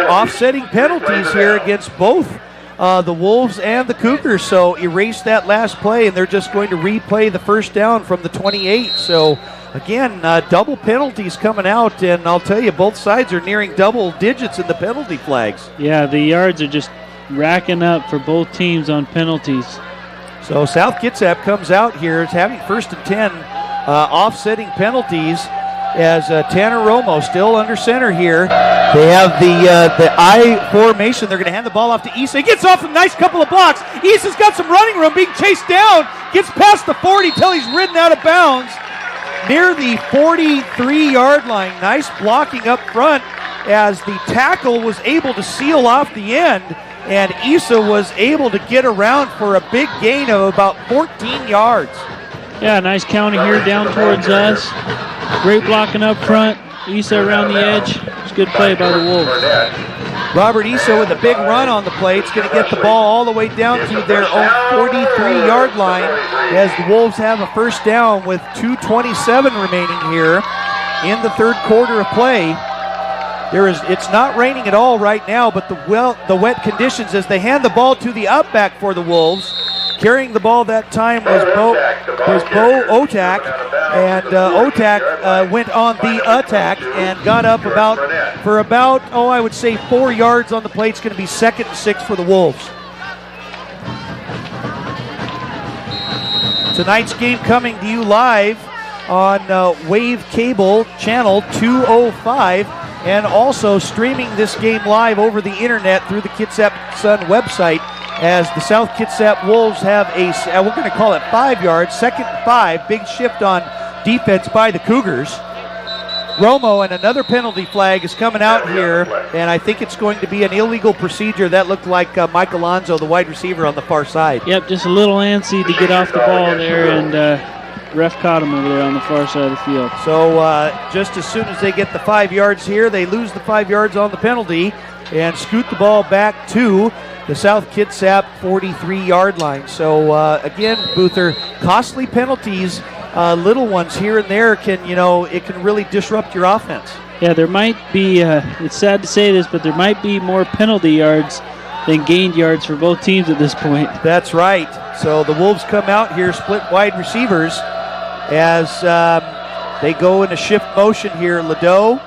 offsetting penalties here against both the Wolves and the Cougars. So erase that last play, and they're just going to replay the first down from the 28. So again, double penalties coming out, and I'll tell you, both sides are nearing double digits in the penalty flags. Yeah, the yards are just racking up for both teams on penalties. So South Kitsap comes out here. It's having 1st and 10, offsetting penalties as Tanner Romo still under center here. They have the I formation. They're going to hand the ball off to Issa. He gets off a nice couple of blocks. Issa's got some running room, being chased down. Gets past the 40 till he's ridden out of bounds near the 43-yard line. Nice blocking up front as the tackle was able to seal off the end, and Issa was able to get around for a big gain of about 14 yards. Yeah, nice counting here down towards us. Great blocking up front. Issa around the edge. It's a good play by the Wolves. Robert Issa with a big run on the play. It's going to get the ball all the way down to their own 43-yard line as the Wolves have a first down with 2:27 remaining here in the third quarter of play. It's not raining at all right now, but the wet conditions as they hand the ball to the upback for the Wolves. Carrying the ball that time was Bo Otak, and Otak went on the attack and got up for about, I would say 4 yards on the play. It's going to be 2nd and 6 for the Wolves. Tonight's game coming to you live on Wave Cable Channel 205, and also streaming this game live over the internet through the Kitsap Sun website, as the South Kitsap Wolves have we're going to call it 5 yards, 2nd and 5, big shift on defense by the Cougars. Romo, and another penalty flag is coming out here, and I think it's going to be an illegal procedure. That looked like Mike Alonzo, the wide receiver, on the far side. Yep, just a little antsy to get off the ball there, and ref caught him over there on the far side of the field. So just as soon as they get the 5 yards here, they lose the 5 yards on the penalty and scoot the ball back to the South Kitsap 43-yard line. So again, Boother, costly penalties, little ones here and there it can really disrupt your offense. Yeah, there might be, it's sad to say this, but there might be more penalty yards than gained yards for both teams at this point. That's right. So the Wolves come out here, split wide receivers, as they go in a shift motion here. Liddeau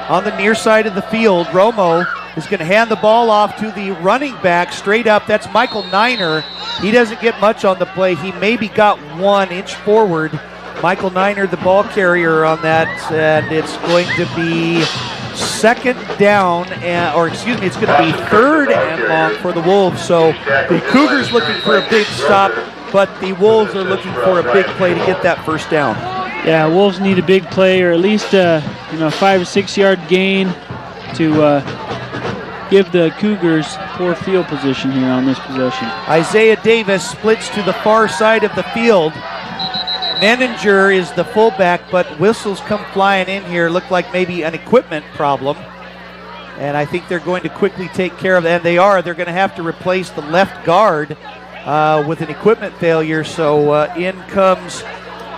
on the near side of the field. Romo is going to hand the ball off to the running back straight up. That's Michael Niner. He doesn't get much on the play. He maybe got 1 inch forward. Michael Niner, the ball carrier on that, and it's going to be second down, it's going to be 3rd and long for the Wolves. So the Cougars looking for a big stop, but the Wolves are looking for a big play to get that first down. Yeah, Wolves need a big play, or at least a 5 or 6 yard gain to give the Cougars poor field position here on this possession. Isaiah Davis splits to the far side of the field. Menninger is the fullback, but whistles come flying in here. Look like maybe an equipment problem. And I think they're going to quickly take care of that. And they are. They're going to have to replace the left guard with an equipment failure. So in comes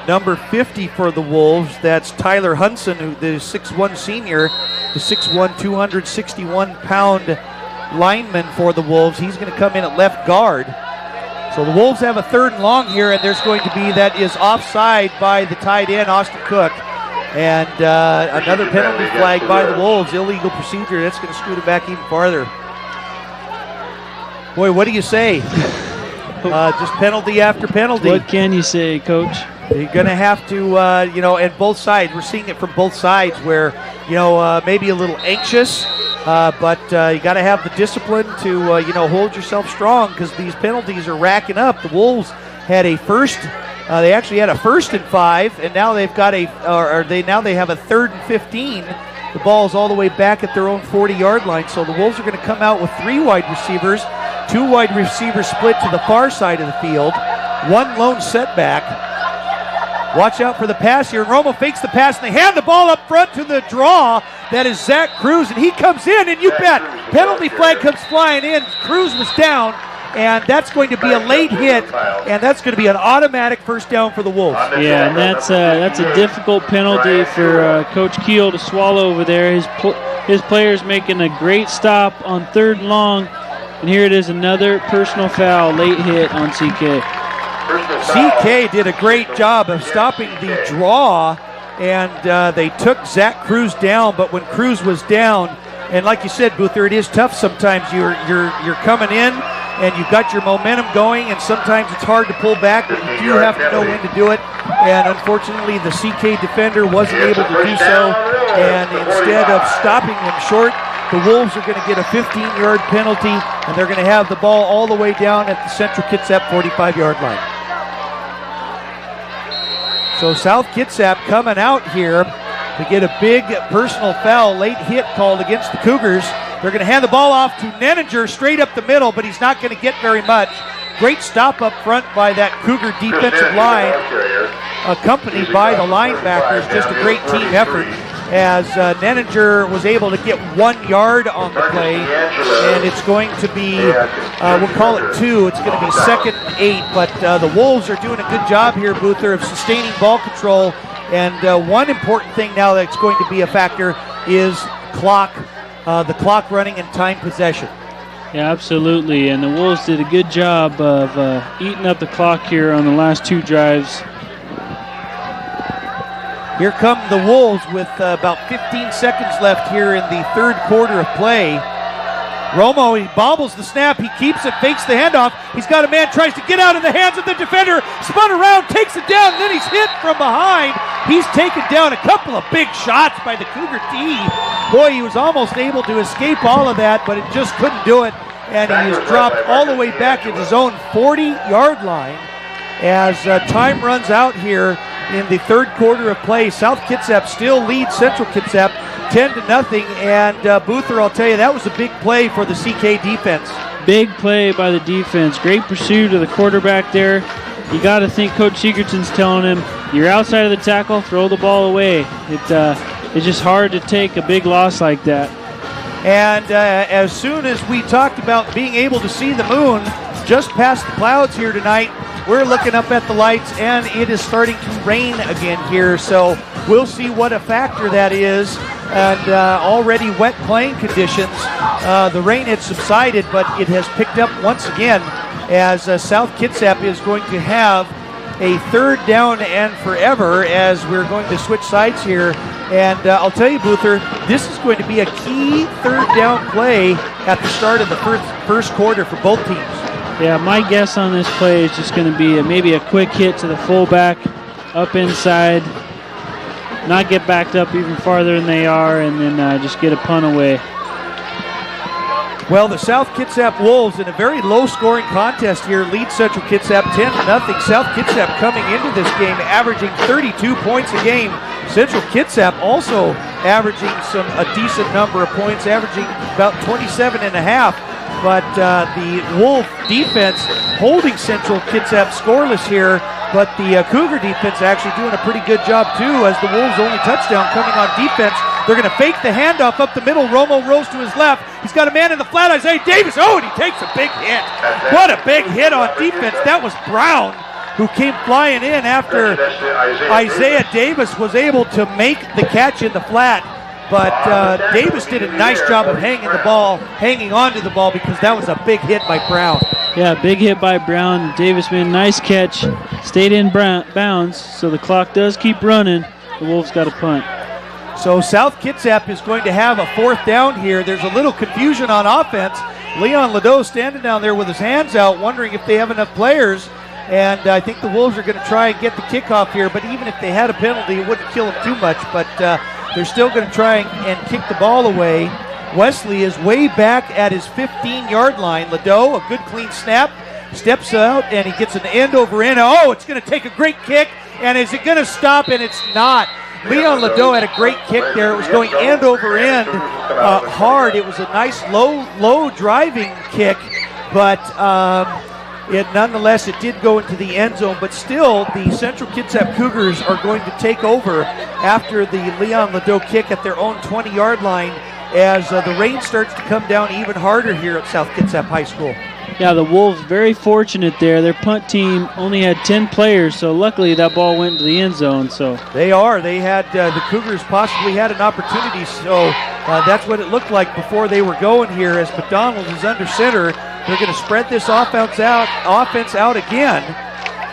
number 50 for the Wolves. That's Tyler Hunson, the 6'1 senior, the 6'1", 261-pound lineman for the Wolves. He's going to come in at left guard. So the Wolves have a 3rd and long here, and there's going to be, that is offside by the tight end, Austin Cook. And another penalty flag by the Wolves, illegal procedure. That's going to scoot it back even farther. Boy, what do you say? Just penalty after penalty. What can you say, Coach? You're going to have to, and both sides. We're seeing it from both sides where, maybe a little anxious, but you got to have the discipline to, hold yourself strong because these penalties are racking up. The Wolves had a first. They actually had a 1st and 5, and now they've got they have a 3rd and 15. The ball's all the way back at their own 40-yard line, so the Wolves are going to come out with 3 wide receivers, 2 wide receivers split to the far side of the field, 1 lone setback. Watch out for the pass here. Romo fakes the pass, and they hand the ball up front to the draw. That is Zach Cruz, and he comes in, and you bet, penalty flag comes flying in. Cruz was down, and that's going to be a late hit, and that's going to be an automatic first down for the Wolves. Yeah, and that's a difficult penalty for Coach Keel to swallow over there. His players making a great stop on 3rd and long, and here it is, another personal foul, late hit on CK. CK did a great job of stopping the draw, and they took Zach Cruz down, but when Cruz was down, and like you said, Boother, it is tough sometimes. You're coming in, and you've got your momentum going, and sometimes it's hard to pull back, but you do have to know when to do it. And unfortunately, the CK defender wasn't able to do so, and instead of stopping him short, the Wolves are going to get a 15-yard penalty, and they're going to have the ball all the way down at the Central Kitsap 45-yard line. So South Kitsap coming out here to get a big personal foul, late hit called against the Cougars. They're going to hand the ball off to Nenninger straight up the middle, but he's not going to get very much. Great stop up front by that Cougar defensive line, accompanied by the linebackers. Just a great team effort as Nenninger was able to get 1 yard on the play, and it's going to be, we'll call it 2. It's going to be 2nd and 8, but the Wolves are doing a good job here, Boother, of sustaining ball control. And one important thing now that's going to be a factor is the clock running and time possession. Yeah, absolutely. And the Wolves did a good job of eating up the clock here on the last 2 drives. Here come the Wolves with about 15 seconds left here in the 3rd quarter of play. Romo, he bobbles the snap, he keeps it, fakes the handoff. He's got a man, tries to get out of the hands of the defender, spun around, takes it down, and then he's hit from behind. He's taken down. A couple of big shots by the Cougar D. Boy, he was almost able to escape all of that, but it just couldn't do it. And he is dropped all the way back at his own 40-yard line as time runs out here in the 3rd quarter of play. South Kitsap still leads Central Kitsap 10-0, and Boother, I'll tell you, that was a big play for the CK defense. Big play by the defense. Great pursuit of the quarterback there. You got to think Coach Egerton's telling him, you're outside of the tackle, throw the ball away. It's just hard to take a big loss like that. And as soon as we talked about being able to see the moon just past the clouds here tonight, we're looking up at the lights, and it is starting to rain again here. So we'll see what a factor that is. And already wet playing conditions. The rain had subsided, but it has picked up once again as South Kitsap is going to have a 3rd down and forever as we're going to switch sides here. And I'll tell you, Boother, this is going to be a key 3rd down play at the start of the first quarter for both teams. Yeah, my guess on this play is just going to be maybe a quick hit to the fullback up inside, not get backed up even farther than they are, and then just get a punt away. Well, the South Kitsap Wolves in a very low-scoring contest here lead Central Kitsap 10-0. South Kitsap coming into this game averaging 32 points a game. Central Kitsap also averaging a decent number of points, averaging about 27.5. But the Wolf defense holding Central Kitsap scoreless here, but the Cougar defense actually doing a pretty good job too, as the Wolves' only touchdown coming on defense. They're going to fake the handoff up the middle. Romo rolls to his left. He's got a man in the flat, Isaiah Davis. Oh, and he takes a big hit. What a big hit on defense. That was Brown, who came flying in after Isaiah Davis was able to make the catch in the flat. But Davis did a nice job of hanging on to the ball, because that was a big hit by Brown. Yeah, big hit by Brown. Davis made a nice catch, stayed in bounds, so the clock does keep running. The Wolves got a punt. So South Kitsap is going to have a 4th down here. There's a little confusion on offense. Leon Liddeau standing down there with his hands out, wondering if they have enough players. And I think the Wolves are going to try and get the kickoff here, but even if they had a penalty, it wouldn't kill them too much. But they're still going to try and kick the ball away. Wesley is way back at his 15-yard line. Liddeau, a good clean snap, steps out, and he gets an end over end. Oh, it's going to take a great kick, and is it going to stop? And it's not. Leon Liddeau had a great kick there. It was going end over end hard. It was a nice low driving kick, but nonetheless, it did go into the end zone. But still, the Central Kitsap Cougars are going to take over after the Leon Liddeau kick at their own 20-yard line as the rain starts to come down even harder here at South Kitsap High School. Yeah, the Wolves very fortunate there. Their punt team only had 10 players, so luckily that ball went into the end zone. So they had the Cougars possibly had an opportunity. So that's what it looked like before they were going here. As McDonald is under center, they're going to spread this offense out again.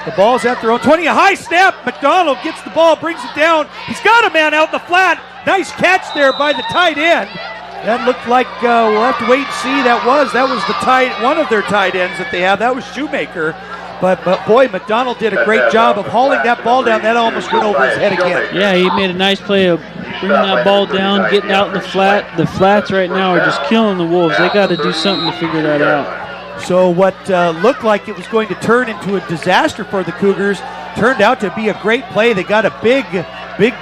The ball's at their own 20. A high snap. McDonald gets the ball, brings it down. He's got a man out in the flat. Nice catch there by the tight end. That looked like we'll have to wait and see. That was one of their tight ends that they have. That was Shoemaker. But boy, McDonald did a great job of hauling that ball down. That almost went over his head again. Yeah, he made a nice play of bringing that ball down, getting out in the flat. The flats right now are just killing the Wolves. They got to do something to figure that out. So what looked like it was going to turn into a disaster for the Cougars turned out to be a great play. They got a big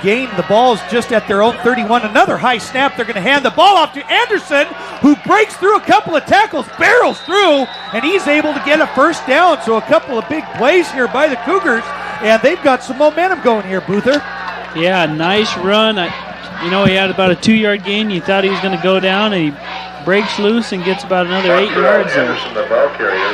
gain. The ball's just at their own 31. Another high snap. They're going to hand the ball off to Anderson, who breaks through a couple of tackles, barrels through, and he's able to get a first down. So a couple of big plays here by the Cougars, and they've got some momentum going here, Boother. Yeah, nice run. He had about a 2-yard gain. You thought he was going to go down, and he breaks loose and gets about another 8 yards there.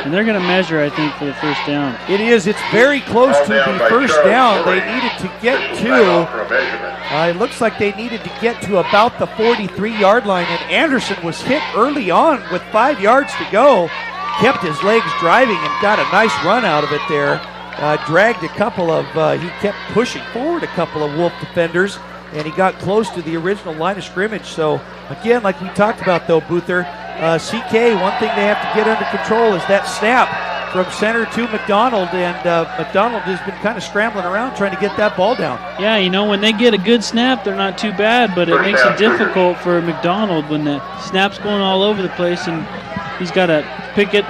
And they're going to measure, I think, for the first down. It's very close to the first down. They needed to get to, it looks like they needed to get to about the 43-yard line, and Anderson was hit early on with 5 yards to go. Kept his legs driving and got a nice run out of it there. Dragged a couple of, he kept pushing forward a couple of Wolf defenders, and he got close to the original line of scrimmage. So, again, like we talked about, though, Boother, CK, one thing they have to get under control is that snap from center to McDonald, and McDonald has been kind of scrambling around trying to get that ball down. Yeah, when they get a good snap, they're not too bad, but it makes it difficult for McDonald when the snap's going all over the place, and he's got to pick it,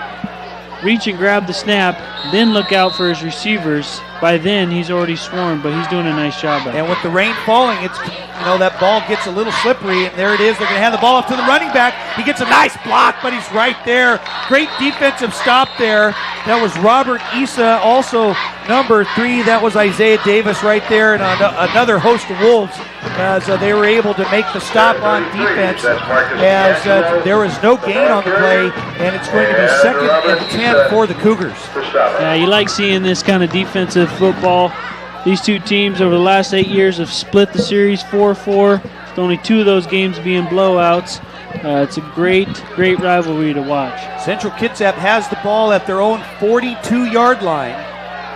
reach and grab the snap, then look out for his receivers. By then, he's already swarmed, but he's doing a nice job of it. And with the rain falling, it's that ball gets a little slippery, and there it is. They're going to hand the ball off to the running back. He gets a nice block, but he's right there. Great defensive stop there. That was Robert Issa, also number 3. That was Isaiah Davis right there, and another host of Wolves as they were able to make the stop on defense as there was no gain on the play, and it's going to be 2nd and 10 for the Cougars. Yeah, you like seeing this kind of defensive football. These two teams over the last 8 years have split the series 4-4. With only 2 of those games being blowouts. It's a great rivalry to watch. Central Kitsap has the ball at their own 42-yard line.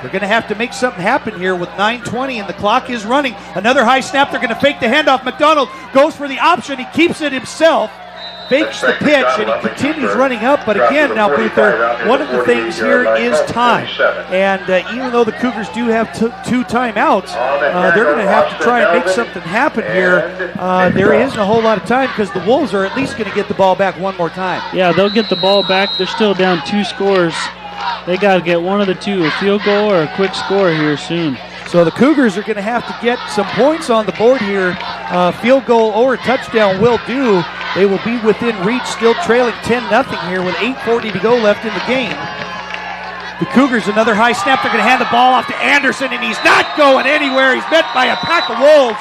They're going to have to make something happen here with 9:20 and the clock is running. Another high snap. They're going to fake the handoff. McDonald goes for the option. He keeps it himself. Fakes the pitch, and he continues running up. But again, now, Boother, one of the things here is time. And even though the Cougars do have 2 timeouts, they're going to have to try and make something happen here. There isn't a whole lot of time because the Wolves are at least going to get the ball back one more time. Yeah, they'll get the ball back. They're still down 2 scores. They got to get one of the 2, a field goal or a quick score here soon. So the Cougars are going to have to get some points on the board here. Field goal or a touchdown will do. They will be within reach, still trailing 10-0 here with 8:40 to go left in the game. The Cougars, another high snap. They're going to hand the ball off to Anderson, and he's not going anywhere. He's met by a pack of Wolves.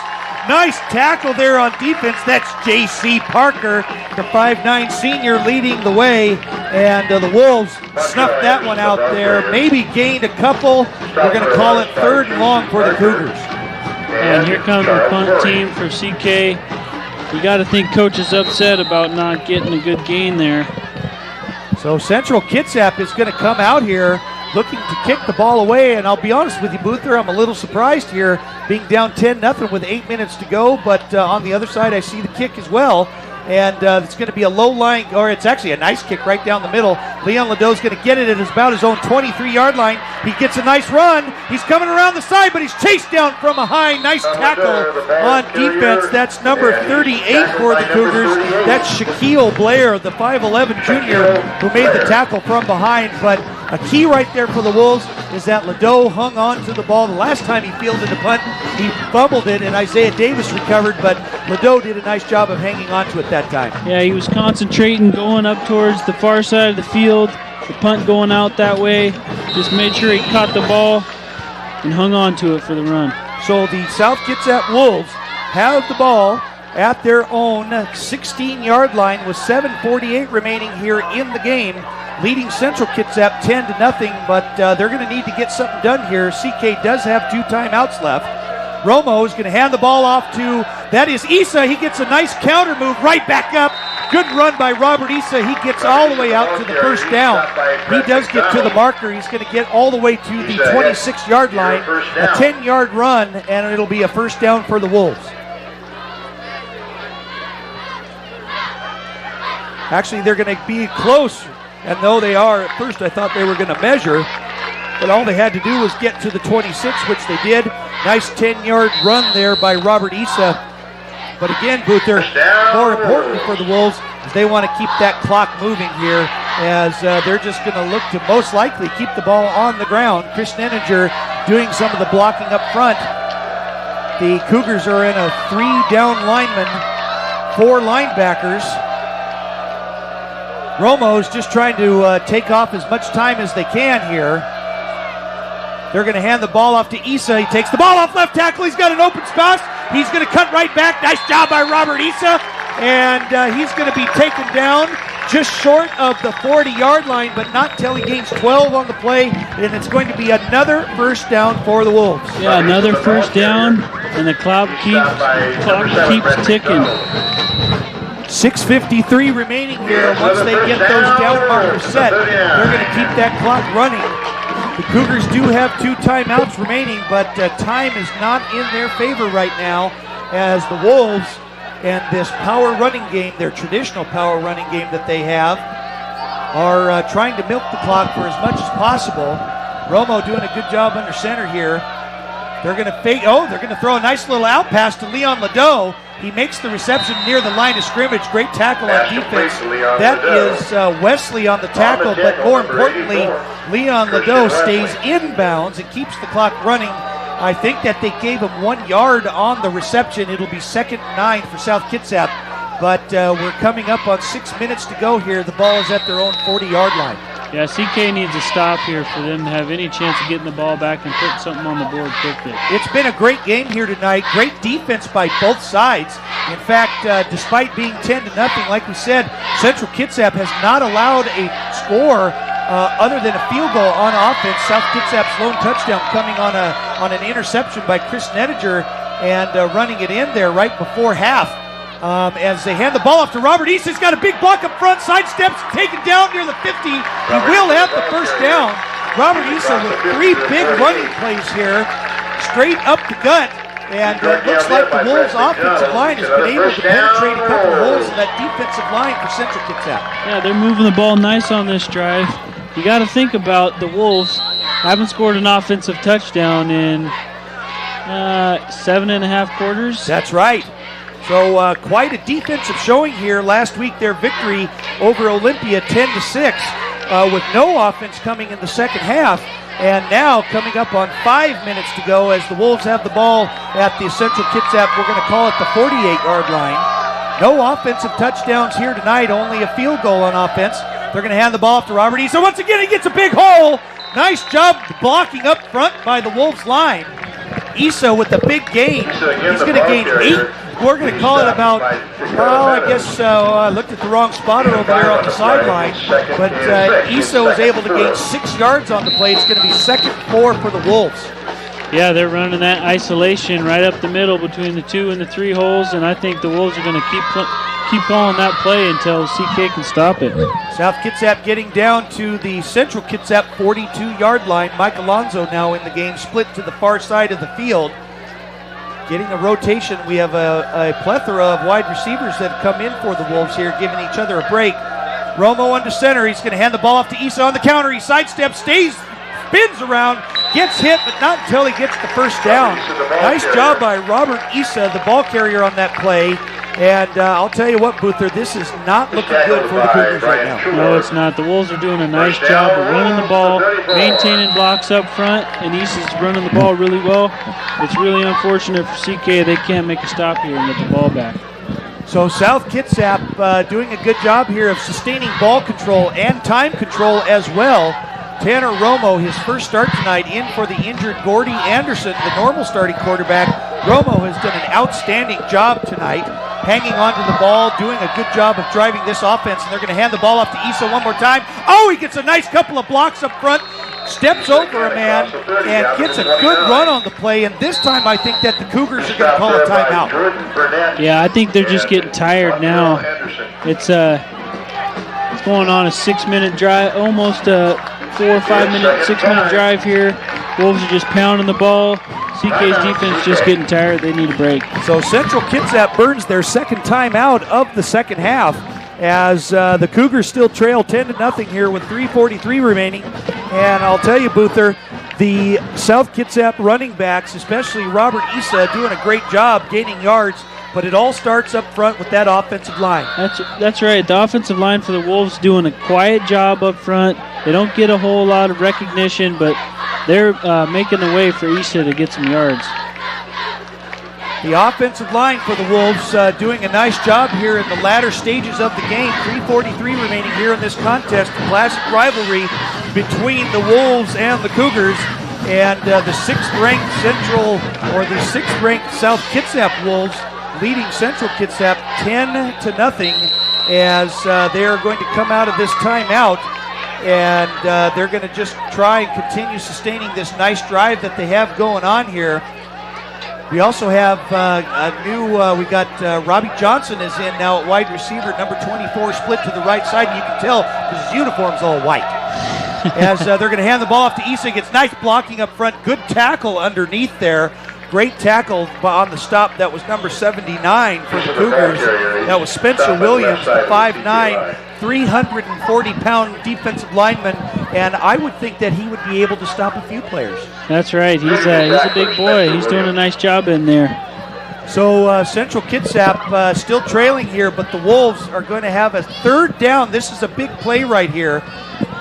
Nice tackle there on defense. That's J.C. Parker, the 5'9 senior, leading the way. And the Wolves snuffed that one out there. Maybe gained a couple. We're going to call it 3rd and long for the Cougars. And here comes the punt team for CK. You got to think coach is upset about not getting a good gain there. So Central Kitsap is going to come out here looking to kick the ball away, and I'll be honest with you, Boother, I'm a little surprised here, being down 10-0 with 8 minutes to go, but on the other side, I see the kick as well, And it's going to be a low line, or it's actually a nice kick right down the middle. Leon Liddeau's going to get it at about his own 23-yard line. He gets a nice run. He's coming around the side, but he's chased down from behind. Nice tackle on defense. That's number 38 for the Cougars. That's Shaquille Blair, the 5'11 junior, who made the tackle from behind. But a key right there for the Wolves is that Liddeau hung on to the ball. The last time he fielded a punt, he fumbled it, and Isaiah Davis recovered, but Liddeau did a nice job of hanging on to it that time. Yeah, he was concentrating, going up towards the far side of the field, the punt going out that way. Just made sure he caught the ball and hung on to it for the run. So the South Kitsap Wolves have the ball at their own 16-yard line with 7:48 remaining here in the game, leading Central Kitsap 10-0, but they're going to need to get something done here. CK does have 2 timeouts left. Romo is going to hand the ball off to, that is Issa. He gets a nice counter move right back up. Good run by Robert Issa. He gets all the way out to the first down. He does get to the marker. He's going to get all the way to the 26-yard line. A 10-yard run, and it'll be a first down for the Wolves. Actually, they're going to be close, and though they are, at first I thought they were going to measure, but all they had to do was get to the 26, which they did. Nice 10-yard run there by Robert Issa. But again, Boother, more important for the Wolves is they want to keep that clock moving here, as they're just going to look to most likely keep the ball on the ground. Chris Nenninger doing some of the blocking up front. The Cougars are in a 3-down lineman, 4 linebackers. Romo's just trying to take off as much time as they can here. They're going to hand the ball off to Issa. He takes the ball off left tackle. He's got an open spot. He's going to cut right back. Nice job by Robert Issa. And he's going to be taken down just short of the 40-yard line, but not till he gains 12 on the play. And it's going to be another first down for the Wolves. Yeah, another first down, and the clock keeps ticking. 6:53 remaining here. Once they get those down markers set, they're going to keep that clock running. The Cougars do have 2 timeouts remaining, but time is not in their favor right now, as the Wolves and this power running game, their traditional power running game that they have, are trying to milk the clock for as much as possible. Romo doing a good job under center here. They're going to fake. Oh, they're going to throw a nice little out pass to Leon Liddeau. He makes the reception near the line of scrimmage. Great tackle on defense. That is Wesley on the tackle, but more importantly, Leon Liddeau stays inbounds and keeps the clock running. I think that they gave him 1 yard on the reception. It'll be 2nd and 9 for South Kitsap, but we're coming up on 6 minutes to go here. The ball is at their own 40-yard line. Yeah, CK needs a stop here for them to have any chance of getting the ball back and putting something on the board quickly. It's been a great game here tonight. Great defense by both sides. In fact, despite being 10-0, like we said, Central Kitsap has not allowed a score other than a field goal on offense. South Kitsap's lone touchdown coming on an interception by Chris Nettinger and running it in there right before half. As they hand the ball off to Robert Issa. He's got a big block up front, sidesteps, taken down near the 50. He will have the first down. Robert Issa with 3 big running plays here, straight up the gut. And it looks like the Wolves' offensive line has been able to penetrate a couple of holes in that defensive line for Central Kitsap. Yeah, they're moving the ball nice on this drive. You got to think about the Wolves haven't scored an offensive touchdown in 7.5 quarters. That's right. So quite a defensive showing here. Last week, their victory over Olympia 10-6 with no offense coming in the second half. And now coming up on 5 minutes to go as the Wolves have the ball at the Central Kitsap, we're going to call it the 48-yard line. No offensive touchdowns here tonight, only a field goal on offense. They're going to hand the ball off to Robert Issa. Once again, he gets a big hole. Nice job blocking up front by the Wolves line. Issa with the big gain. He's going to gain 8. We're going to call it about, I guess I looked at the wrong spotter over there on the sideline. But Issa was able to gain 6 yards on the play. It's going to be 2nd and 4 for the Wolves. Yeah, they're running that isolation right up the middle between the 2 and the 3 holes, and I think the Wolves are going to keep calling that play until CK can stop it. South Kitsap getting down to the Central Kitsap 42-yard line. Mike Alonzo now in the game, split to the far side of the field. getting a rotation. We have a plethora of wide receivers that have come in for the Wolves here, giving each other a break. Romo under center. He's going to hand the ball off to Issa on the counter. He sidesteps, spins around, gets hit, but not until he gets the first down. Nice job by Robert Issa, the ball carrier on that play. And I'll tell you what, Boother, this is not looking good for the Cougars right now. No, it's not. The Wolves are doing a nice job of running the ball, maintaining blocks up front, and Issa's running the ball really well. It's really unfortunate for CK. They can't make a stop here and get the ball back. So South Kitsap doing a good job here of sustaining ball control and time control as well. Tanner Romo, his first start tonight, in for the injured Gordy Anderson, the normal starting quarterback. Romo has done an outstanding job tonight, hanging onto the ball, doing a good job of driving this offense, and they're going to hand the ball off to Issa one more time. Oh, he gets a nice couple of blocks up front, steps over a man, and gets a good run on the play, and this time I think that the Cougars are going to call a timeout. Yeah, I think they're just getting tired now. It's going on a 6-minute drive, almost a 4 or 5 minute, 6-minute drive here. Wolves are just pounding the ball. CK's defense just getting tired. They need a break. So Central Kitsap burns their second timeout of the second half as the Cougars still trail 10-0 here with 3:43 remaining. And I'll tell you, Boother, the South Kitsap running backs, especially Robert Issa, doing a great job gaining yards, but it all starts up front with that offensive line. That's right. The offensive line for the Wolves doing a quiet job up front. They don't get a whole lot of recognition, but they're making the way for Issa to get some yards. The offensive line for the Wolves doing a nice job here in the latter stages of the game. 3:43 remaining here in this contest. A classic rivalry between the Wolves and the Cougars. And the 6th-ranked South Kitsap Wolves leading Central Kitsap 10-0 as they are going to come out of this timeout. And they're going to just try and continue sustaining this nice drive that they have going on here. We also have we got Robbie Johnson is in now at wide receiver, number 24, split to the right side. And you can tell because his uniform's all white. As they're going to hand the ball off to Issa. Gets nice blocking up front. Good tackle underneath there. Great tackle on the stop. That was number 79 for the Cougars. That was Spencer Williams, the 5'9", 340-pound defensive lineman, and I would think that he would be able to stop a few players. That's right. He's a big boy. He's doing a nice job in there. So Central Kitsap still trailing here, but the Wolves are going to have a third down. This is a big play right here.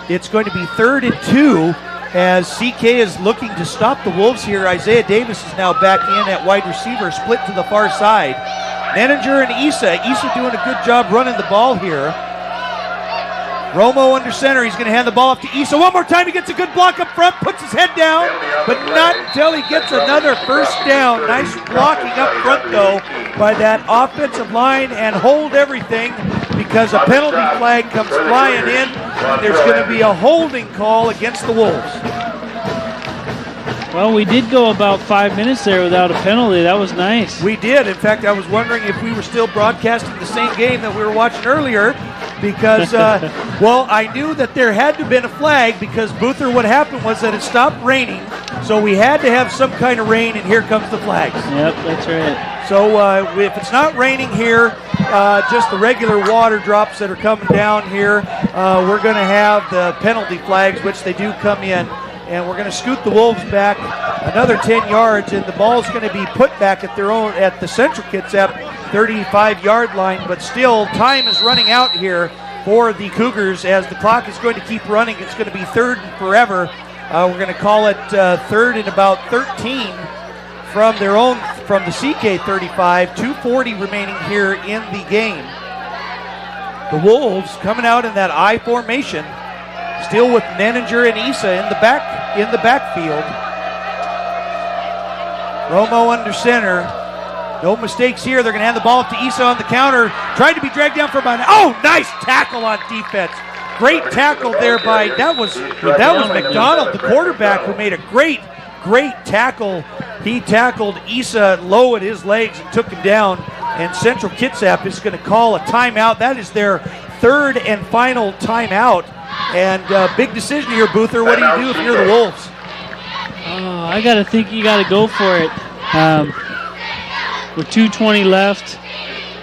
It's going to be 3rd and 2 as CK is looking to stop the Wolves here. Isaiah Davis is now back in at wide receiver, split to the far side. Nenninger and Issa. Issa doing a good job running the ball here. Romo under center. He's going to hand the ball off to Issa. One more time. He gets a good block up front, puts his head down, but not until he gets another first down. Nice blocking up front, though, by that offensive line, and hold everything because a penalty flag comes flying in. There's going to be a holding call against the Wolves. Well, we did go about 5 minutes there without a penalty. That was nice. We did. In fact, I was wondering if we were still broadcasting the same game that we were watching earlier because, well, I knew that there had to have been a flag because, Boother, what happened was that it stopped raining, so we had to have some kind of rain, and here comes the flags. Yep, that's right. So if it's not raining here, just the regular water drops that are coming down here, we're going to have the penalty flags, which they do come in. And we're going to scoot the Wolves back another 10 yards, and the ball's going to be put back at the Central Kitsap 35-yard line. But still, time is running out here for the Cougars as the clock is going to keep running. It's going to be 3rd and forever. We're going to call it 3rd and about 13 from the CK 35. 2:40 remaining here in the game. The Wolves coming out in that I formation. Still with Nenninger and Issa in the backfield. Romo under center. No mistakes here. They're going to hand the ball up to Issa on the counter. Trying to be dragged down from nice tackle on defense. Great tackle there by that was McDonald, the quarterback, who made a great tackle. He tackled Issa low at his legs and took him down. And Central Kitsap is going to call a timeout. That is their 3rd and final timeout. And big decision here, Boother. What do you do if you're the Wolves? I got to think you got to go for it. with 2:20 left.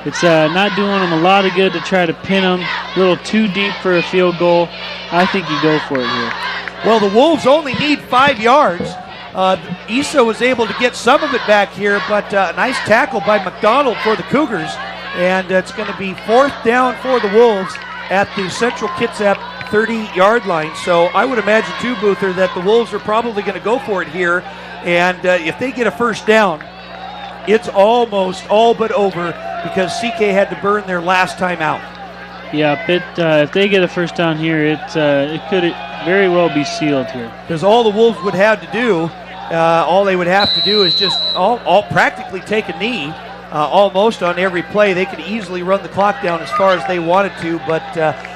It's not doing them a lot of good to try to pin them. A little too deep for a field goal. I think you go for it here. Well, the Wolves only need 5 yards. Issa was able to get some of it back here, but a nice tackle by McDonald for the Cougars. And it's going to be 4th down for the Wolves at the Central Kitsap 30-yard line. So I would imagine, too, Boother, that the Wolves are probably going to go for it here. And if they get a first down, it's almost all but over because CK had to burn their last time out. Yeah, if they get a first down here, it could very well be sealed here. Because all the Wolves would have to do, all they would have to do is just all practically take a knee almost on every play. They could easily run the clock down as far as they wanted to, but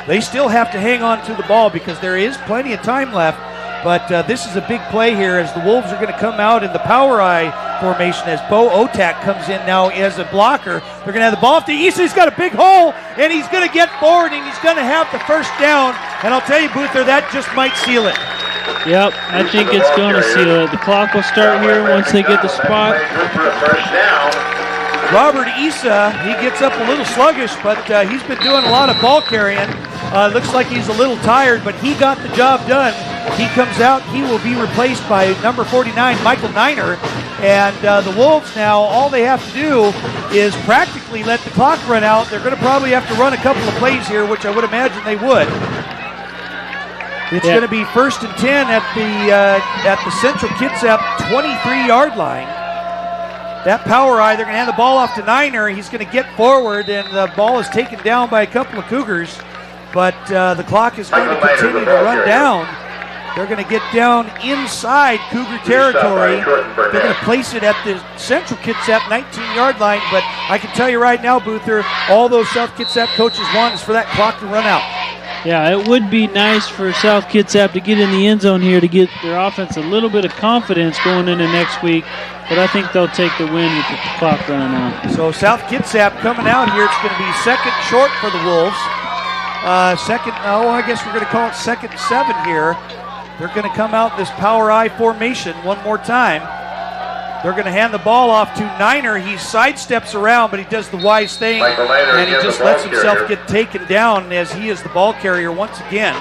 they still have to hang on to the ball because there is plenty of time left. But this is a big play here as the Wolves are going to come out in the power eye formation as Bo Otak comes in now as a blocker. They're going to have the ball off to Issa. He's got a big hole, and he's going to get forward, and he's going to have the first down. And I'll tell you, Boother, that just might seal it. Yep, I think it's going to seal it. The clock will start here once they get the spot. Robert Issa, he gets up a little sluggish, but he's been doing a lot of ball carrying. Looks like he's a little tired, but he got the job done. He comes out. He will be replaced by number 49, Michael Niner. And the Wolves now, all they have to do is practically let the clock run out. They're going to probably have to run a couple of plays here, which I would imagine they would. It's going to be 1st and 10 at the Central Kitsap 23-yard line. That power eye, they're going to hand the ball off to Niner. He's going to get forward, and the ball is taken down by a couple of Cougars. But the clock is going to continue to run down. They're going to get down inside Cougar territory. They're going to place it at the Central Kitsap 19-yard line. But I can tell you right now, Boother, all those South Kitsap coaches want is for that clock to run out. Yeah, it would be nice for South Kitsap to get in the end zone here to get their offense a little bit of confidence going into next week. But I think they'll take the win with the clock running out. So South Kitsap coming out here. It's going to be 2nd short for the Wolves. I guess we're going to call it 2nd and 7 here. They're going to come out in this power eye formation one more time. They're going to hand the ball off to Niner. He sidesteps around, but he does the wise thing, and he just lets himself get taken down as he is the ball carrier once again.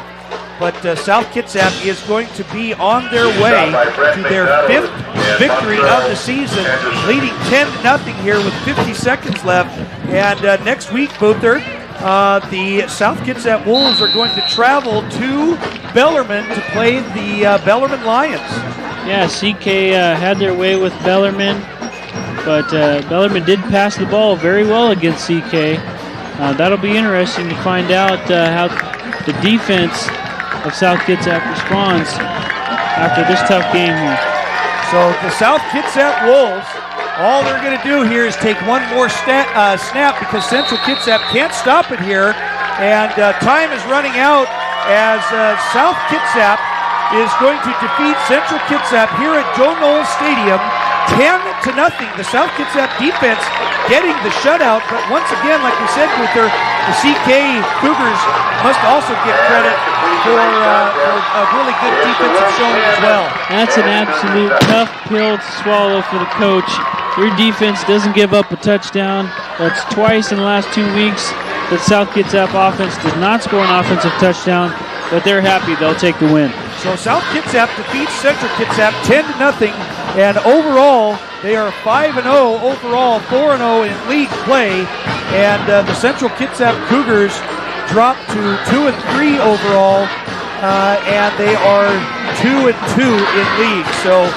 But South Kitsap is going to be on their way to their 5th victory of the season, leading 10-0 here with 50 seconds left. And next week, Boother, the South Kitsap Wolves are going to travel to Bellarmine to play the Bellarmine Lions. Yeah, CK had their way with Bellarmine, but Bellarmine did pass the ball very well against CK. That'll be interesting to find out how the defense of South Kitsap responds after this tough game here. So the South Kitsap Wolves, all they're going to do here is take one more snap because Central Kitsap can't stop it here. And time is running out as South Kitsap is going to defeat Central Kitsap here at Joe Knowles Stadium 10-0. The South Kitsap defense getting the shutout, but once again, like we said, Luther, the CK Cougars must also get credit for a really good defensive showing as well. That's an absolute tough pill to swallow for the coach. Your defense doesn't give up a touchdown. That's twice in the last 2 weeks that South Kitsap offense does not score an offensive touchdown, but they're happy they'll take the win. So South Kitsap defeats Central Kitsap 10-0, and overall they are 5-0 overall, 4-0 in league play, and the Central Kitsap Cougars drop to 2-3 overall, and they are 2-2 in league. So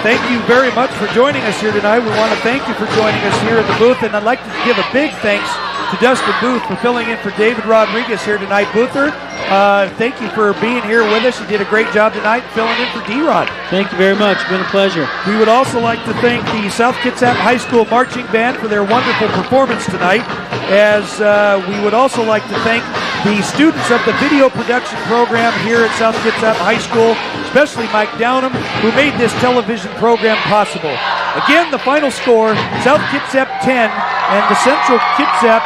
thank you very much for joining us here tonight. We want to thank you for joining us here at the booth, and I'd like to give a big thanks to Dustin Booth for filling in for David Rodriguez here tonight. Boother, thank you for being here with us. You did a great job tonight filling in for D-Rod. Thank you very much. It's been a pleasure. We would also like to thank the South Kitsap High School Marching Band for their wonderful performance tonight, as we would also like to thank the students of the video production program here at South Kitsap High School, especially Mike Downham, who made this television program possible. Again, the final score, South Kitsap 10 and the Central Kitsap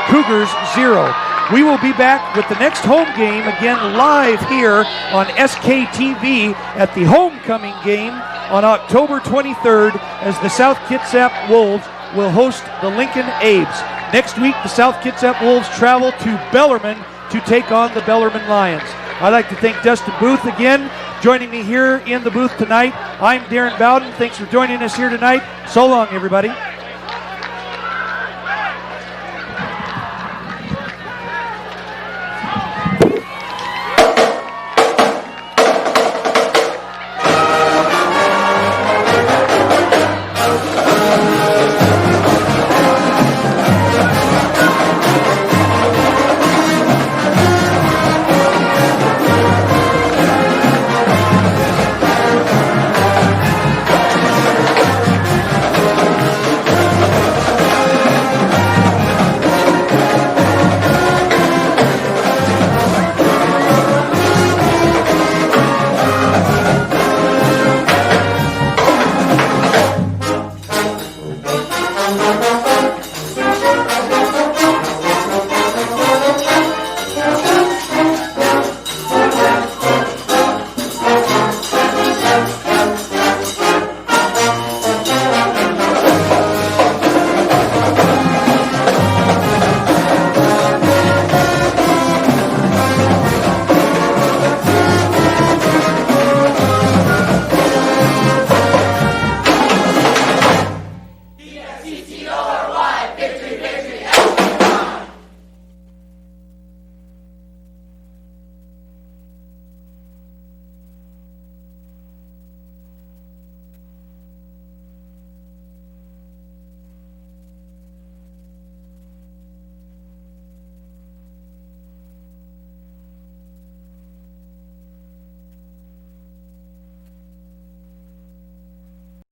Cougars 0. We will be back with the next home game again live here on SKTV at the homecoming game on October 23rd as the South Kitsap Wolves will host the Lincoln Abes. Next week, the South Kitsap Wolves travel to Bellarmine to take on the Bellarmine Lions. I'd like to thank Dustin Booth again, joining me here in the booth tonight. I'm Darren Bowden. Thanks for joining us here tonight. So long, everybody.